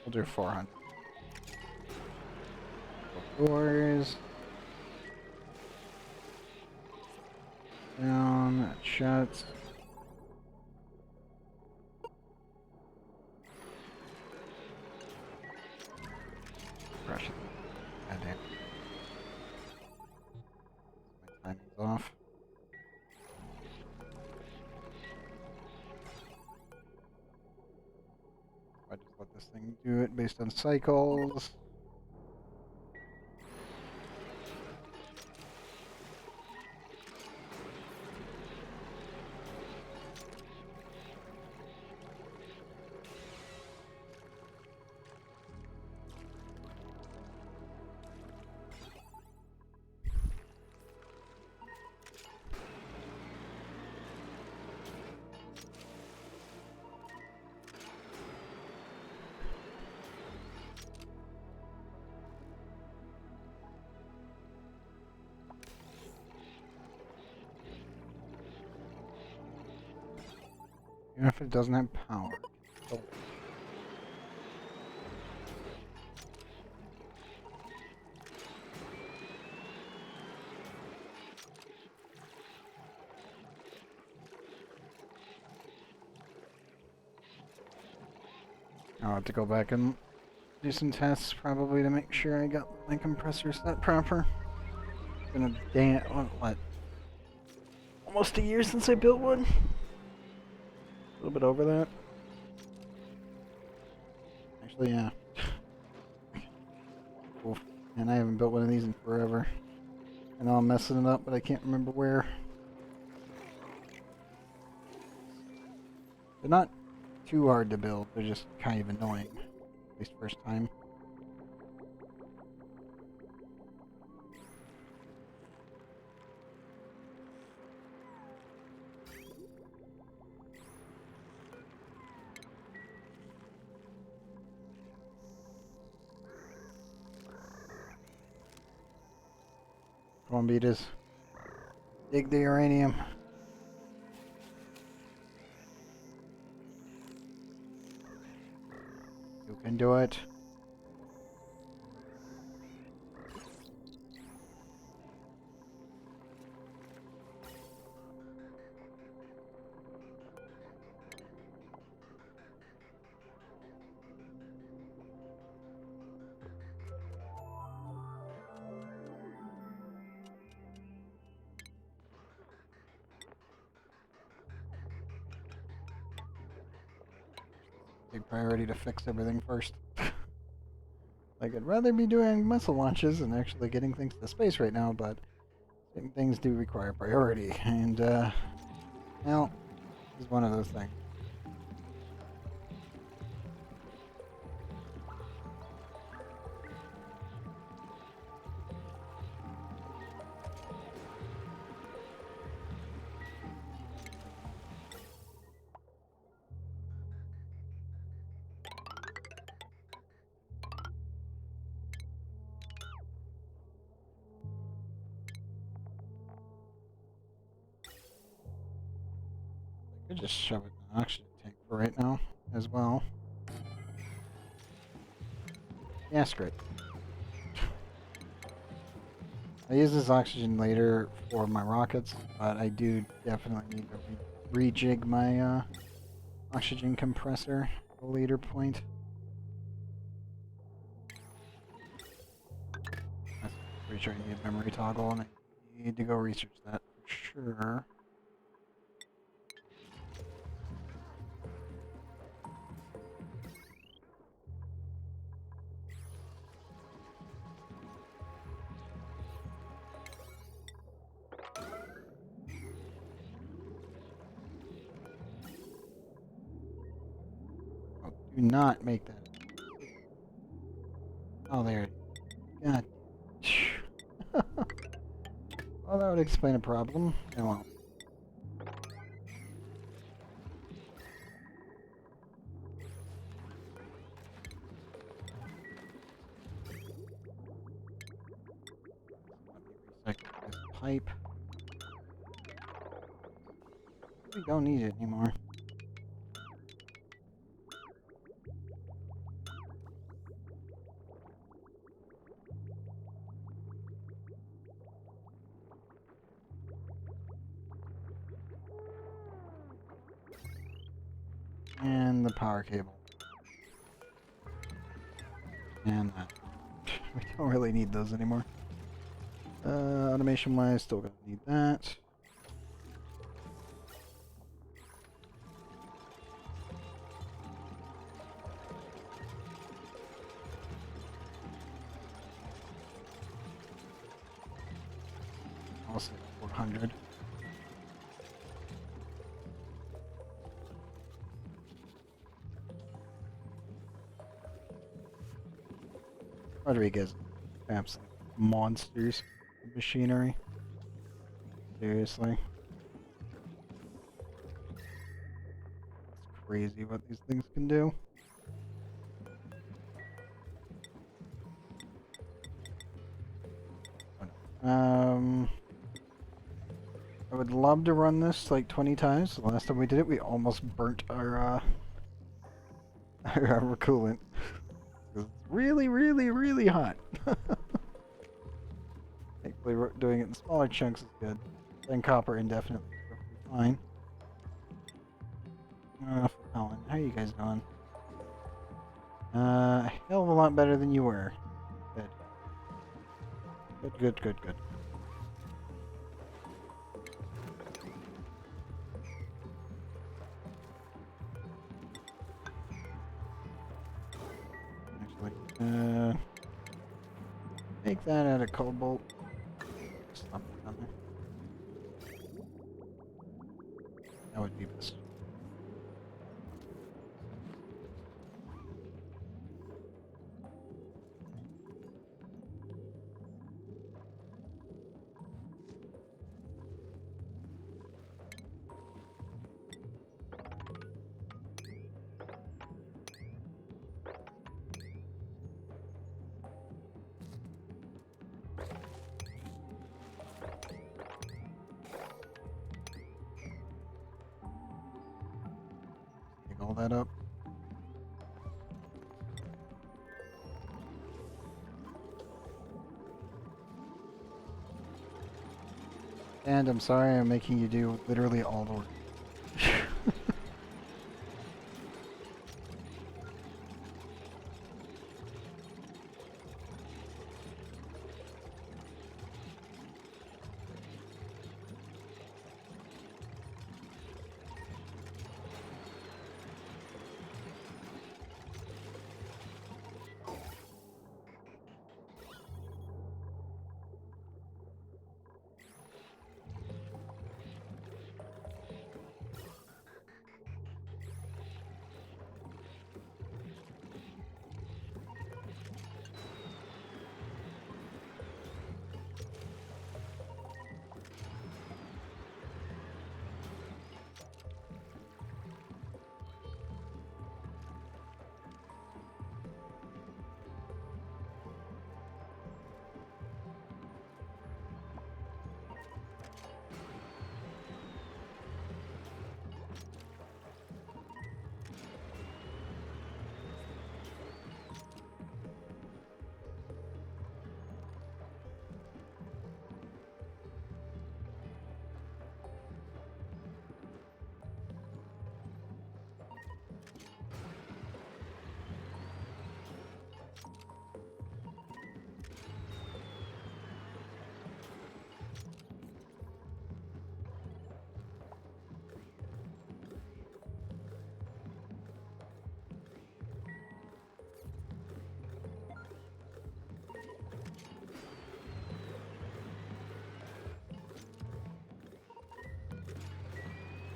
We'll do 400. Doors. Down, that shuts. Crush it. God damn. My timing's off. I just let this thing do it based on cycles. Even if it doesn't have power. Oh. I'll have to go back and do some tests probably to make sure I got my compressor set proper. It's been a damn, what? Almost a year since I built one? A little bit over that. Actually, yeah. Oof. And I haven't built one of these in forever. I know I'm messing it up, but I can't remember where. They're not too hard to build, they're just kind of annoying. At least first time. Come on, beaters. Dig the uranium. You can do it. Big priority to fix everything first. Like, I'd rather be doing missile launches and actually getting things to space right now, but things do require priority, and, well, this is one of those things. I could just shove it in an oxygen tank for right now, as well. Yeah, screw. I use this oxygen later for my rockets, but I do definitely need to rejig my oxygen compressor at a later point. That's pretty sure I need a memory toggle, and I need to go research that for sure. Do not make that. Oh, there. God. Well, that would explain a problem. It won't. Let me recycle this pipe. We don't need it anymore. And the power cable. And that. We don't really need those anymore. Automation-wise, still gonna need that. Also 400. Rodriguez, absolute monsters of machinery. Seriously. It's crazy what these things can do. I would love to run this like 20 times. The last time we did it, we almost burnt our our coolant. It was really, really, really hot. Thankfully, doing it in smaller chunks is good. Then copper indefinitely is perfectly fine. Colin, how are you guys doing? A hell of a lot better than you were. Good. Good, good, good, good. Actually, make that out of cobalt. Stop it down there. That would be best. All that up. And I'm sorry I'm making you do literally all the work.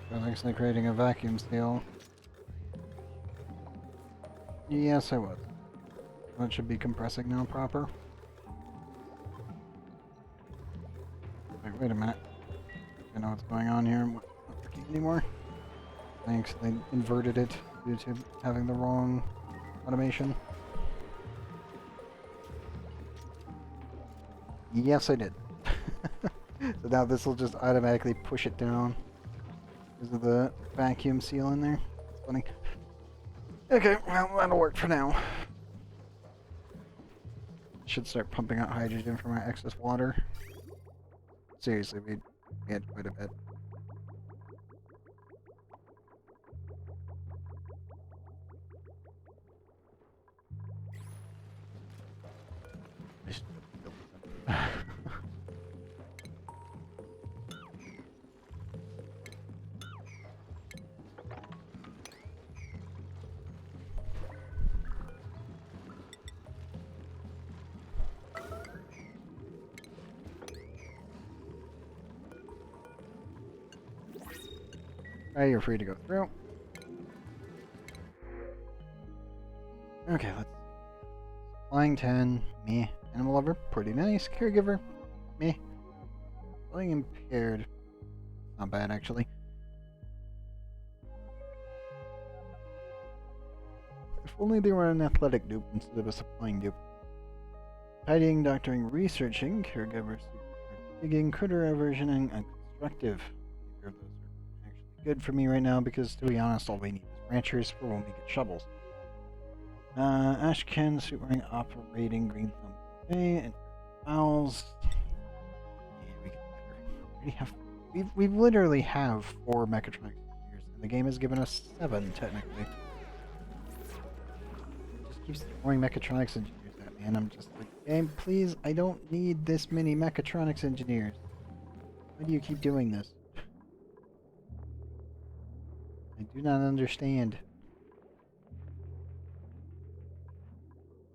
I'm actually creating a vacuum seal. Yes, I was. That should be compressing now proper. Wait a minute. I know what's going on here. I'm not working anymore. I actually inverted it due to having the wrong automation. Yes, I did. So now this will just automatically push it down because of the vacuum seal in there. It's funny. Okay, well, that'll work for now. Should start pumping out hydrogen from our excess water. Seriously, we had quite a bit. Alright, you're free to go through. Okay, let's see. Flying 10, me. Animal lover, pretty nice. Caregiver, me. Feeling impaired. Not bad, actually. If only they were an athletic dupe instead of a supplying dupe. Tidying, doctoring, researching, caregiver, digging, critter aversioning, and destructive. Neither of those are actually good for me right now because, to be honest, all we need is ranchers for when we get shovels. Ashken, suit wearing, operating, green thumb, okay, and fouls. Yeah, we can already have. We literally have 4 mechatronics engineers, and the game has given us 7 technically. It just keeps throwing mechatronics engineers at me, and I'm just like, game, please, I don't need this many mechatronics engineers. Why do you keep doing this? I do not understand.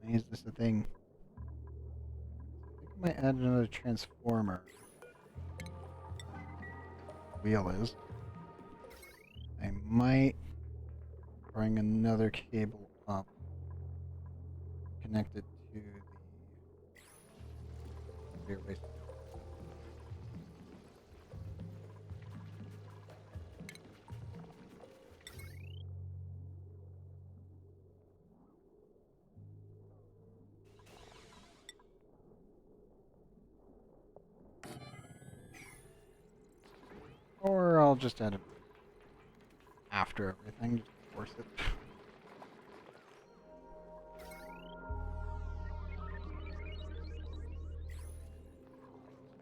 Why is this a thing? I think I might add another transformer. Wheel is. I might bring another cable up, connect it to the rear base. Or I'll just add it after everything, just force it.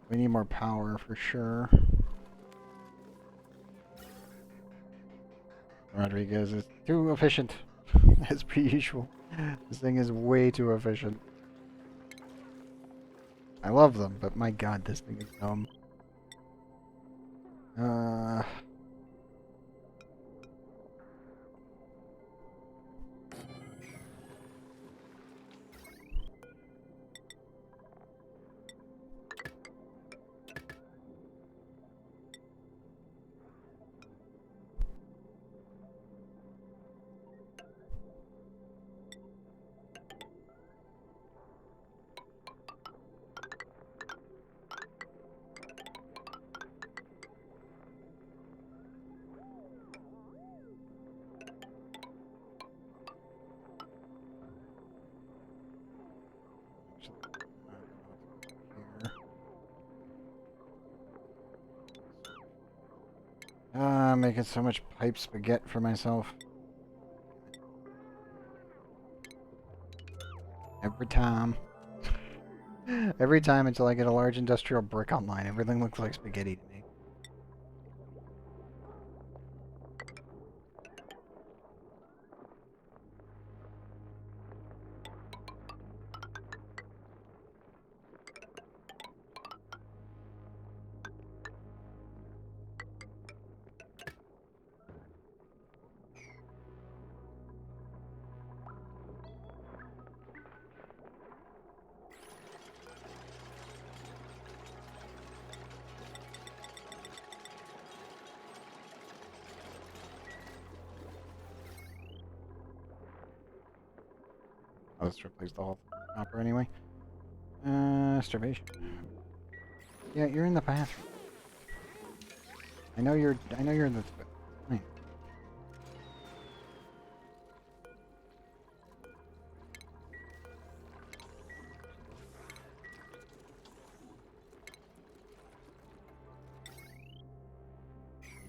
We need more power for sure. Rodriguez is too efficient, as per usual. This thing is way too efficient. I love them, but my god, this thing is dumb. Making so much pipe spaghetti for myself. Every time. Every time until I get a large industrial brick online, everything looks like spaghetti to me. I'll just replace the whole copper anyway. Starvation. Yeah, you're in the bathroom. I know you're in the fine.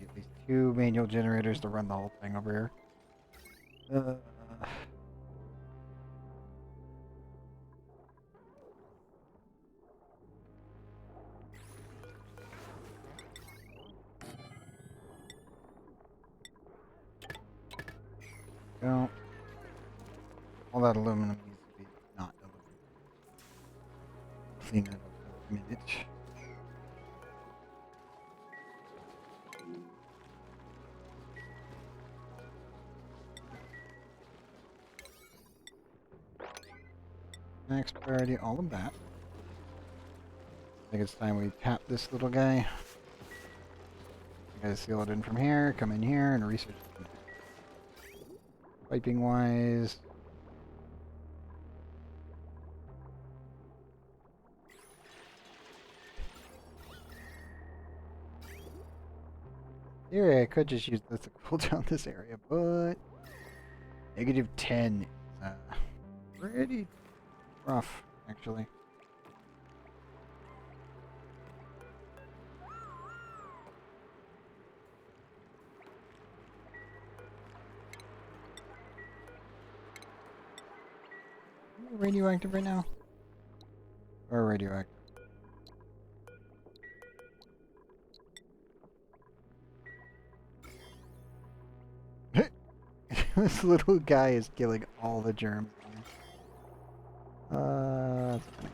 At least 2 manual generators to run the whole thing over here. Go. All that aluminum needs to be not aluminum. Clean that up in a minute. Next priority, all of that. I think it's time we tap this little guy. You guys seal it in from here, come in here, and research it. Piping wise. Here, I could just use this to cool down this area, but -10 is pretty rough, actually. radioactive right now? Or radioactive? This little guy is killing all the germs. That's funny.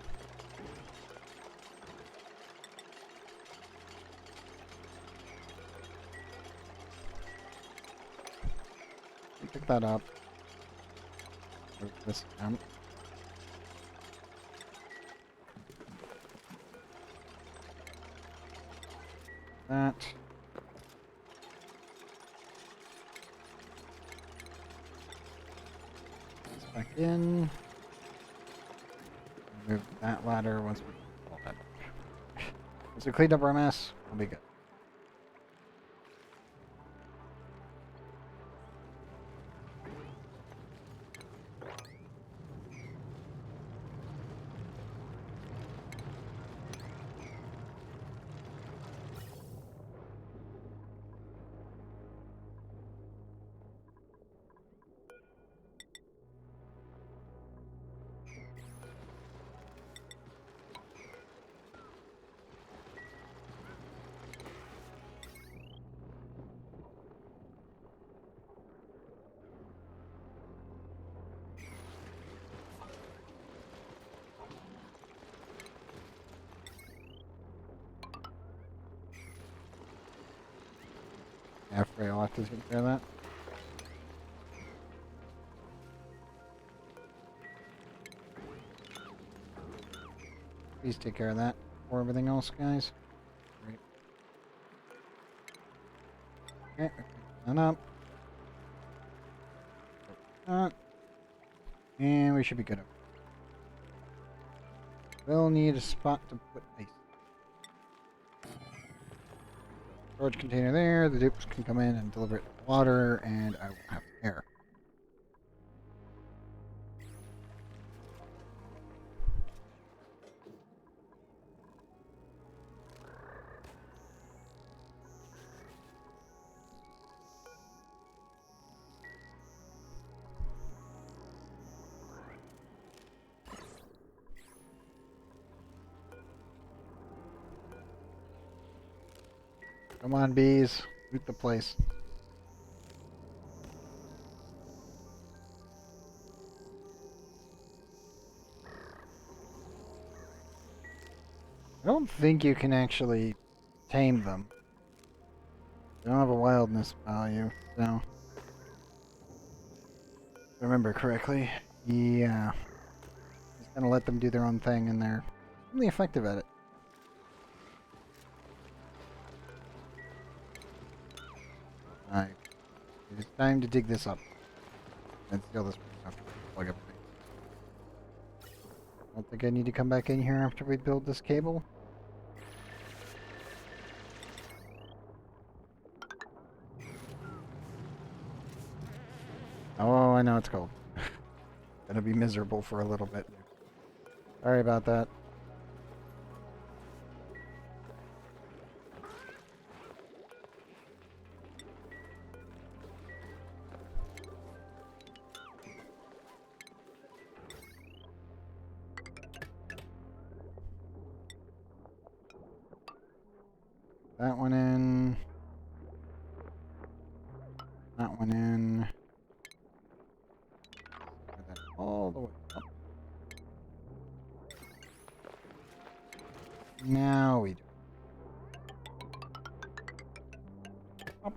Pick that up. Move this down. That. This back in. Move that ladder once we all that. Once we cleaned up our mess, we'll be good. After I'll have to take care of that. Please take care of that for everything else, guys. Great. Okay, that up. And we should be good. We'll need a spot to put ice. Storage container there. The dupes can come in and deliver it to water, and I will have air. Come on, bees. Loot the place. I don't think you can actually tame them. They don't have a wildness value, so. If I remember correctly. Yeah. Just gonna let them do their own thing, and they're really effective at it. Alright. It is time to dig this up. And steal this stuff. Plug everything. I don't think I need to come back in here after we build this cable. Oh, I know it's cold. Gonna be miserable for a little bit. Sorry about that. That one in. That one in. Put that all the way up. Now we do. Up.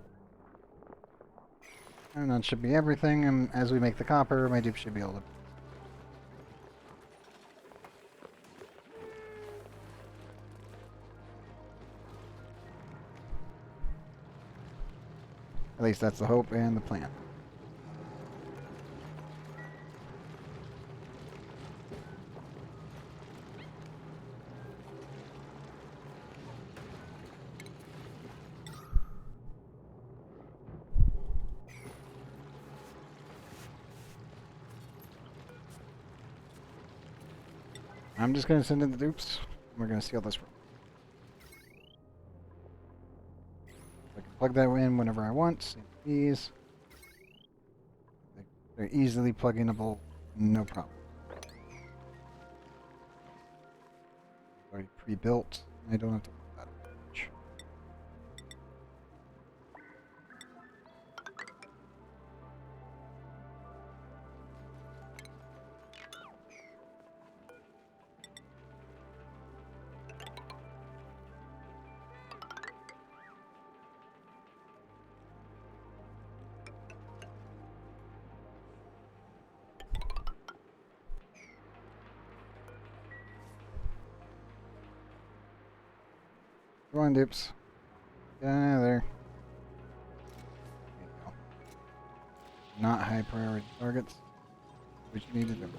And that should be everything, and as we make the copper, my dupe should be able to. At least that's the hope and the plan. I'm just gonna send in the dupes. We're gonna seal this room. I can plug that in whenever I want. Same with these. They're easily plug-inable, no problem. already pre-built. I don't have to do that much. Come on, dupes. Get out of there. There you go. Not high priority targets. What you need to do.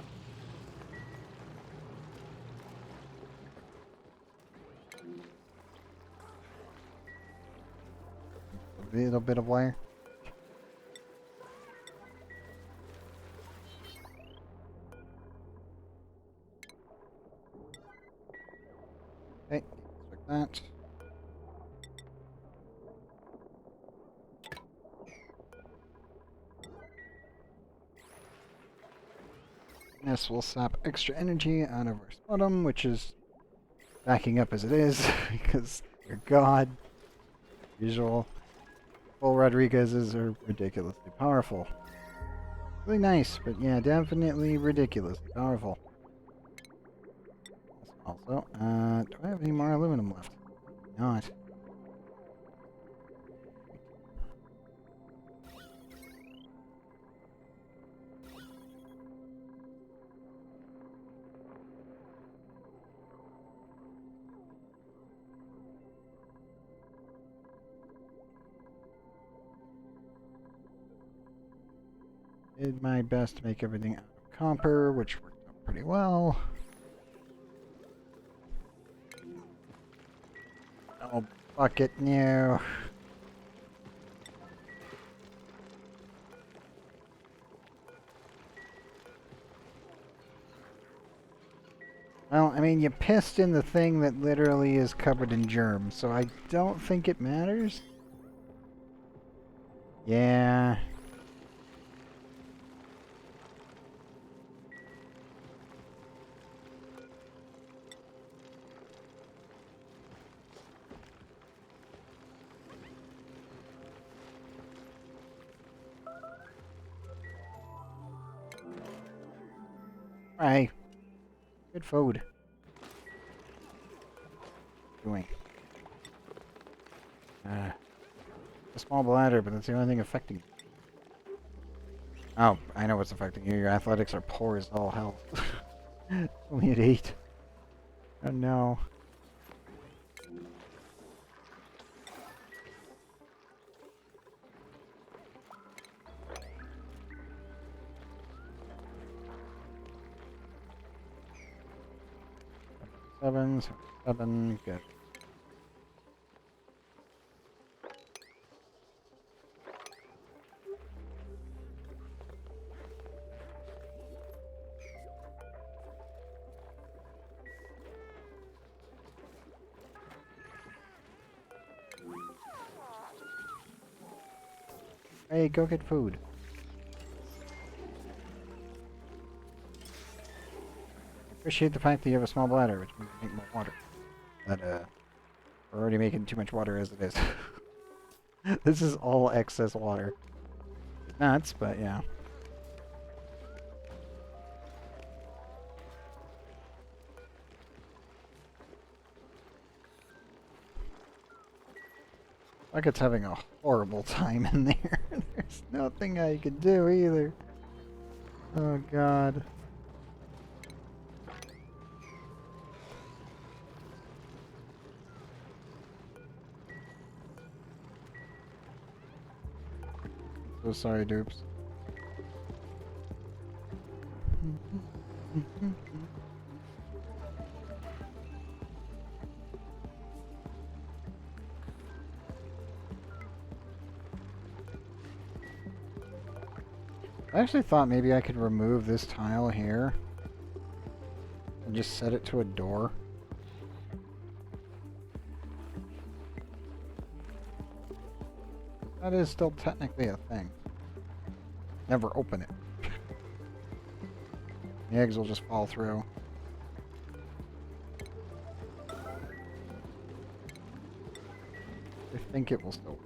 A little bit of wire. Okay, like that. This will sap extra energy out of our bottom, which is backing up as it is, because dear God, usual. Full Rodriguez's are ridiculously powerful. Really nice, but yeah, definitely ridiculously powerful. Also, do I have any more aluminum left? Not. Did my best to make everything out of copper, which worked out pretty well. Oh, bucket, no. Well, I mean, you pissed in the thing that literally is covered in germs, so I don't think it matters. Yeah. Hey. Good food. Doing. A small bladder, but that's the only thing affecting you. Oh, I know what's affecting you. Your athletics are poor as all hell. Only at 8. Oh no. Seven, good. Hey, go get food. I appreciate the fact that you have a small bladder, which means you make more water. But, we're already making too much water as it is. This is all excess water. Nuts, but yeah. Like it's having a horrible time in there. There's nothing I can do either. Oh god. So sorry, dupes. I actually thought maybe I could remove this tile here and just set it to a door. That is still technically a thing. Never open it. The eggs will just fall through. I think it will still work.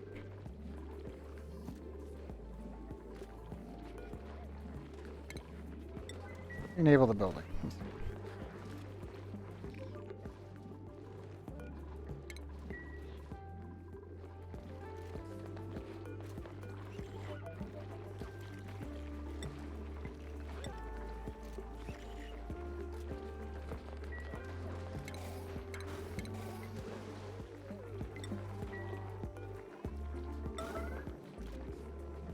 Enable the building.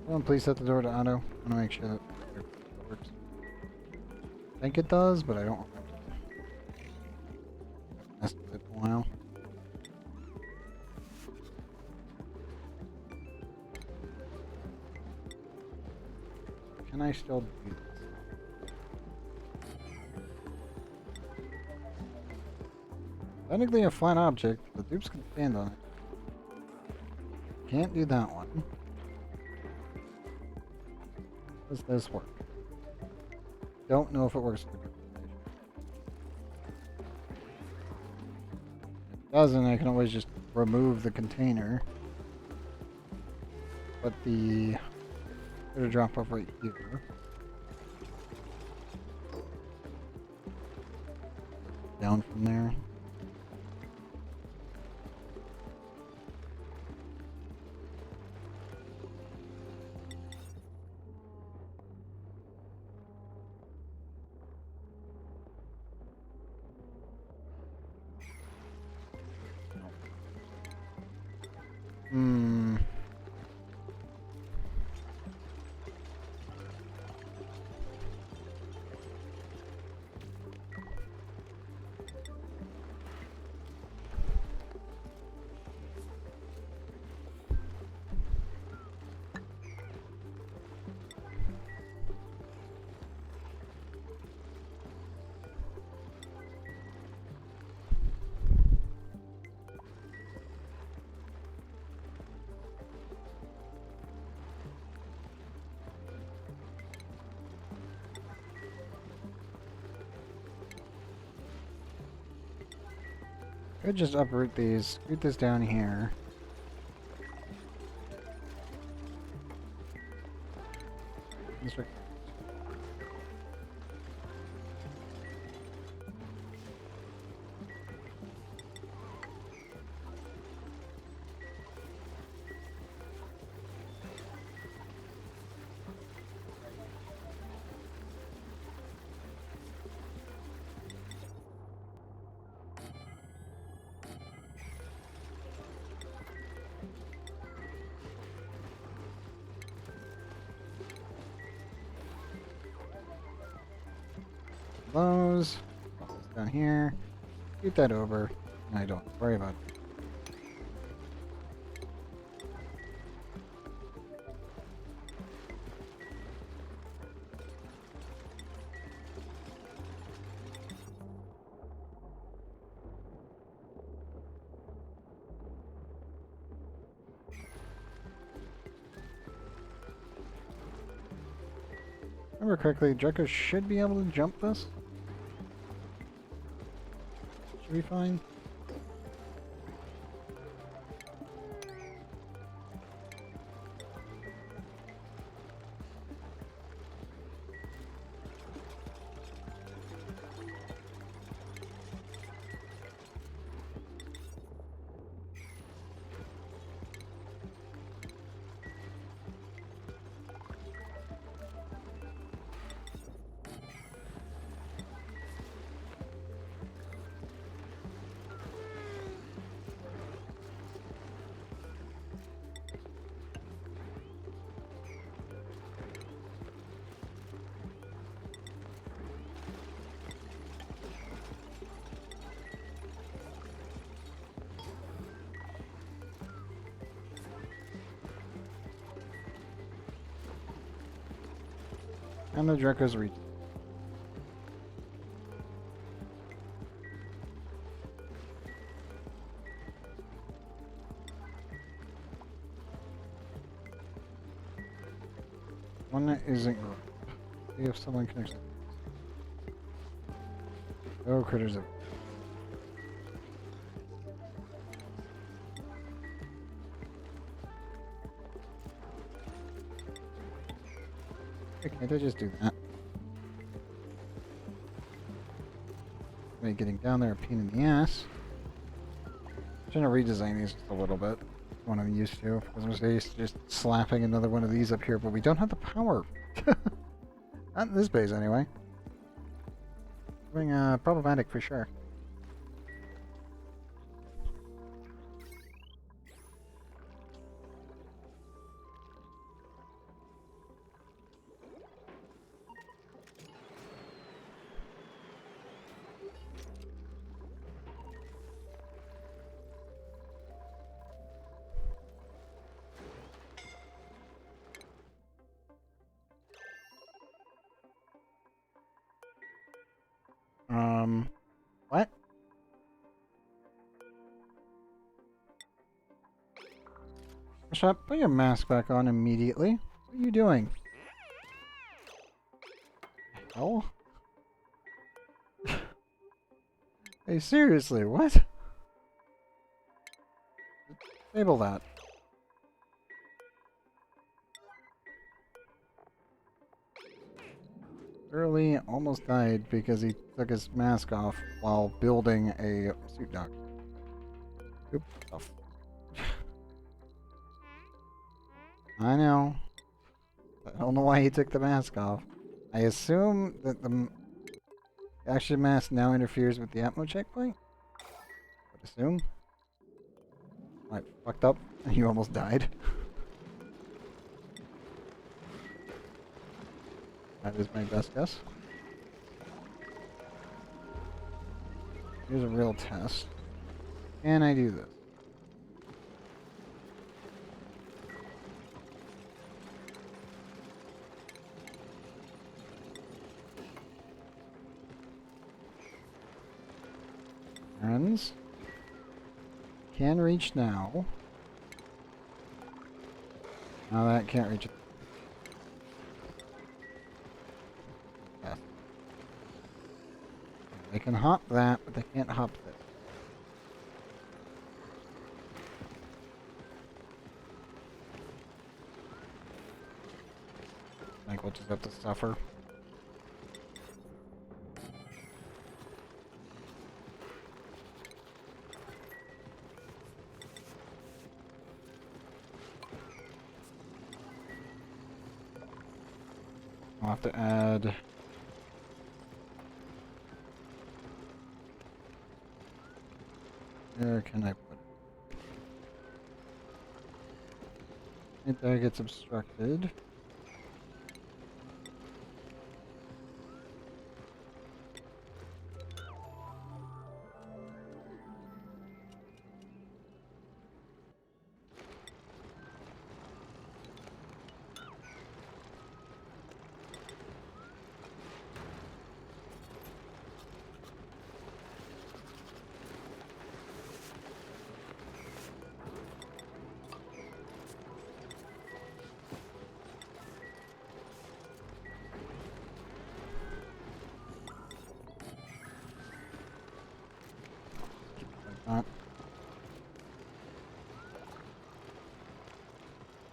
Someone please set the door to auto. I want to make sure that it works. I think it does, but I don't remember. I've messed with it for a while. Can I still do this? Technically a flat object, the dupes can stand on it. Can't do that one. Does this work? Don't know if it works for the group. If it doesn't, I can always just remove the container. But the it'll drop off right here. Down from there. Hmm. Could just uproot these, scoot this down here. Those down here, scoot that over, and I don't worry about it. Remember correctly, Draco should be able to jump this. Should be fine. And the Draco's reach. One that isn't good. See if someone can actually. Oh, critters are. Okay, can't I just do that? Getting down there a pain in the ass. I'm trying to redesign these just a little bit. What I'm used to. Because I'm used to just slapping another one of these up here, but we don't have the power. Not in this base, anyway. Being problematic for sure. What? Shut. Put your mask back on immediately. What are you doing? Hell? Hey, seriously, what? Disable that. Early almost died because he took his mask off while building a suit dock. Oop. Oh. I know. I don't know why he took the mask off. I assume that the action mask now interferes with the Atmo checkpoint? I would assume. I fucked up and you almost died. That is my best guess. Here's a real test. Can I do this? Friends. Can reach now. Now that can't reach it. Yes. They can hop that, but they can't hop this. Like, we'll just have to suffer. I'll have to add... Where can I put it? Right there gets obstructed.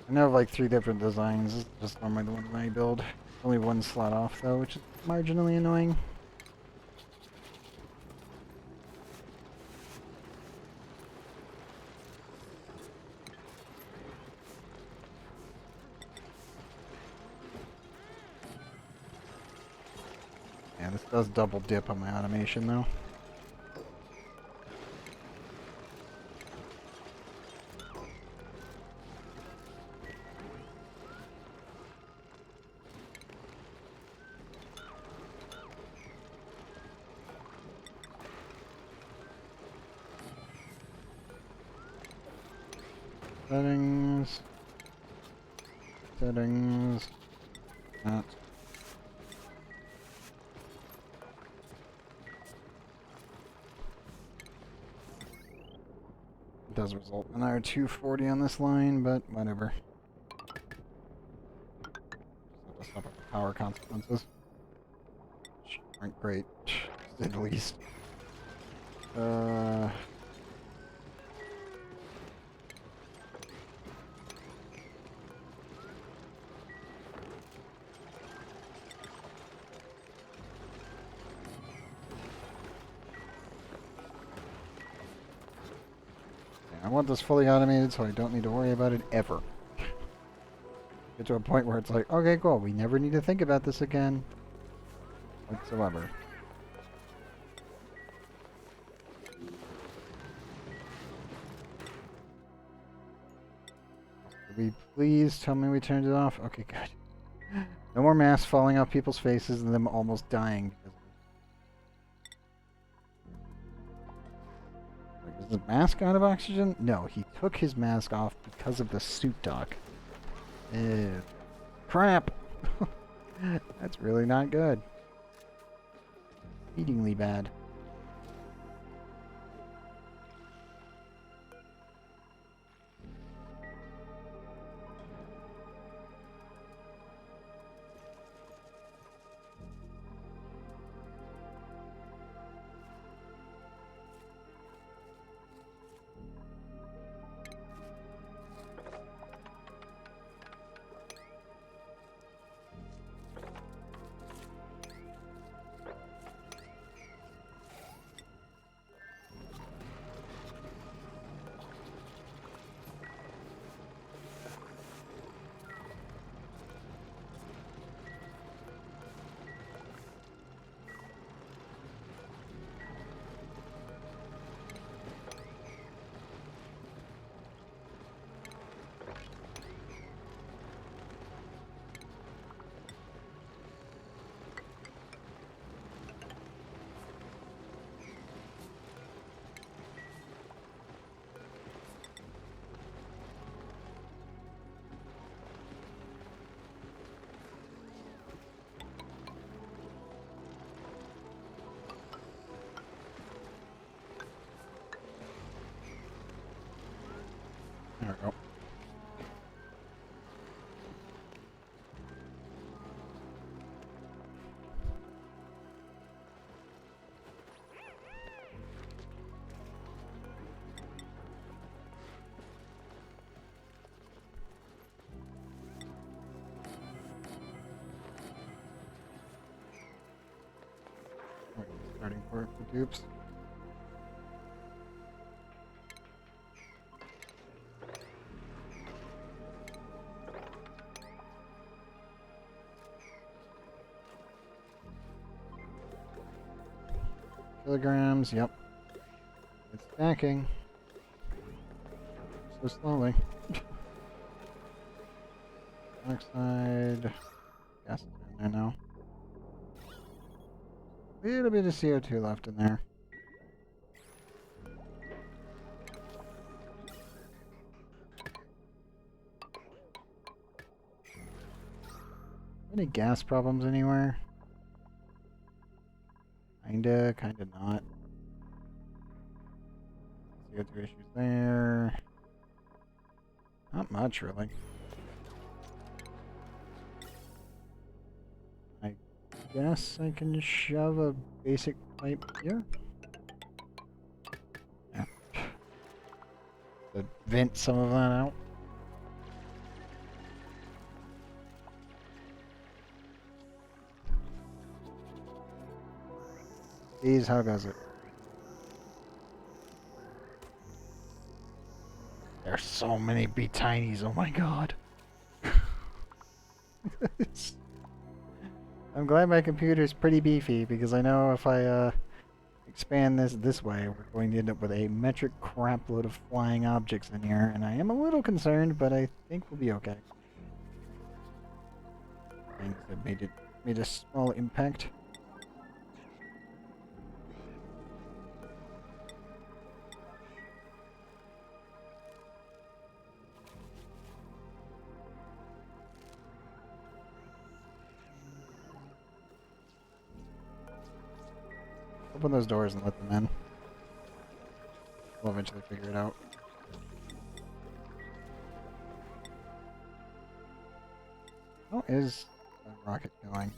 I know of like 3 different designs. This is just normally the one that I build. Only one slot off though, which is marginally annoying. Yeah, this does double dip on my automation though. Settings. Settings. That. It does result in our 240 on this line, but whatever. Just have to suffer the power consequences. Which aren't great, to say the least. want this fully automated so I don't need to worry about it ever. Get to a point where it's like, okay, cool, we never need to think about this again. Whatsoever. Could we please tell me we turned it off? Okay, good. No more masks falling off people's faces and them almost dying. Like, is his mask out of oxygen? No, he took his mask off because of the suit dock. Ew. Crap! That's really not good. Exceedingly bad. There we go. Wait, starting for dupes. Kilograms, yep. It's stacking. So slowly. Oxide. Gas is in there now. A little bit of CO2 left in there. Any gas problems anywhere? Kinda not. CO2 issues there. Not much, really. I guess I can shove a basic pipe here. Yeah. To vent some of that out. These, how goes it? There's so many B-tinies, oh my god. I'm glad my computer's pretty beefy, because I know if I expand this way, we're going to end up with a metric crapload of flying objects in here, and I am a little concerned, but I think we'll be okay. Things have made a small impact. Open those doors and let them in. We'll eventually figure it out. How is the rocket going?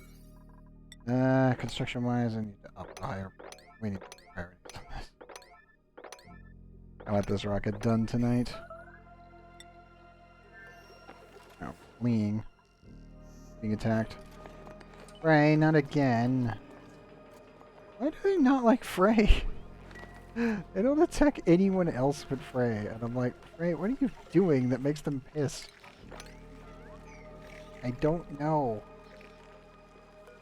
Construction-wise, I need to up the higher. We need priorities on this. I want this rocket done tonight. Oh, fleeing. Being attacked. Frey, not again. Why do they not like Frey? They don't attack anyone else but Frey, and I'm like, Frey, what are you doing that makes them pissed? I don't know.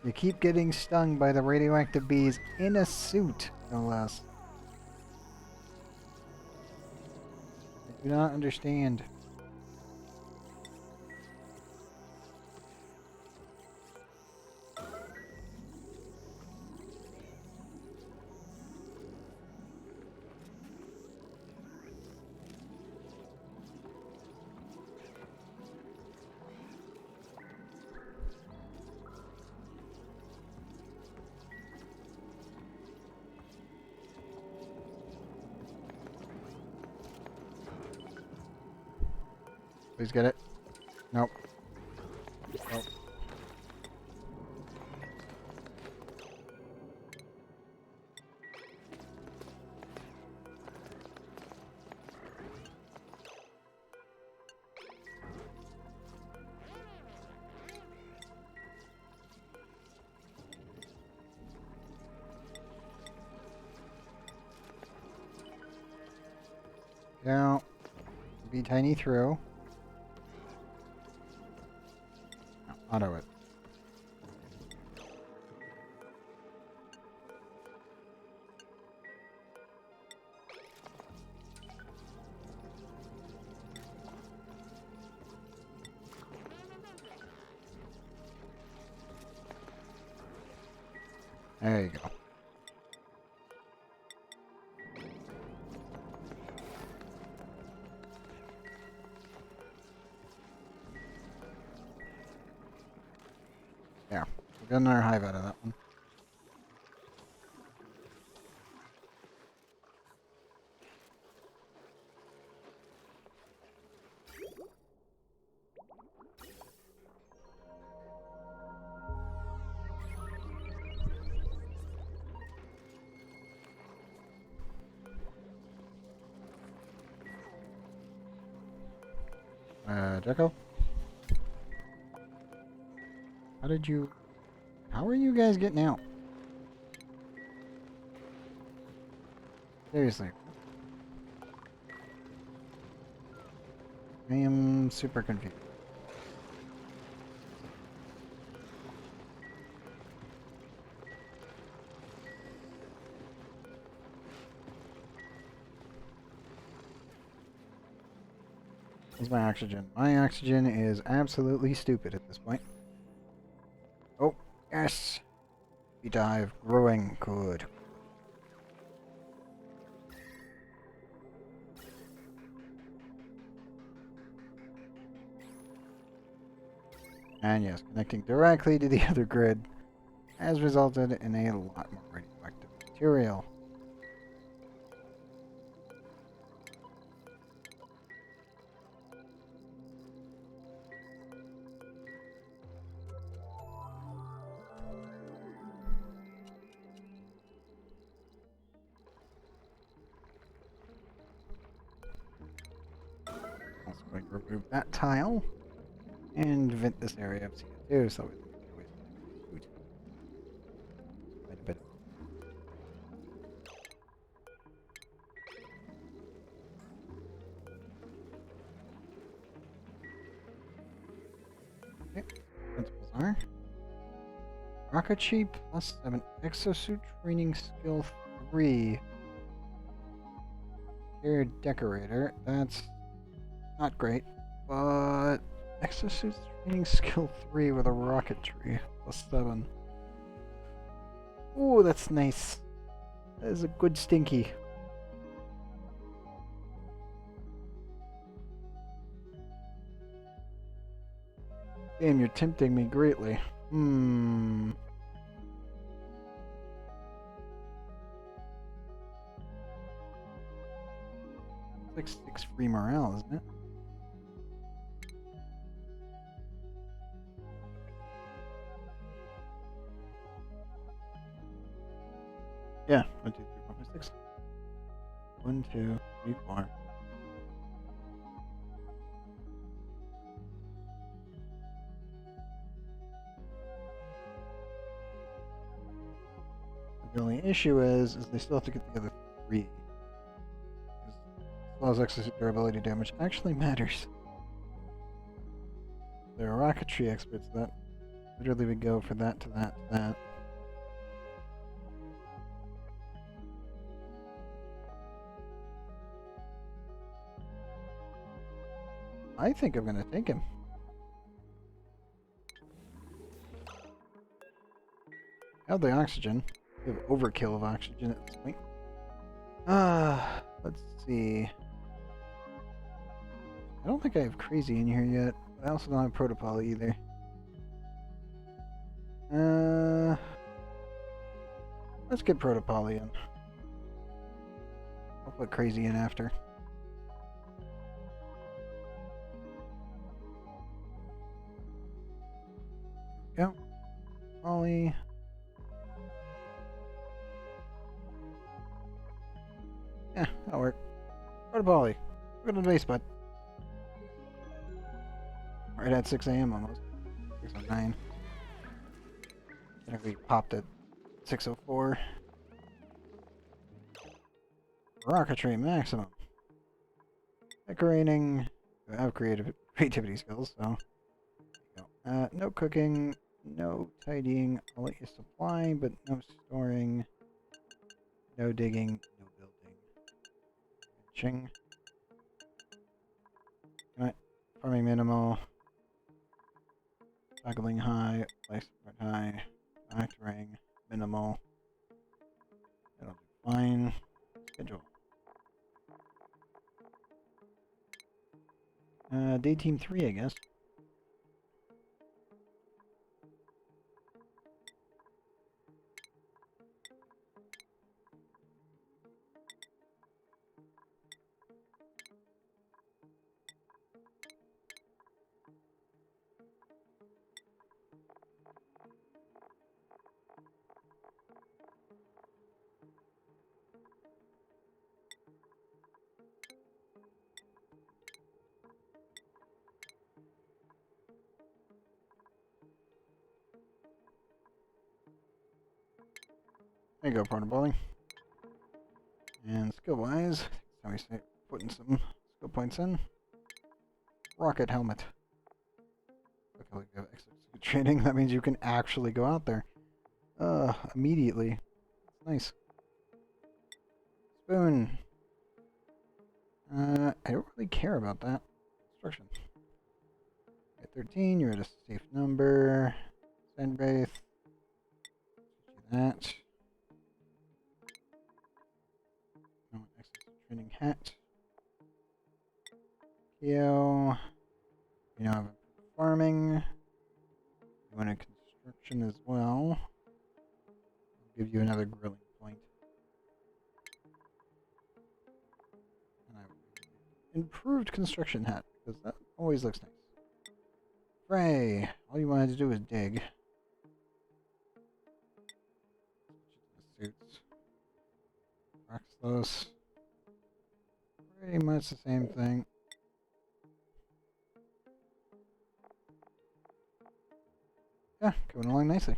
You keep getting stung by the radioactive bees in a suit, no less. I do not understand. Please get it. Nope. Nope. Now, be tiny through. No, auto it. There you go. Yeah, we'll get another hive out of that one. Jacko? How are you guys getting out? Seriously. I am super confused. Where's my oxygen? My oxygen is absolutely stupid at this point. Oh, yes! We dive. Growing. Good. And yes, connecting directly to the other grid has resulted in a lot more radioactive material. Also going to remove that tile and vent this area of CO2 so it can waste food. Quite a bit. Okay. Principles are rocketry plus 7 exosuit training skill 3. Air decorator. That's not great, but exosuit training skill 3 with a rocketry plus 7. Ooh, that's nice. That is a good stinky. Damn, you're tempting me greatly. It's like 6 free morale, isn't it? Yeah, 1, 2, 3, 4, 5, 6. 1, 2, 3, 4. The only issue is they still have to get the other 3. Slows excess durability damage actually matters. They're rocketry experts. That literally would go for that to that to that. I think I'm gonna take him. How'd the oxygen? We have overkill of oxygen at this point. Let's see. I don't think I have crazy in here yet. I also don't have protopol either. Let's get protopol in. I'll put crazy in after. Go. Poly. Yeah, that'll work. Protopolly. We're going to the base, bud. Right at 6 a.m. almost. 6:09. And we popped at 6:04. Rocketry maximum. Decorating. I have creativity skills, so. There you go. No cooking. No tidying. I'll let you supply, but no storing. No digging. No building. Ching. Alright. Farming minimal. Toggling high. Life support high. Factoring. Minimal. That'll do fine. Schedule. Day team 3, I guess. There you go, partner bowling. And skill-wise, how we say, putting some skill points in. Rocket helmet. Okay, we have extra training. That means you can actually go out there. Immediately. That's nice. Spoon. I don't really care about that. Instruction. At 13, you're at a safe number. Sandwraith. That. Training hat. Keo. You now have farming. You want a construction as well. I'll give you another grilling point. And I will give you improved construction hat, because that always looks nice. Frey. All you wanted to do was dig. Suits. Roxlos. Pretty much the same thing. Yeah, going along nicely.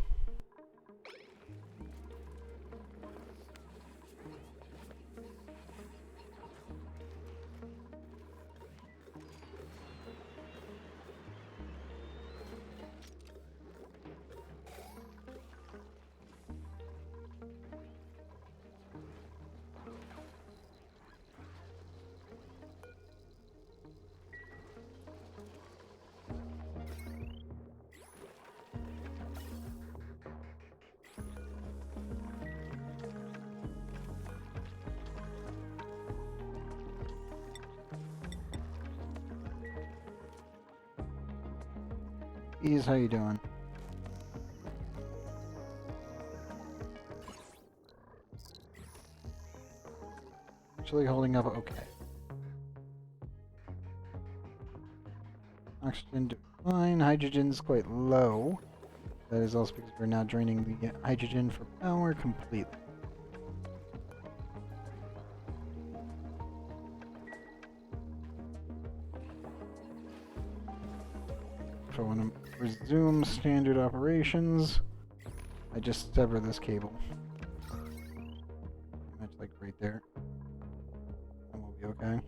Ease, how you doing? Actually holding up okay. Oxygen doing fine. Hydrogen's quite low. That is also because we're now draining the hydrogen for power completely. If I want to resume standard operations, I just sever this cable. Pretty much like right there. be okay.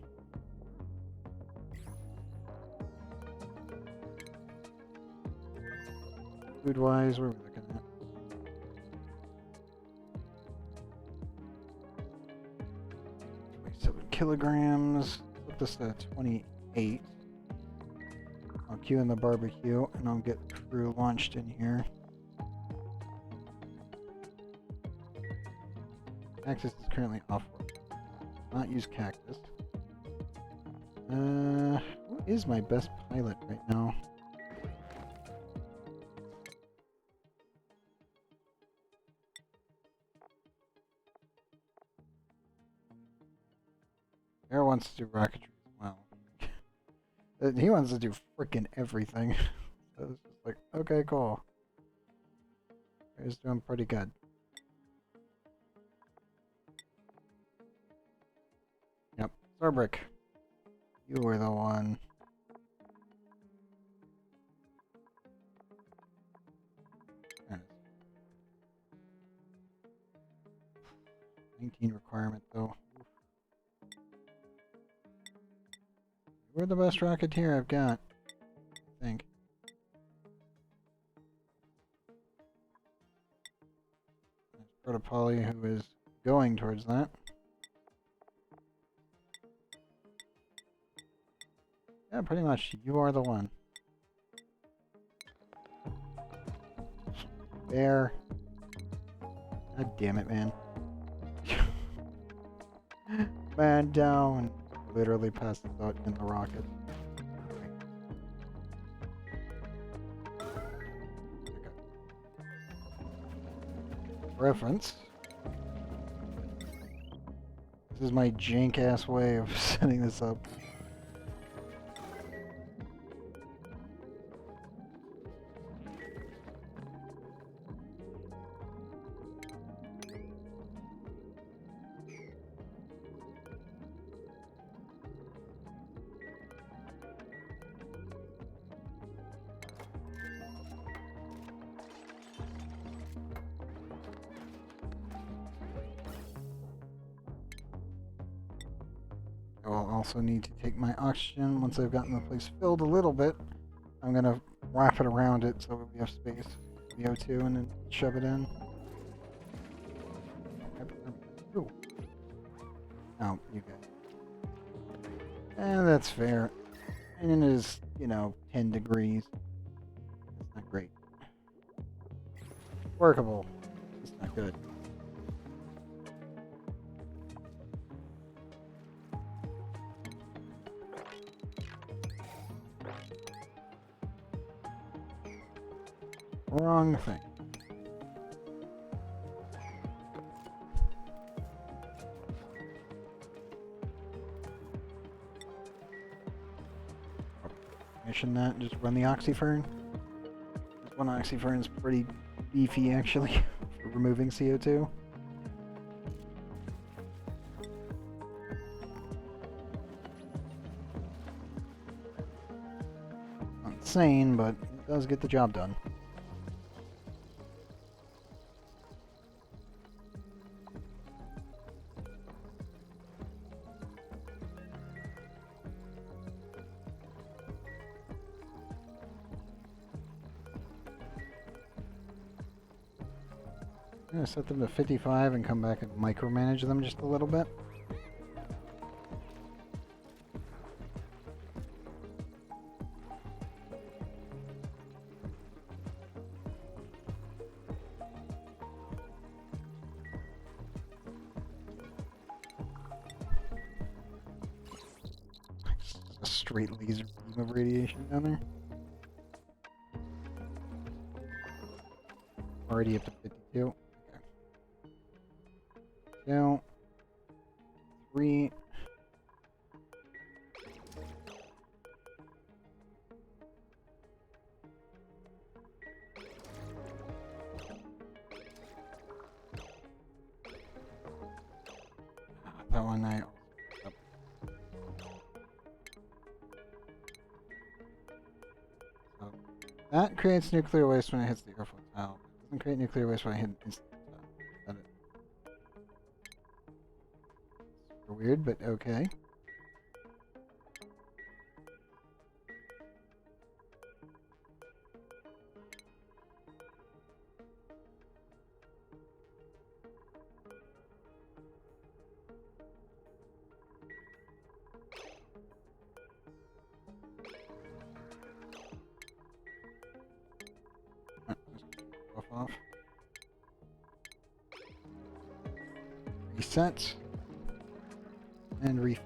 Food-wise, what are we looking at? 7 kilograms. Put this at 28. I'll queue in the barbecue and I'll get the crew launched in here. Cactus is currently off work. Not use cactus. Who is my best pilot right now? Bear wants to do rocketry as well. He wants to do frickin' everything. So it's just like, okay, cool. He's doing pretty good. Yep, Starbrick. You were the one. There it is. 19 requirement though. We're the best rocketeer I've got, I think. There's Protopolly, who is going towards that. Yeah, pretty much. You are the one. Bear. God damn it, man. Man down. Literally passed out in the rocket. Okay. Reference. This is my jank ass way of setting this up. I will also need to take my oxygen once I've gotten the place filled a little bit. I'm gonna wrap it around it so we have space for the O2 and then shove it in. Ooh. Oh, you guys. And that's fair. And it is, you know, 10 degrees. That's not great. Workable. It's not good. Wrong thing. Mission that and just run the oxyfern. This one oxyfern is pretty beefy actually for removing CO2. Not insane, but it does get the job done. I'm gonna set them to 55 and come back and micromanage them just a little bit. Just a straight laser beam of radiation down there. Already up to 52. Now, 3. That one I. So that creates nuclear waste when it hits the airflow tile. It doesn't create nuclear waste when I hit instant tile. Weird, but okay. off. Reset. And refire.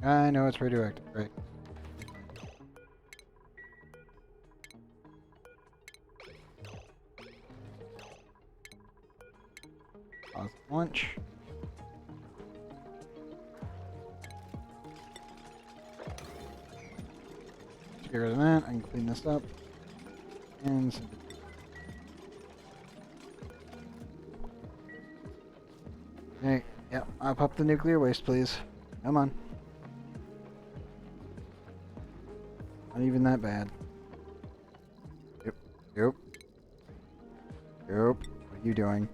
I know it's radioactive, right? Pause launch. Get rid of that. I can clean this up. And send it. Hey, yep, I'll pop the nuclear waste, please. Come on. Not even that bad. Yep, yep. Yep. What are you doing?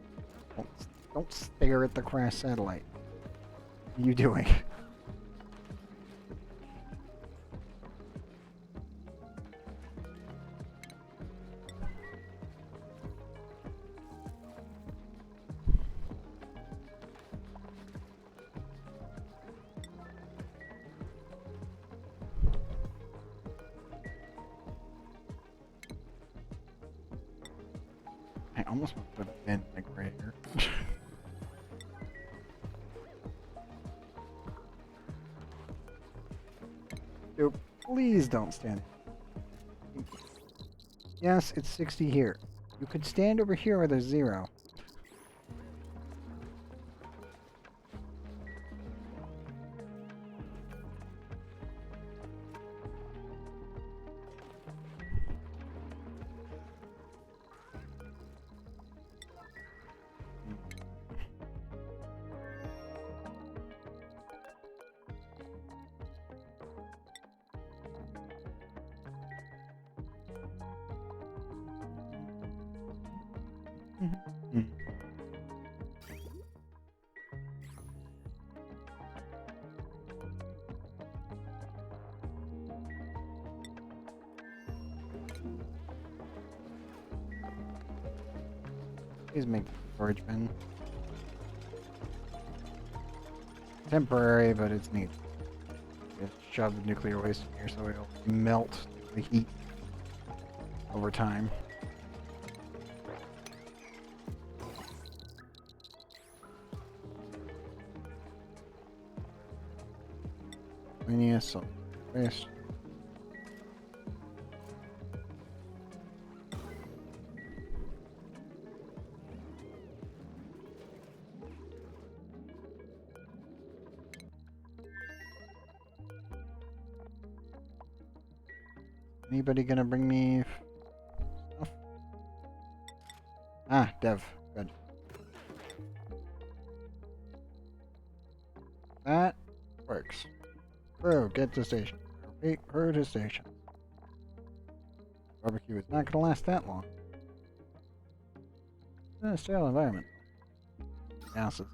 Don't stare at the crashed satellite. What are you doing? I almost want to put a bin like right here. Dude, please don't stand. Yes, it's 60 here. You could stand over here where there's 0. Mm. Please make the storage bin. Temporary, but it's neat. Just shove the nuclear waste in here so it'll melt the heat over time. So waste. Anybody gonna bring me stuff? Ah, Dev. Good. That works. Crew, get to station. Wait, crew to station. Barbecue is not gonna last that long. Sterile environment. Gases.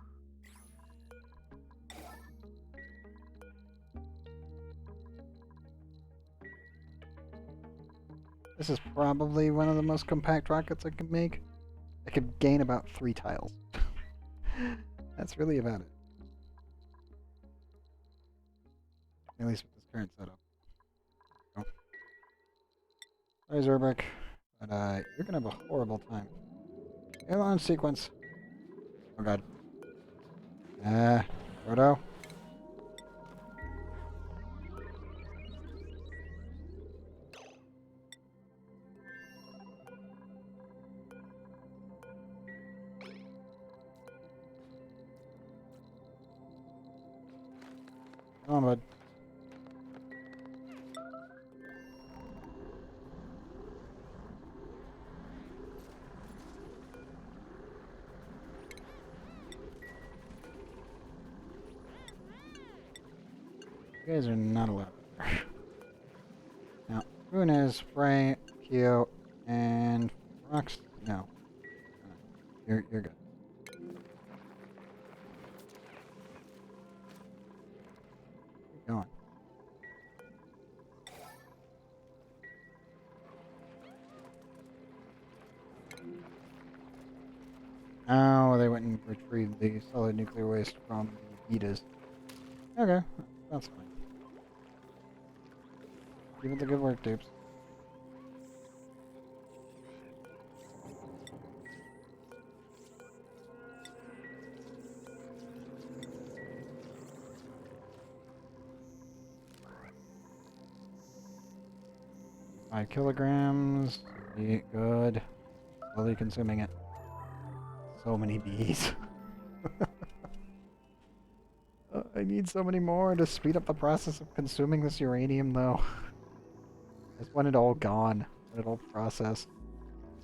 This is probably one of the most compact rockets I can make. I could gain about 3 tiles. That's really about it. At least with this current setup. Oh. Sorry, Zerbeck, but you're gonna have a horrible time. Airline sequence. Oh god. Roto. Come on, bud. You guys are not allowed. Now, Funes, Spray, Keo, and Rocks. No. You're good. Keep going. Oh, they went and retrieved the solid nuclear waste from the Edas. Okay, that's fine. Keep it the good work, dupes. 5 kilograms. Good. Slowly consuming it. So many bees. I need so many more to speed up the process of consuming this uranium, though. I just want it all gone. I want it all processed.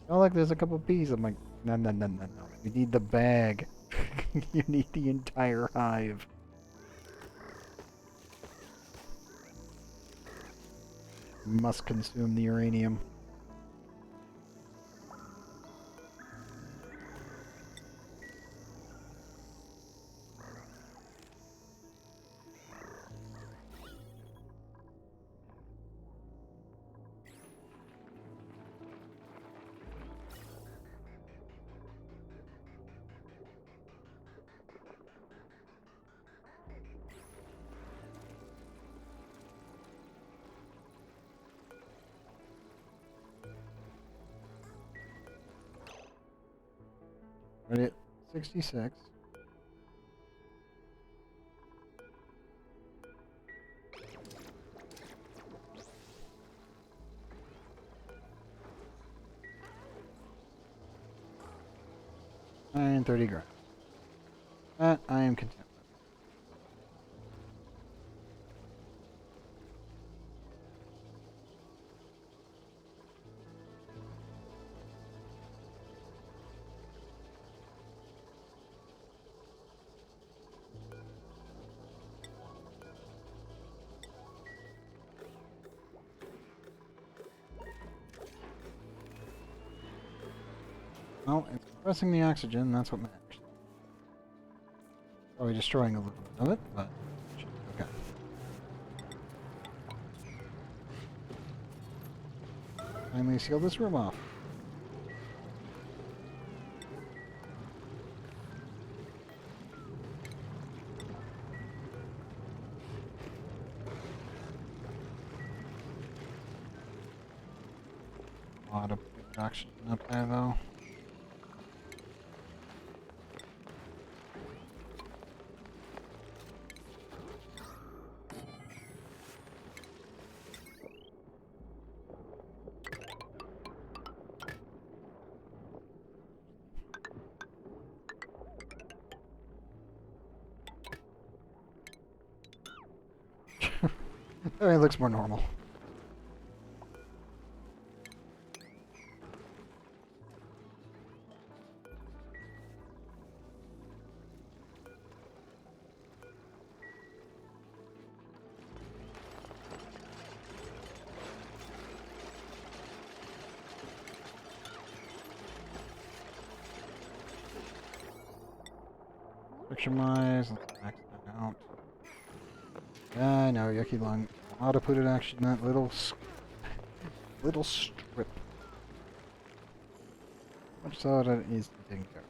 Oh, look, there's a couple bees. I'm like, no, no, no, no, no. You need the bag. You need the entire hive. You must consume the uranium. Ready at 66. And 30 grams. That I am content with. Well, it's compressing the oxygen, that's what matters. Probably destroying a little bit of it, but it should be okay. Finally seal this room off. A lot of oxygen up there, though. It looks more normal. Picture-wise, let's max that out. Yeah, I know, yucky lung. How to put it actually in that little strip. Much so that it needs to be taken care of.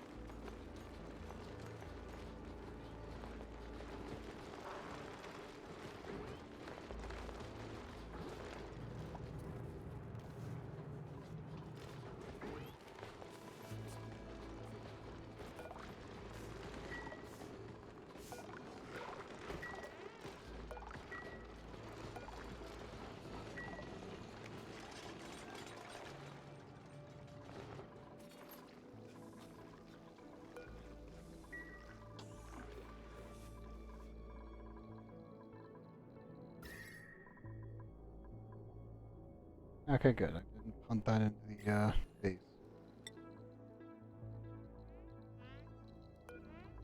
Okay, good. I didn't punt that into the base.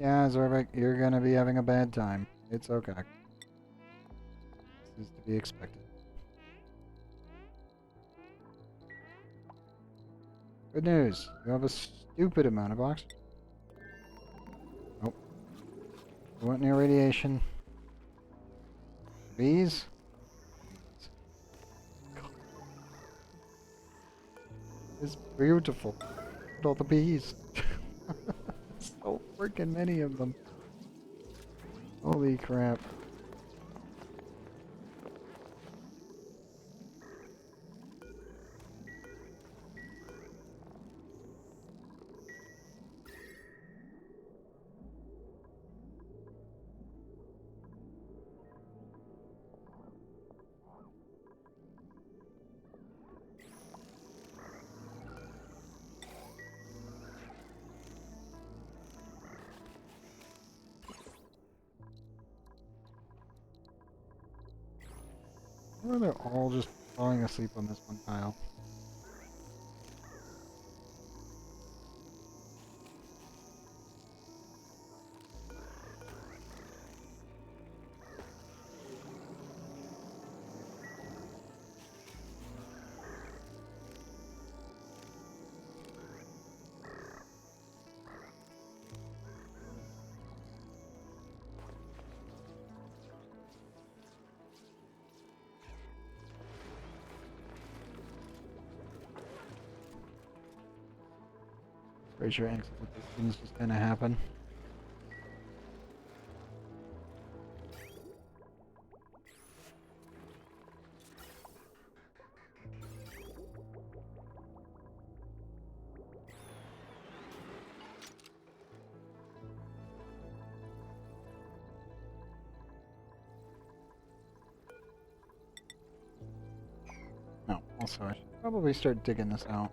Yeah, Zorvik, you're gonna be having a bad time. It's okay. This is to be expected. Good news. You have a stupid amount of oxygen. Nope. You want any radiation? Bees? It's beautiful. Look at all the bees. So freaking many of them. Holy crap. Or they're all just falling asleep on this one tile. Pretty sure accidental things just kind of happen. No, also I should probably start digging this out.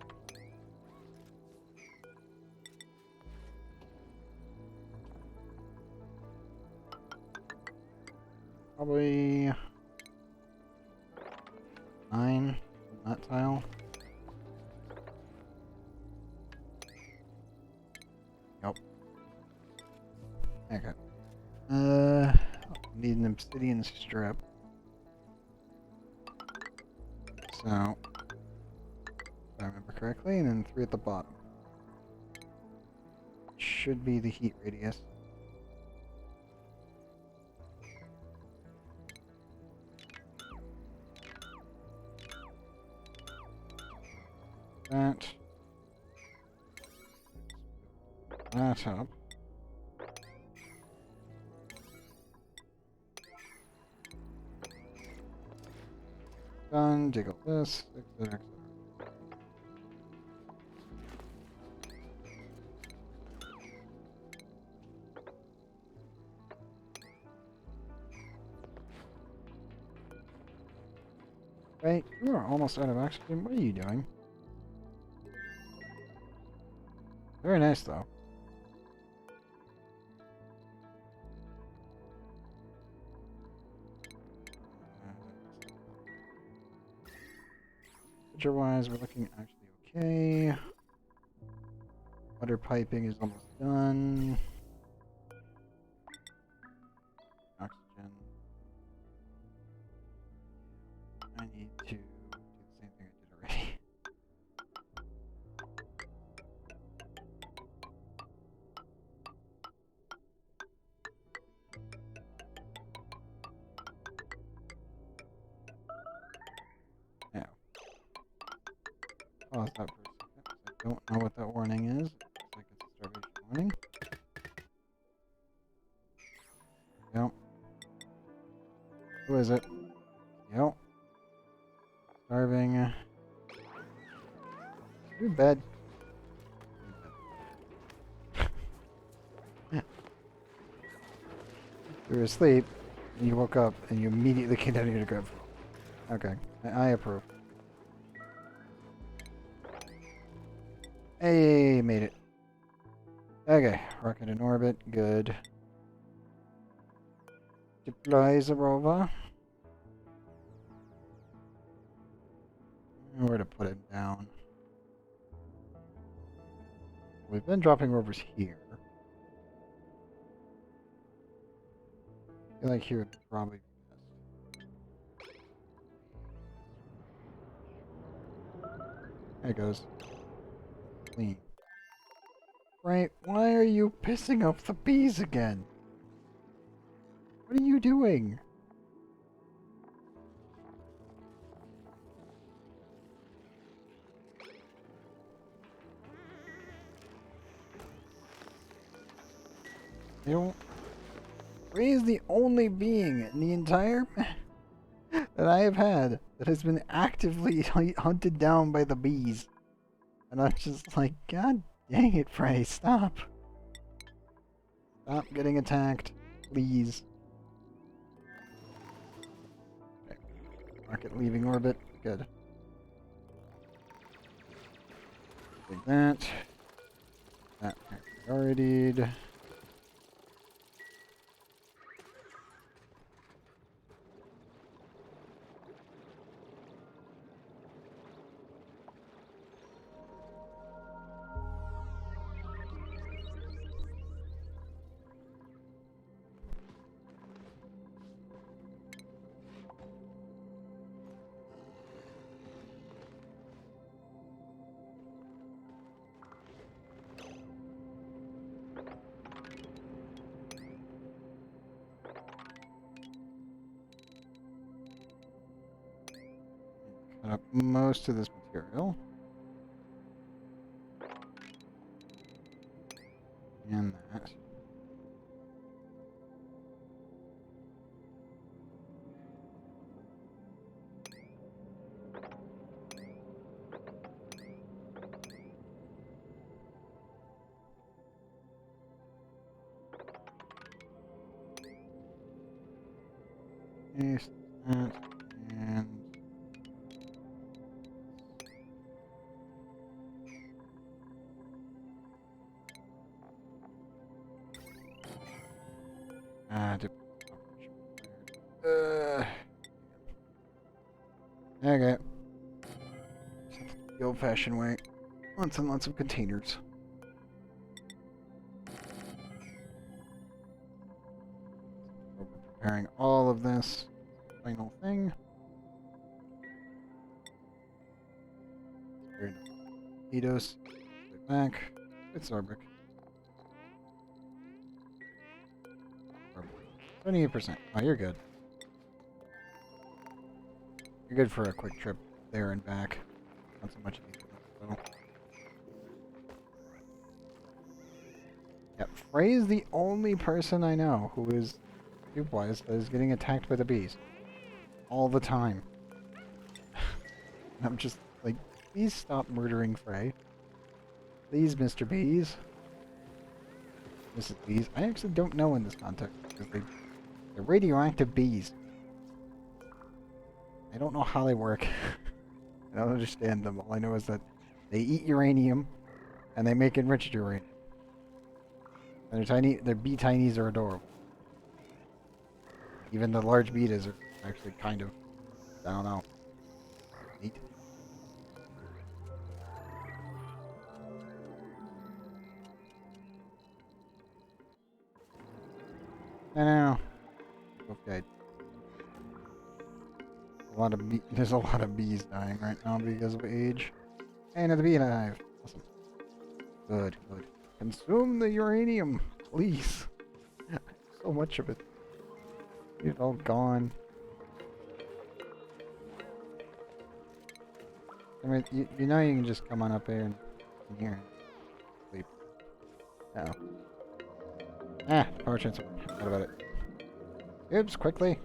Probably 9 on that tile. Yep. Okay. Need an obsidian strip. So, if I remember correctly, and then 3 at the bottom. Should be the heat radius. That up. Done. Dig up this, etc. Wait, you are almost out of oxygen. What are you doing? Very nice, though. Temperature-wise, we're looking actually okay. Water piping is almost done. Oxygen. I need to do the same thing I did already. Now, pause that for a second, 'cause I don't know what that warning is. It looks like it's a starvation warning. Yep. Who is it? Yep. Starving. You're bad. You were asleep, and you woke up, and you immediately came down here to grab food. Okay, I approve. Hey, made it. Okay, rocket in orbit, good. Deploy the rover. Where to put it down? We've been dropping rovers here. I feel like here would probably be best. There it goes. Clean. Right, why are you pissing off the bees again? What are you doing? You don't... Ray is the only being in the entire that I have had that has been actively hunted down by the bees. And I'm just like, God dang it, Frey, stop. Stop getting attacked, please. Okay. Rocket leaving orbit, good. Take that. That priority'd. Set up most of this material. And that. Paste that and okay. The old-fashioned way. Lots and lots of containers. We're preparing all of this final thing. Edos, put it back. It's Arbic. 28%. Oh, you're good. You're good for a quick trip there and back. Not so much so. Yeah, Frey is the only person I know who is soup-wise that is getting attacked by the bees. All the time. I'm just like, please stop murdering Frey. Please, Mr. Bees. Mrs. Bees. I actually don't know in this context because they're radioactive bees. I don't know how they work. I don't understand them. All I know is that they eat uranium and they make enriched uranium. And they're tiny. Their bee tinies are adorable. Even the large betas are actually kind of, I don't know, neat. I know. Okay. There's a lot of bees dying right now because of age. Hey, another beehive. Awesome. Good, good. Consume the uranium, please. So much of it. It's all gone. I mean, you know you can just come on up here and in here and sleep. Uh-oh. Ah, power transfer. What about it? Oops, quickly.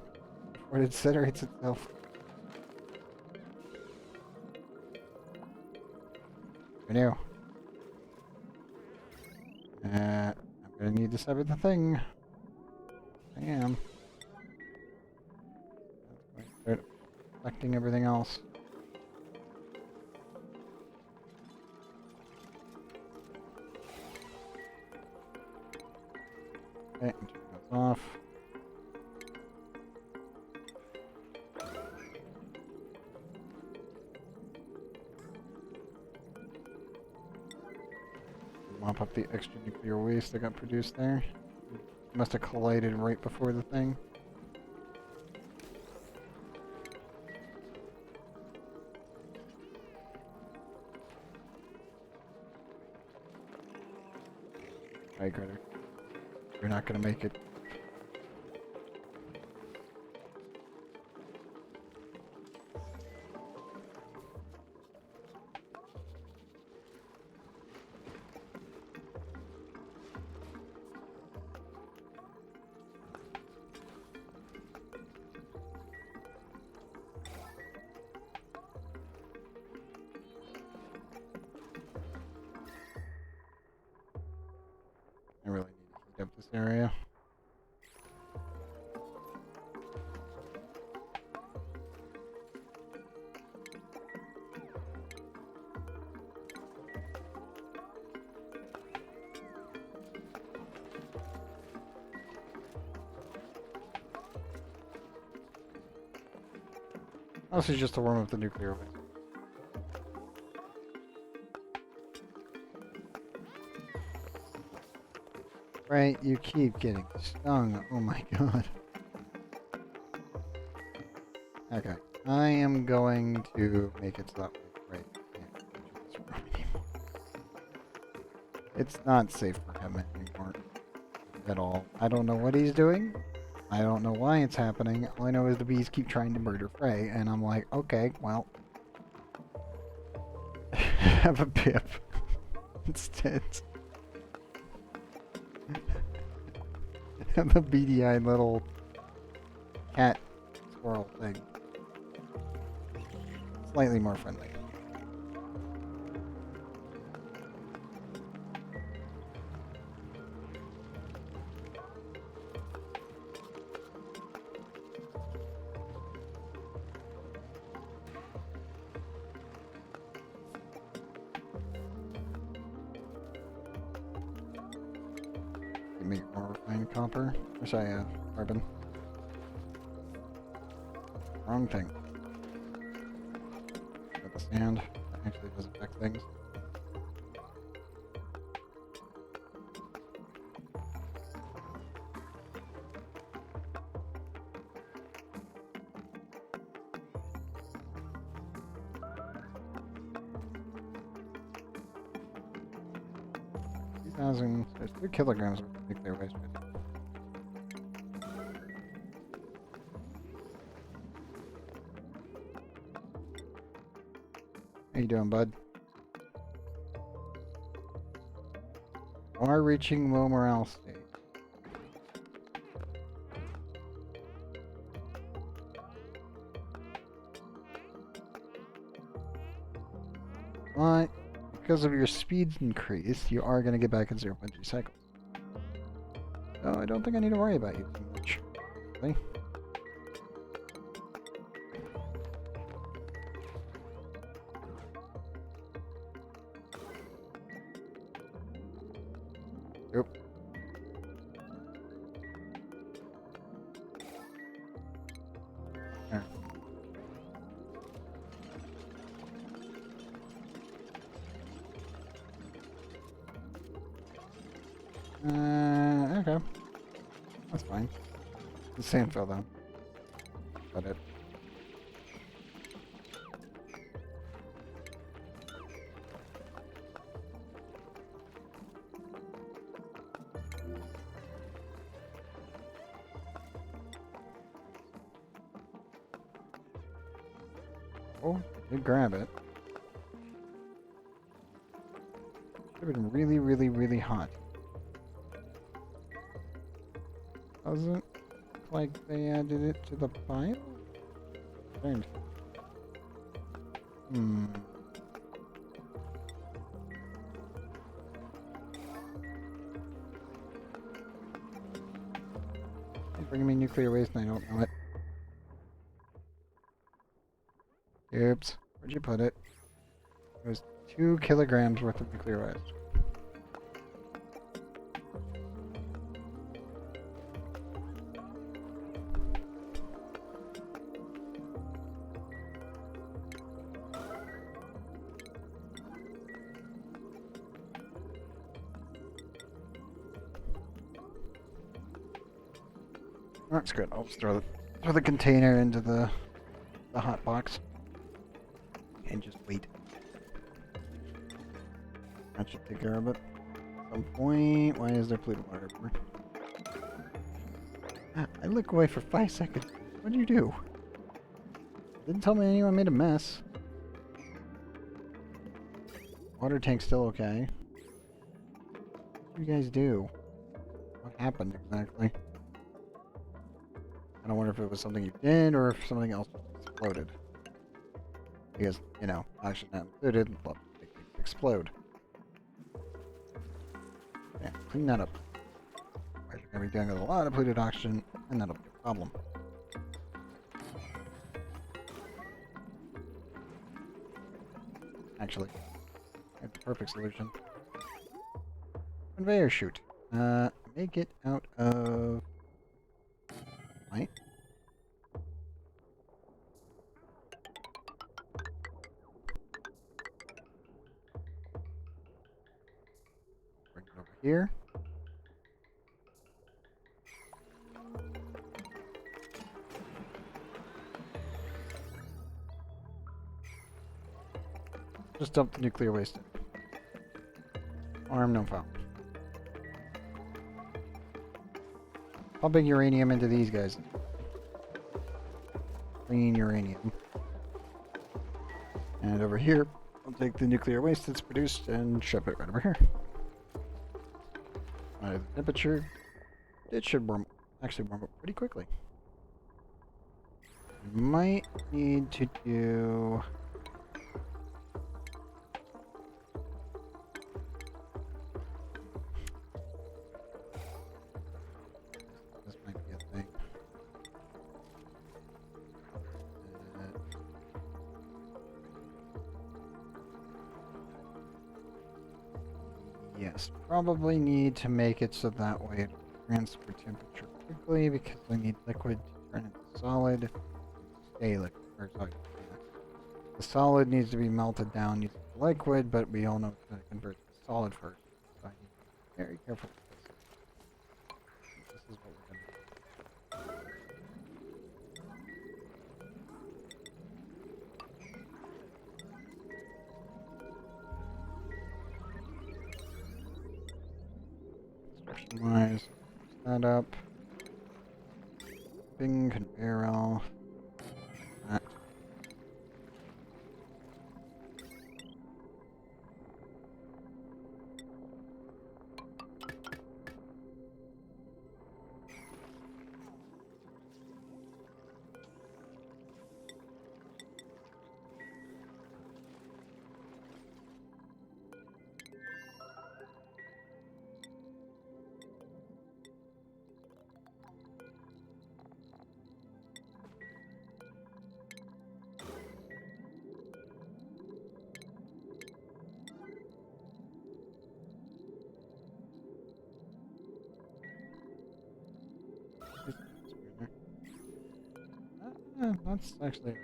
Before it incinerates itself. Renew. I'm gonna need to sever the thing. I am. That's going to start affecting everything else. Okay, turn those off. Mop up the extra nuclear waste that got produced there. Must have collided right before the thing. Alright, Critter. You're not gonna make it. I really need to heat up this area. This is just to warm up the nuclear waste. Right, you keep getting stung. Oh my god. Okay, I am going to make it so that way. Right, can't go to this room anymore. It's not safe for him anymore. At all. I don't know what he's doing. I don't know why it's happening. All I know is the bees keep trying to murder Frey, and I'm like, okay, well, have a pip instead. The beady-eyed little cat squirrel thing. Slightly more friendly. Make it more refined copper. Or sorry, carbon. Wrong thing. Got the sand. That actually does affect things. There's 3 kilograms of nuclear waste. How you doing, bud? Are reaching low morale state. But because of your speed's increase, you are going to get back in 0.3 cycles. So I don't think I need to worry about you too much. Really? Yep. There. Okay. That's fine. The sand fell down. Got it. Oh, did grab it. Should have been really, really, really hot. Doesn't look like they added it to the pile? Strange. They're bringing me nuclear waste and I don't know it. Oops. Where'd you put it? It was 2 kilograms worth of nuclear waste. That's good. I'll just throw the container into the hot box and just wait. That should take care of it. At some point, why is there polluted water everywhere? I look away for 5 seconds. What did you do? Didn't tell me anyone made a mess. Water tank's still okay. What did you guys do? What happened exactly? I don't wonder if it was something you did or if something else exploded. Because, you know, oxygen not included, but they explode. Yeah, clean that up. You're going to be dealing with a lot of polluted oxygen, and that'll be a problem. Actually, that's the perfect solution. Conveyor chute. Make it out of... Right? Bring it over here. Just dump the nuclear waste in. Arm, no foul. Pumping uranium into these guys. Clean uranium. And over here, I'll take the nuclear waste that's produced and shove it right over here. The temperature, it should actually warm up pretty quickly. We might need to do... This might be a thing. Yes, probably need to make it so that way it transfer temperature quickly because we need liquid to turn into solid and stay liquid. Or sorry, yeah. The solid needs to be melted down using the liquid, but we all know it's going to convert to solid first. So I need to be very careful with this. This is what we're going to do. Construction-wise, that up. Bing, conveyor. That. That's actually okay.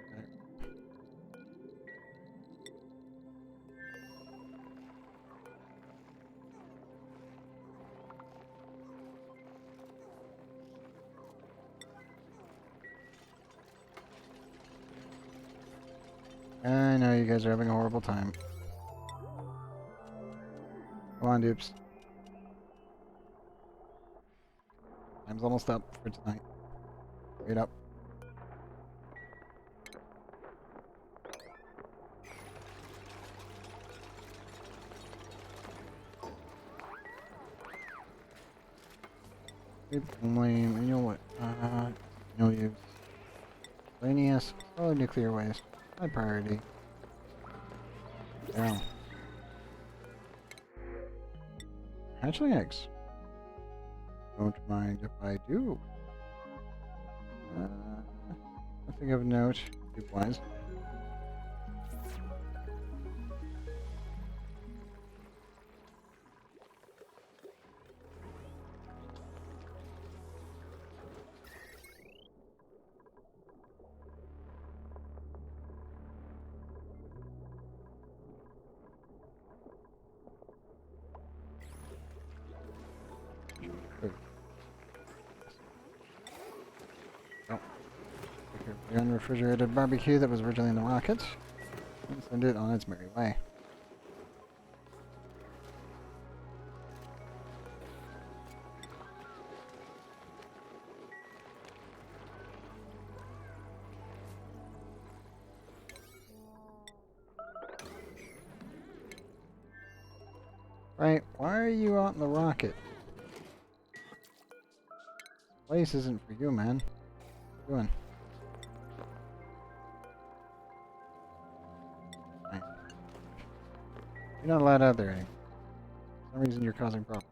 I know you guys are having a horrible time. Come on, dupes. Time's almost up for tonight. Wait up. Lame, and you know what? No use. Rainius, solid nuclear waste. High priority. Yeah. Hatchling eggs. Don't mind if I do. Nothing of note, wise. The unrefrigerated barbecue that was originally in the rocket and send it on its merry way. Right, why are you out in the rocket? This place isn't for you, man. What are you doing? You're not allowed out there anymore. For some reason you're causing problems.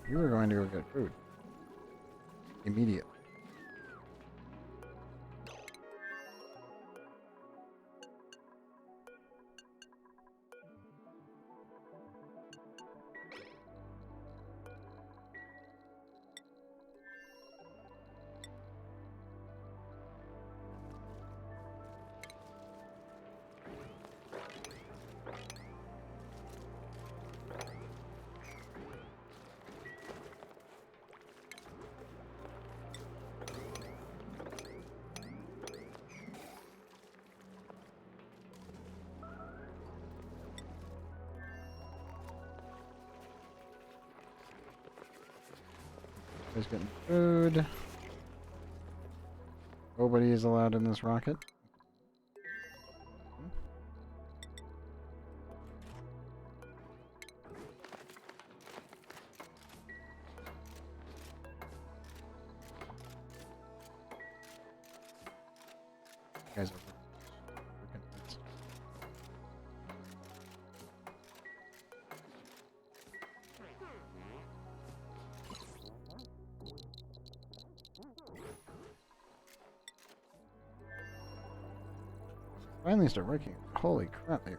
You were going to go get food. Immediately. Nobody's getting food. Nobody is allowed in this rocket. You guys are freaking nuts. Finally start working. Holy crap, here.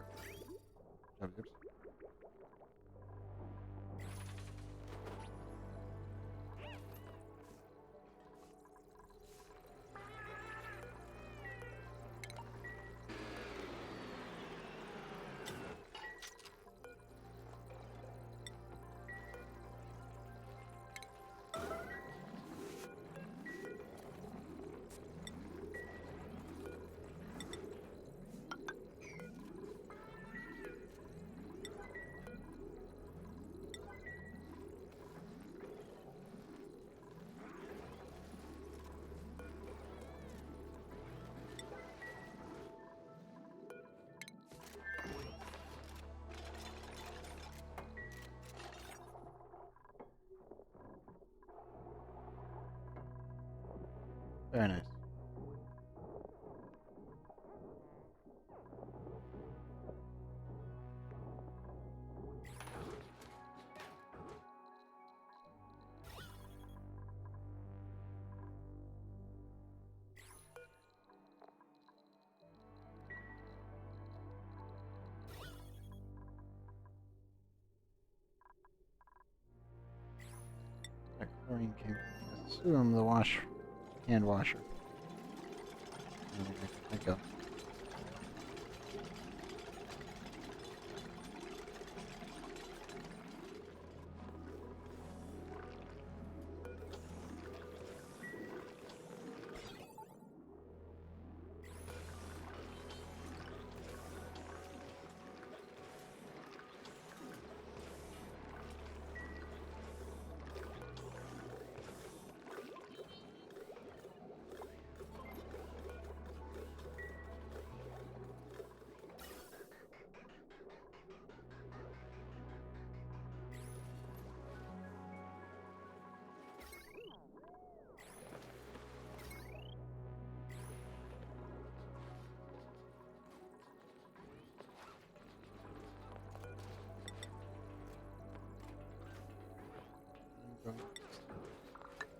Very nice. That chlorine came from, I assume, the hand washer. There we go.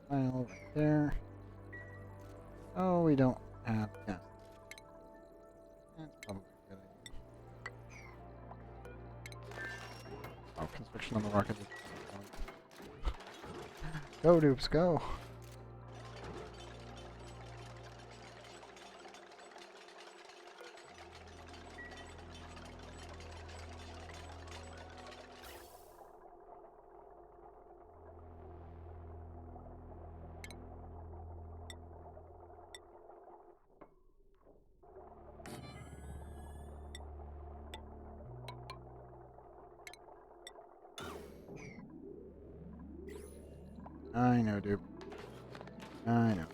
File right there. Oh, we don't have gas. That's probably a good idea. Oh, construction on the rocket. Go, dupes, go! I know, dude. I know.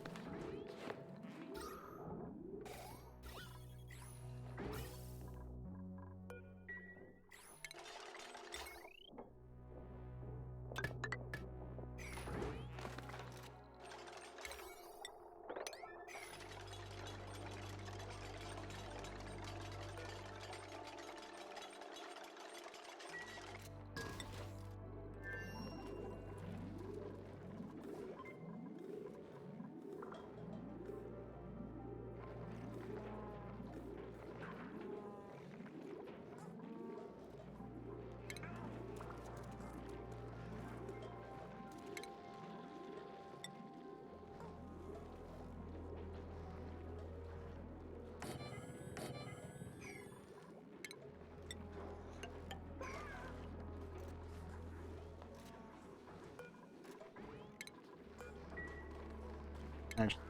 Actually,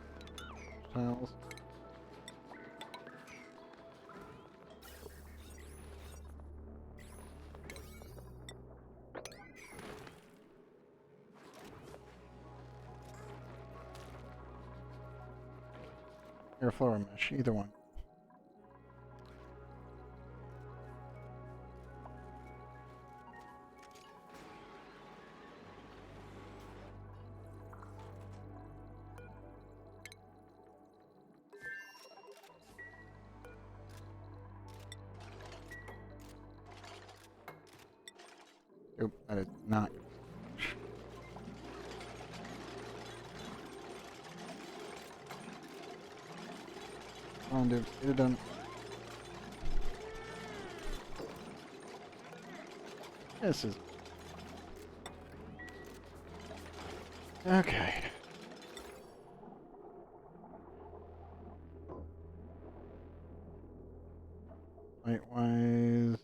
tiles. Or floor mesh, either one. Nope, that is not. Come on, dude, get it done. This is okay. Height-wise,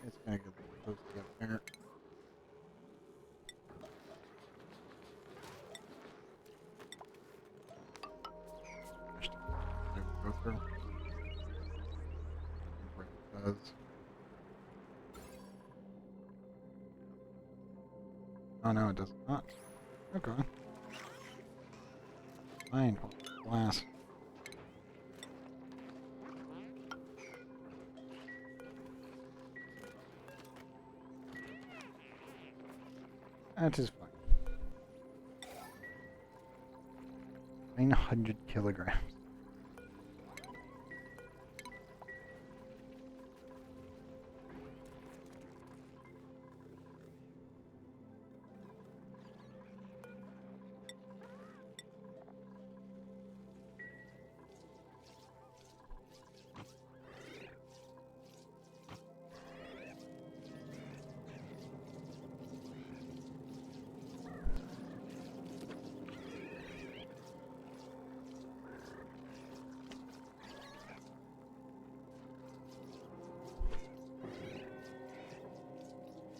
it's gonna get close to get there. Go through. Where it does. Oh no, it does not. Okay. Fine. Glass. That is fine. 900 kilograms.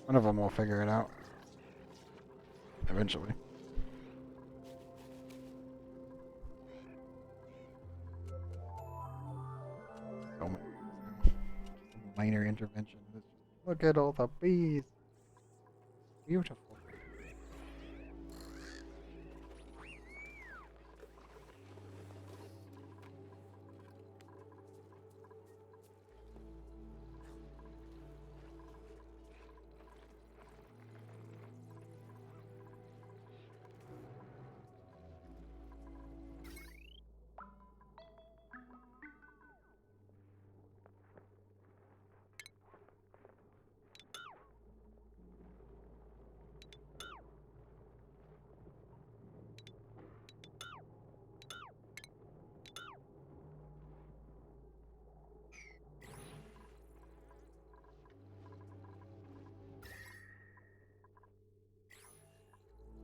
One of them will figure it out. Eventually. So many. Minor intervention. Look at all the bees. Beautiful.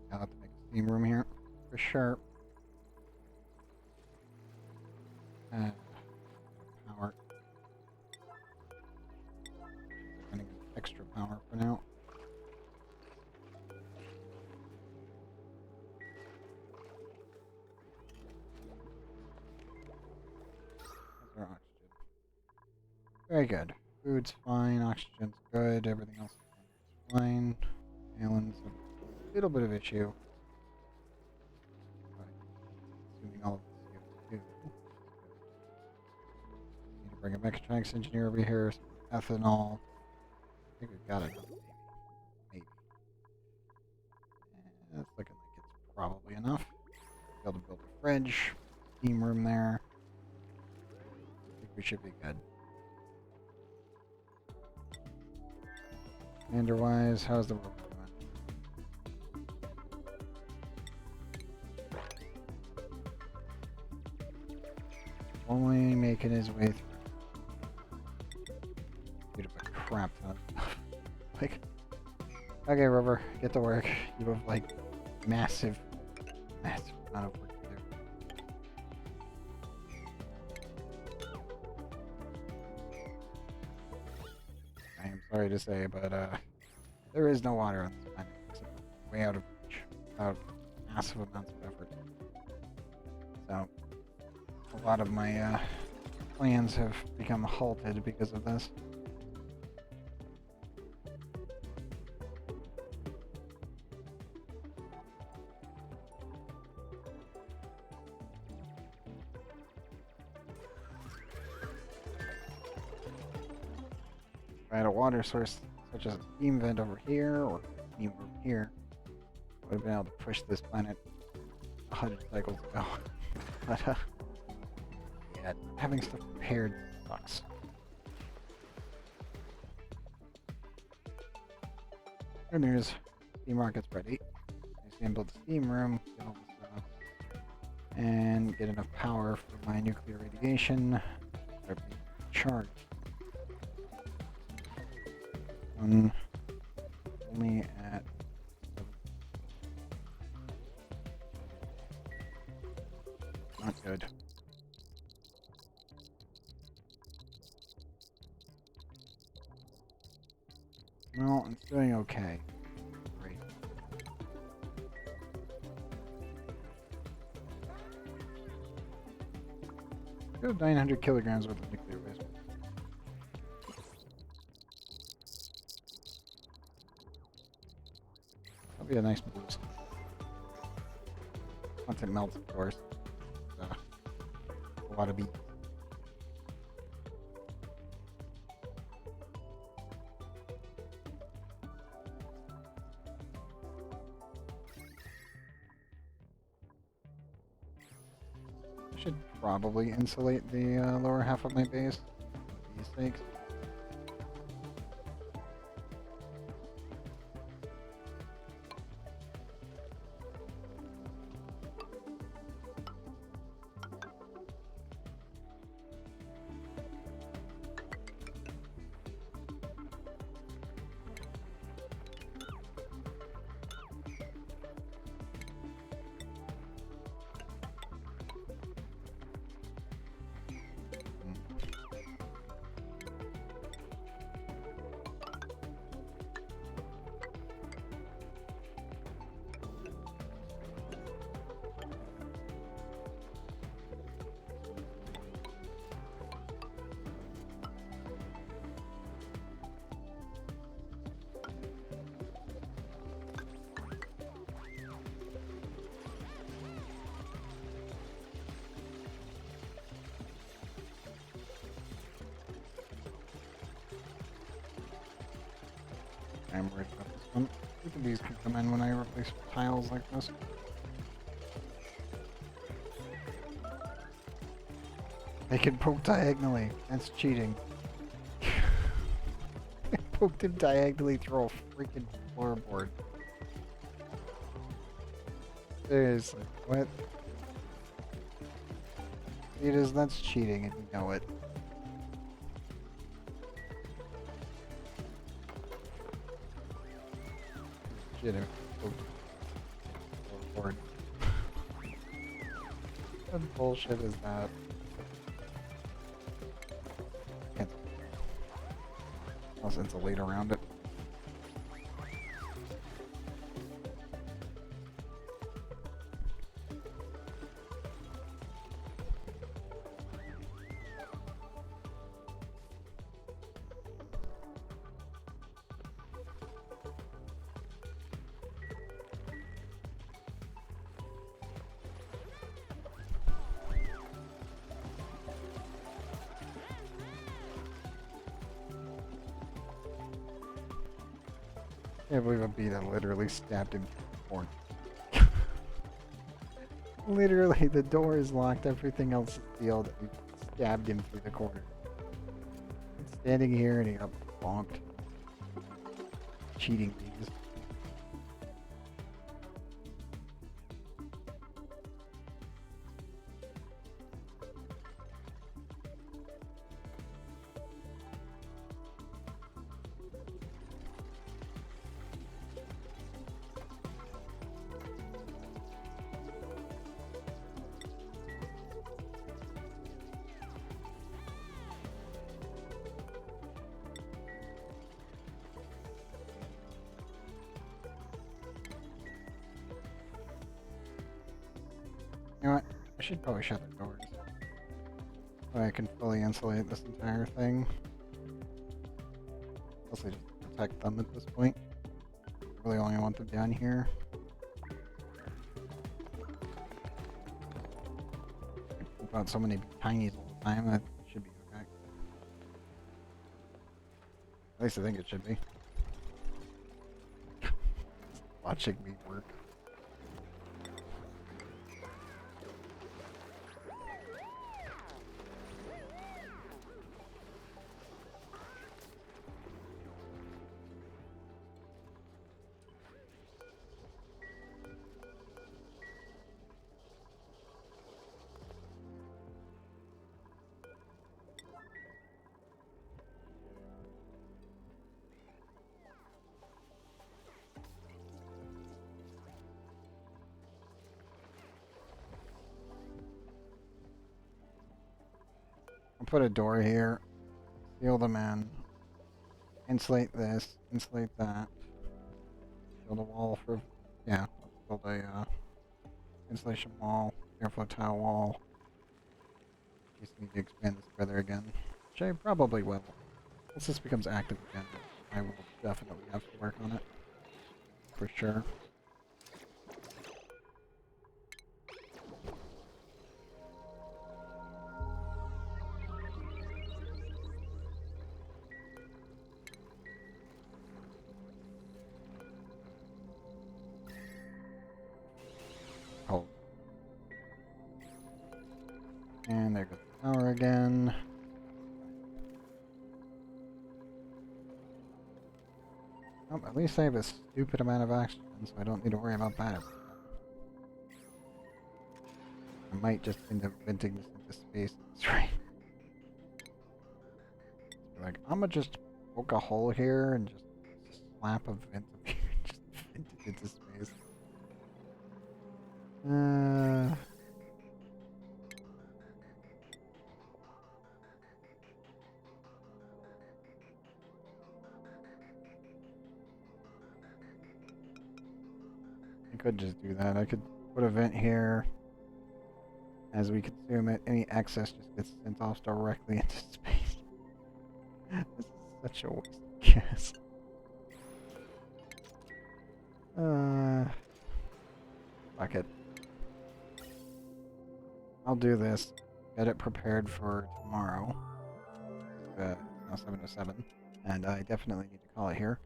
I'll have to make a steam room here for sure. Power. I'm gonna get extra power for now. How's our oxygen? Very good. Food's fine, oxygen's good, everything else is fine. Alan's a little bit of issue. But assuming all of this CO2. Need to bring a mechatronics engineer over here, some ethanol. I think we've got enough, maybe. And it's looking like it's probably enough. Be able to build a fridge, steam room there. I think we should be good. Commander-wise, how's the rover doing? Only making his way through. Bit of a crap ton of stuff. Like, okay, rover, get to work. You have like massive amount of work to do. I am sorry to say, but there is no water on this planet, except way out of reach, without massive amounts of effort. So, a lot of my plans have become halted because of this. If I had a water source such as a steam vent over here or steam over here, I would have been able to push this planet 100 cycles ago. But yeah, having stuff prepared sucks. Good news, steam rocket's ready. I just can build a steam room, get all this stuff, and get enough power for my nuclear radiation. Start being charged. Only at 7. Not good. Well, it's doing okay. Great. Good 900 kilograms worth of nuclear waste. That'll be a nice boost. Once it melts, of course. A lot of beat. I should probably insulate the lower half of my base for these sakes. I'm worried about this one. Look at these can come in when I replace tiles like this. They can poke diagonally. That's cheating. I poked him diagonally through a freaking floorboard. Seriously, what? It is, that's cheating and you know it. Shit, I poked floorboard. What bullshit is that? I'll insulate around it. I can't believe a bee that literally stabbed him through the corner. Literally, the door is locked, everything else is sealed, and he stabbed him through the corner. He's standing here and he got bonked. Cheating bees. You know what? I should probably shut the doors. So I can fully insulate this entire thing. Mostly just to protect them at this point. I really only want them down here. I poop out so many tinies all the time that should be okay. At least I think it should be. Watching me work. I'll put a door here, seal them in, insulate this, insulate that, build a wall for, yeah, build a insulation wall, airflow tile wall. In case I need to expand this further again, which I probably will. Once this becomes active again, I will definitely have to work on it, for sure. Oh. And there goes the power again. Oh, at least I have a stupid amount of oxygen, so I don't need to worry about that. I might just end up venting this into space. That's right. Like, I'm gonna just poke a hole here and just slap a vent up here and just vent it into space. I could just do that. I could put a vent here. As we consume it, any excess just gets sent off directly into space. This is such a waste of gas. Fuck it. I'll do this. Get it prepared for tomorrow. It's now 7:07, and I definitely need to call it here.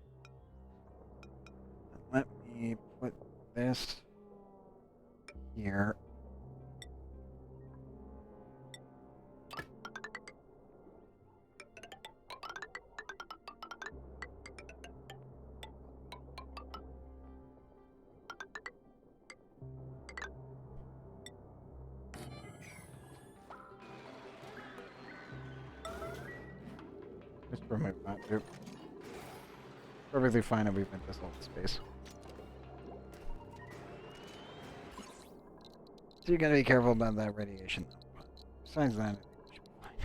Let me put this here. Just remove that, dude. Perfectly fine if we vent this whole space. So you gotta be careful about that radiation. Besides that, I think we should be fine.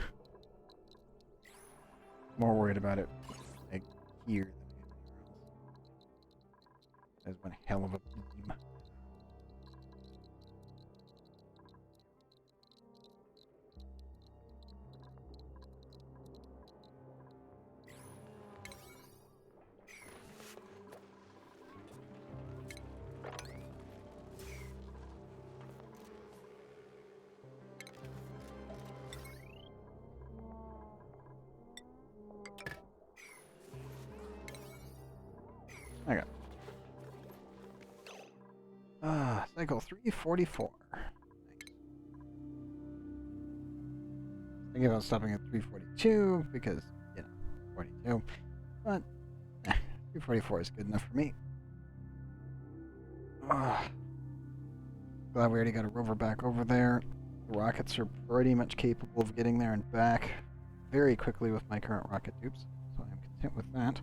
More worried about it like here than anywhere else. There's one hell of a beam. Okay. Cycle 344. Thinking about stopping at 342 because, you know, 42. But, 344 is good enough for me. Glad we already got a rover back over there. The rockets are pretty much capable of getting there and back very quickly with my current rocket tubes, so I'm content with that.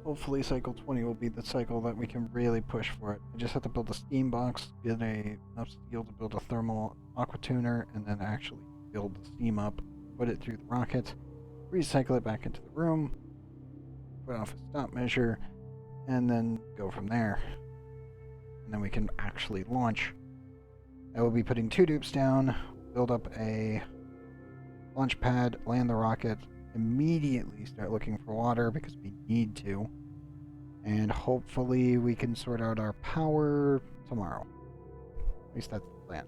Hopefully cycle 20 will be the cycle that we can really push for it. I just have to build a steam box, get enough steel to build a thermal aqua tuner, and then actually build the steam up, put it through the rocket, recycle it back into the room, put off a stop measure, and then go from there. And then we can actually launch. I will be putting 2 dupes down, build up a launch pad, land the rocket, immediately start looking for water because we need to, and hopefully we can sort out our power tomorrow. At least that's the plan.